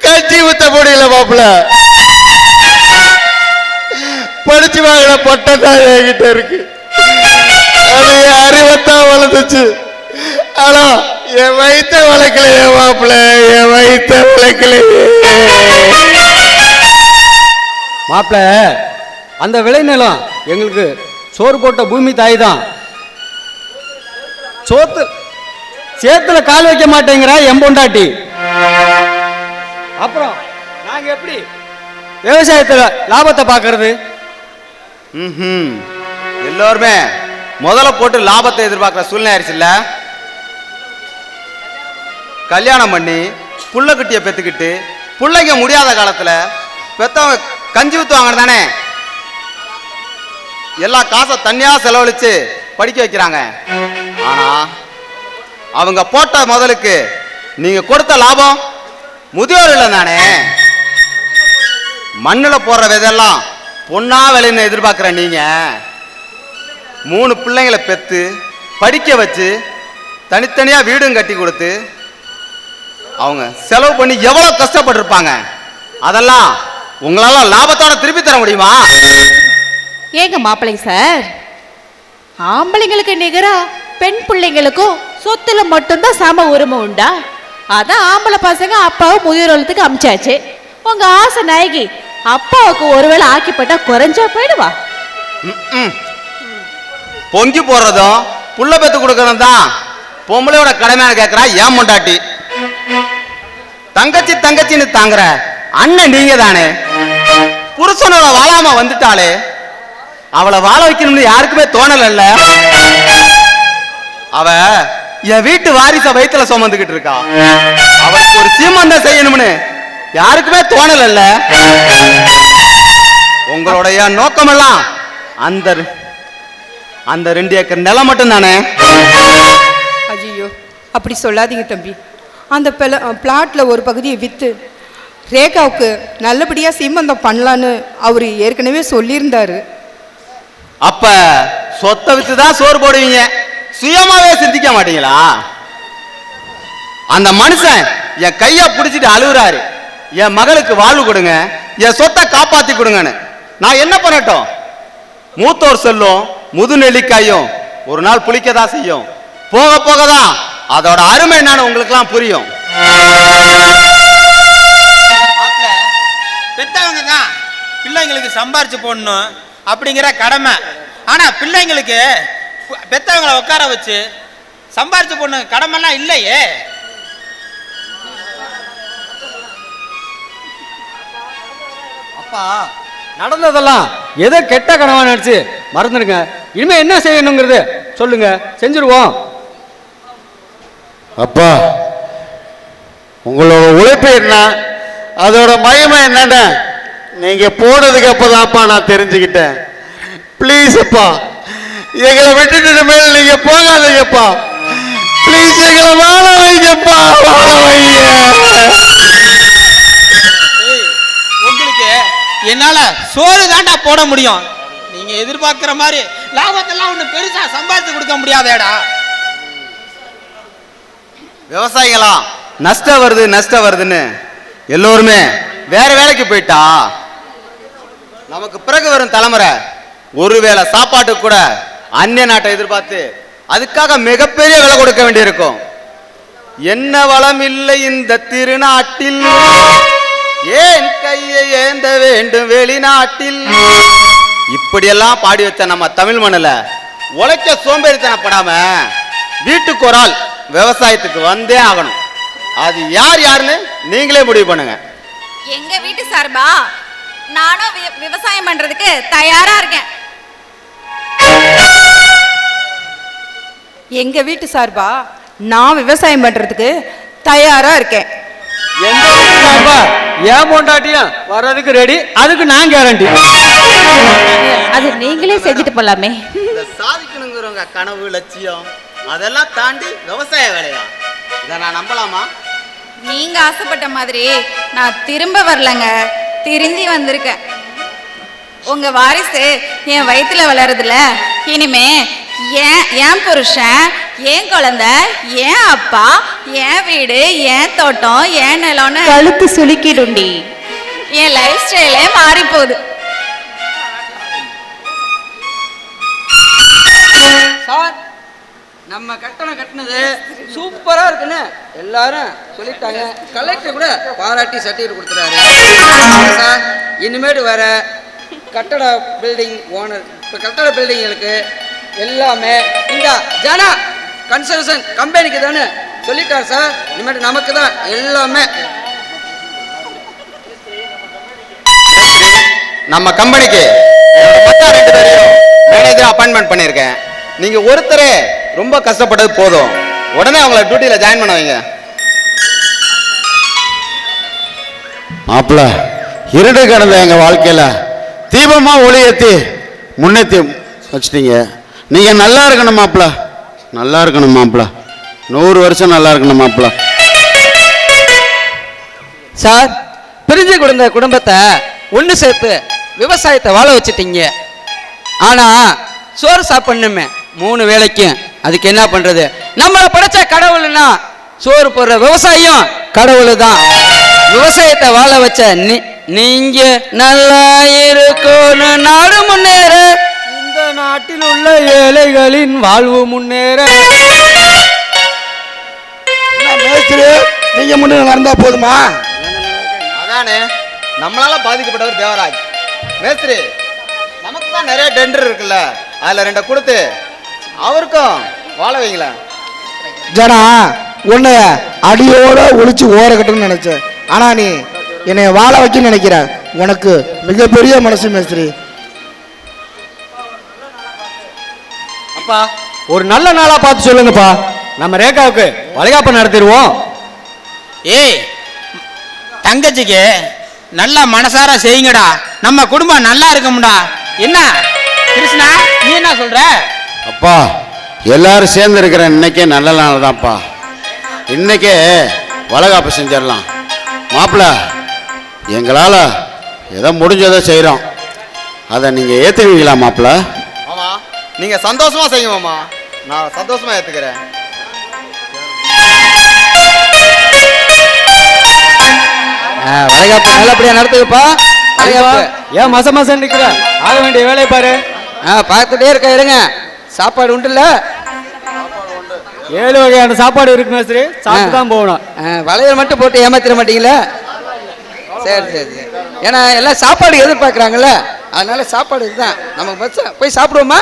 கஞ்சி ஊத்த முடியல மாப்பிள்ள. படிச்சு வாங்கின பட்டம் தான் என்கிட்ட இருக்கு. அது என் அறிவத்தான் வளர்ந்துச்சு. ஆனா என் வயிற்ற வளர்க்கலையே மாப்பிள்ள, என் வயிற்ற வளர்க்கலையே. மாப்பிள்ள, அந்த விளைநிலம் எங்களுக்கு சோறு போட்ட பூமி தாய் தான். சேத்துல கால் வைக்க மாட்டேங்கிறா என் பொண்டாட்டி. அப்புறம் நாங்க எப்படி விவசாயத்துல லாபத்தை பார்க்கறது? எல்லோருமே முதல்ல போட்டு லாபத்தை எதிர்பார்க்கிற சூழ்நிலை ஆயிடுச்சு இல்ல. கல்யாணம் பண்ணி புள்ள குட்டிய பெத்துக்கிட்டு பிள்ளைங்க முடியாத காலத்துல பெத்தவங்க கஞ்சி ஊத்துவாங்க தானே. எல்லா காசை தனியா செலவழிச்சு படிக்க வைக்கிறாங்க. ஆனா அவங்க போட்ட முதலுக்கு நீங்க கொடுத்த லாபம் முதியோர் இல்லை தானே. மண்ணில் போடுற விதெல்லாம் பொண்ணா விளைன்னு எதிர்பார்க்குற நீங்க 3 பிள்ளைங்களை பெத்து படிக்க வச்சு தனித்தனியா வீடும் கட்டி கொடுத்து அவங்க செலவு பண்ணி எவ்வளவு கஷ்டப்பட்டிருப்பாங்க. அதெல்லாம் உங்களால லாபத்தோட திருப்பி தர முடியுமா? ஏங்க மாப்பிள்ளை சார், ஆம்பளைங்களுக்கு நிகரா பெண் பிள்ளைங்களுக்கும் சொத்துல மட்டும்தான் சம உரிமை உண்டா? அதான் ஆம்பளை பசங்க அப்பாவை முதியோர் இல்லத்துக்கு அமிச்சாச்சு. உங்க ஆசை நாயகி அப்பாவுக்கு ஒருவேளை ஆக்கிப்பட்டா குறைஞ்சா போயிடுவா? பொங்கி போடுறதும் புள்ள பெத்து கொடுக்கறதும் தான் பொம்பளையோட கடமையான கேட்கிறா ஏன் பொண்டாட்டி. தங்கச்சி தங்கச்சின்னு தாங்குற அண்ணன் நீங்க தானே. புருஷனோட வாழாம வந்துட்டாலே அவளை வாழ வைக்கணும்னு யாருக்குமே தோணல. அவ என் வீட்டு வாரிச வயித்துல சுமந்துக்கிட்டு இருக்கா. அவளுக்கு ஒரு சீமந்தம் செய்யணும்னு யாருக்குமே தோணல. உங்களுடைய நோக்கமெல்லாம் அந்த அந்த 2 ஏக்கர் நிலம் மட்டும் தானே? ஐயோ அப்படி சொல்லாதீங்க தம்பி. அந்த பிளாட்ல ஒரு பகுதியை விற்று ரேகாவுக்கு நல்லபடியாக சீமந்தம் பண்ணலான்னு அவர் ஏற்கனவே சொல்லியிருந்தாரு. அப்ப சொத்தை வித்து தான் சோறு போடுவீங்க, சுயமாவே சிந்திக்க மாட்டீங்களா? அந்த மனுஷன் என் கையை பிடிச்சிட்டு அழுகுறாரு, என் மகளுக்கு வாழ்வு கொடுங்க, என் சொத்தை காப்பாத்தி கொடுங்கன்னு. நான் என்ன பண்ணட்டும்? மூத்தோர் சொல்லும் முது நெல்லிக்காயும் ஒரு நாள் புளிக்கதான் செய்யும். போக போகதான் அதோட அருமை என்னன்னு உங்களுக்குலாம் புரியும். பெத்தவங்க தான் பிள்ளைங்களுக்கு சம்பாரிச்சு போடணும் அப்படிங்கிற கடமை. ஆனா பிள்ளைங்களுக்கு பெத்தவங்களை உட்கார வச்சு சம்பாரிச்சு போடணும் கடமைலாம் இல்லையே. அப்பா நடந்ததெல்லாம் ஏதோ கெட்ட கனவா நினைச்சு மறந்துடுங்க. இனிமே என்ன செய்யணுங்கிறது சொல்லுங்க, செஞ்சிருவோம். அப்பா உங்களோட உழைப்பு என்ன, அதோட மகிமை என்னன்னு நீங்க போனதுக்கு அப்பதான்ப்பா நான் தெரிஞ்சுக்கிட்டேன். ப்ளீஸ் அப்பா எங்களை விட்டுட்டு இனிமேல் நீங்க போகாதீங்கப்பா. ப்ளீஸ் எங்களை வாழ வைங்கப்பா, வாழ வைங்க. உங்களுக்கு என்னால சோறு தாண்டா போட முடியும். நீங்க எதிர்பார்க்கிற மாதிரி லாபத்தெல்லாம் ஒண்ணு பெருசா சம்பாதிச்சு கொடுக்க முடியாதேடா. விவசாயிகளா நஷ்டம் வருது நஷ்டம் வருதுன்னு எல்லோருமே வேற வேலைக்கு போயிட்டா நமக்கு பிறகு வரும் தலைமுறை ஒருவேளை சாப்பாட்டுக்கு கூட அந்நிய நாட்டை எதிர்பார்த்து அதுக்காக மிகப்பெரிய விலை கொடுக்க வேண்டியிருக்கும். என்ன வளம் இல்லை இந்த திருநாட்டில், ஏன் கையை ஏந்த வேண்டும் வெளிநாட்டில். இப்படியெல்லாம் பாடி வச்ச நம்ம தமிழ் மண்ணில உழைக்க சோம்பேறித்தனப்படாம வீட்டுக்கு ஒரு ஆள் விவசாயத்துக்கு வந்தே ஆகணும். அது யார் யாருன்னு நீங்களே முடிவு பண்ணுங்க. எங்க வீட்டு சார்பா நானும் விவசாயம் பண்றதுக்கு தயாரா இருக்கேன். எங்க வீட்டு சார்பா நான் விவசாயம் பண்றதுக்கு தயாரா இருக்கேன். எங்க வீட்டு சார்பா ஏன் பொண்டாட்டியும் வர்றதுக்கு ரெடி, அதுக்கு நான் கேரண்டி. அது நீங்களே செஞ்சுட்டு போலாமே. இந்த சாதிக்கணுங்கிறவங்க கனவு லட்சியம் அதெல்லாம் தாண்டி விவசாய வேலையா, இதை நான் நம்பலாமா? நீங்க ஆசைப்பட்ட மாதிரி நான் திரும்ப வரலங்க, திரும்பி வந்திருக்கேன். உங்க வாரிசு என் வயிற்றுல வளருதுல, இனிமே என் புருஷன், என் குழந்தை, என் அப்பா, என் வீடு, என் தோட்டம், என் நிலம்னு கழுத்து சுலுக்கிடுண்டி. என் லைஃப் ஸ்டைலே மாறி போகுது. சார் நம்ம கட்டணம் கட்டினது சூப்பரா இருக்குன்னு எல்லாரும் சொல்லிட்டாங்க. கலெக்டர் கூட பாராட்டி சர்டிஃபிகேட் கொடுத்துறாரு. சார் இனிமேட்டு வர கட்டட பில்டிங் ஓனர், இப்போ கட்டட பில்டிங்களுக்கு எல்லாமே இந்த ஜனா கன்ஸ்ட்ரக்ஷன் கம்பெனிக்கு தானே சொல்லிட்டார் சார். இனிமேட்டு நமக்கு தான் எல்லாமே. நம்ம கம்பெனிக்கு 2 பேரையும் மேனேஜர் அப்பாயின்மெண்ட் பண்ணியிருக்கேன். நீங்க ஒருத்தரே ரொம்ப கஷ்டப்பட்டது போதும், உடனே அவங்கள டியூட்டியில ஜாயின் பண்ண வைங்க. மாப்பிள்ள இருண்டு கிடந்த எங்க வாழ்க்கையில தீபமா ஒளி ஏத்தி முன்னேத்தி வச்சிட்டீங்க. நீங்க நல்லா இருக்கணும் மாப்பிள்ள, நல்லா இருக்கணும் மாப்பிள்ள, 100 வருஷம் நல்லா இருக்கணும் மாப்பிள்ள. சார் பிரிஞ்சு கொடுத்த குடும்பத்தை ஒன்று சேர்த்து விவசாயத்தை வாழ வச்சுட்டீங்க. ஆனா சோறு சாப்பிடணுமே 3 வேளைக்கும், அதுக்கு என்ன பண்றது? நம்மளை படைச்ச கடவுள்னா சோறு போடுற விவசாயம் கடவுள் தான். விவசாயத்தை வாழ வச்ச நீங்க நல்லா இருக்கணும், நாடு முன்னேற, இந்த நாட்டில் உள்ள ஏழைகளின் வாழ்வு முன்னேற. நீங்க முன்னே நடந்தா போதுமா? அதானே நம்மளால பாதிக்கப்பட்டவர் தேவராஜ் மேஸ்திரி. நமக்கு தான் நிறைய டெண்டர் இருக்குல்ல, அதுல 2 கொடுத்து அவருக்கும் வாழ வைங்களா. ஜனா உன்னை அடியோட ஒழிச்சு ஓர கட்டணும்னு நினைச்சேன். ஆனா நீ என்னை வாழ வைக்கணும்னு நினைக்கிற. உனக்கு மிகப்பெரிய மனசு மேஸ்திரி. அப்பா ஒரு நல்ல நாளா பார்த்து சொல்லுங்கப்பா, நம்ம ரேகாவுக்கு வளைகாப்பு நடத்திடுவோம். ஏய் தங்கச்சிக்கு நல்லா மனசார செய்யுங்கடா, நம்ம குடும்பம் நல்லா இருக்கும்டா. என்ன கிருஷ்ணா நீ என்ன சொல்ற? அப்பா எல்லாரும் சேர்ந்து இருக்கிற இன்னைக்கே நல்ல நாள் தான்ப்பா. இன்னைக்கே வளைகாப்பு செஞ்சிடலாம். மாப்பிள்ள எங்களால் ஏதோ முடிஞ்சதை செய்கிறோம், அதை நீங்கள் ஏற்றுக்குவீங்களா மாப்பிள்ள? மாமா நீங்க சந்தோஷமா செய்யுங்க மாமா, நான் சந்தோஷமா ஏத்துக்கிறேன். வளைகாப்பு நல்லபடியா நடத்துக்கப்பா. வளைகாப்பு ஏன் மாசம் மாசம் நிக்கிற? ஆக வேண்டிய வேலையை பாரு. பார்த்துட்டே இருக்க, இருங்க. சாப்பாடு உண்டுல்ல? 7 வகையான சாப்பாடு இருக்கு மேஸ்திரி, சாப்பிட்டு தான் போகணும். வளையல் மட்டும் போட்டு ஏமாத்திர மாட்டீங்களா? சரி சரி சரி. ஏன்னா எல்லாம் சாப்பாடு எதிர்பார்க்குறாங்கல்ல, அதனால சாப்பாடு இதுதான். நம்ம பஸ் போய் சாப்பிடுவோமா?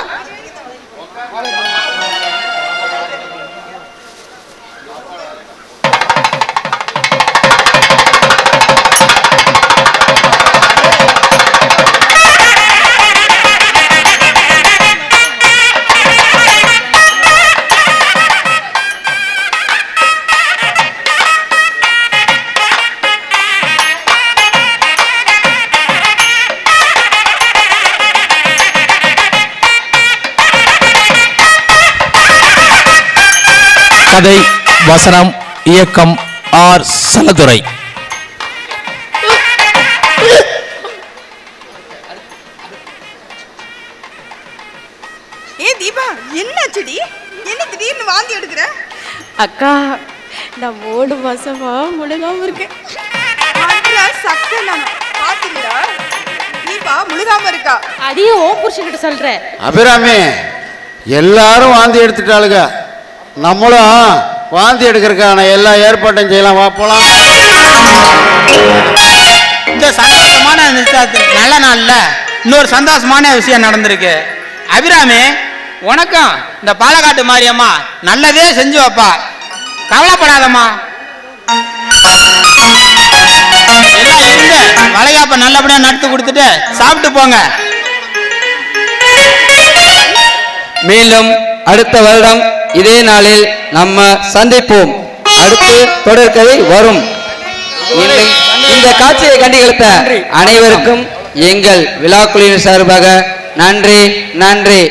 கதை வசனம் இயக்கம் ஆர் சலதுரை. ஏ தீபா, என்னாச்சுடி? என்ன திடீர்னு வாந்தி எடுக்கிற? அக்கா நான் 3 மாசமா முழுகாம இருக்கேன். சக்கலாமா பாத்தீங்களா? தீபா முழுகாம இருக்கா. அதையும் ஓ புருஷன்கிட்ட சொல்றேன். அபிராமி எல்லாரும் வாந்தி எடுத்துட்டாளுங்க, நம்மளும் வாந்தி எடுக்கிறதுக்கான எல்லா ஏற்பாட்டையும் செய்யலாம். வா போலாம். இந்த சந்தோஷமான நல்ல நாள்ல இன்னொரு சந்தோஷமான விஷயம் நடந்திருக்கு. அபிராமி உனக்கும் இந்த பாலக்காட்டு மாரியம்மா நல்லதே செஞ்சு வைப்பா, கவலைப்படாதம்மா. எல்லாம் இருந்து வளைகாப்ப நல்லபடியா நடத்தி கொடுத்துட்டு சாப்பிட்டு போங்க. மீண்டும் அடுத்த வருடம் இதே நாளில் நம்ம சந்திப்போம். அடுத்து தொடர்கதை வரும். இந்த காட்சியை கண்டுகளித்த அனைவருக்கும் எங்கள் விழாக்குழுவின் சார்பாக நன்றி நன்றி.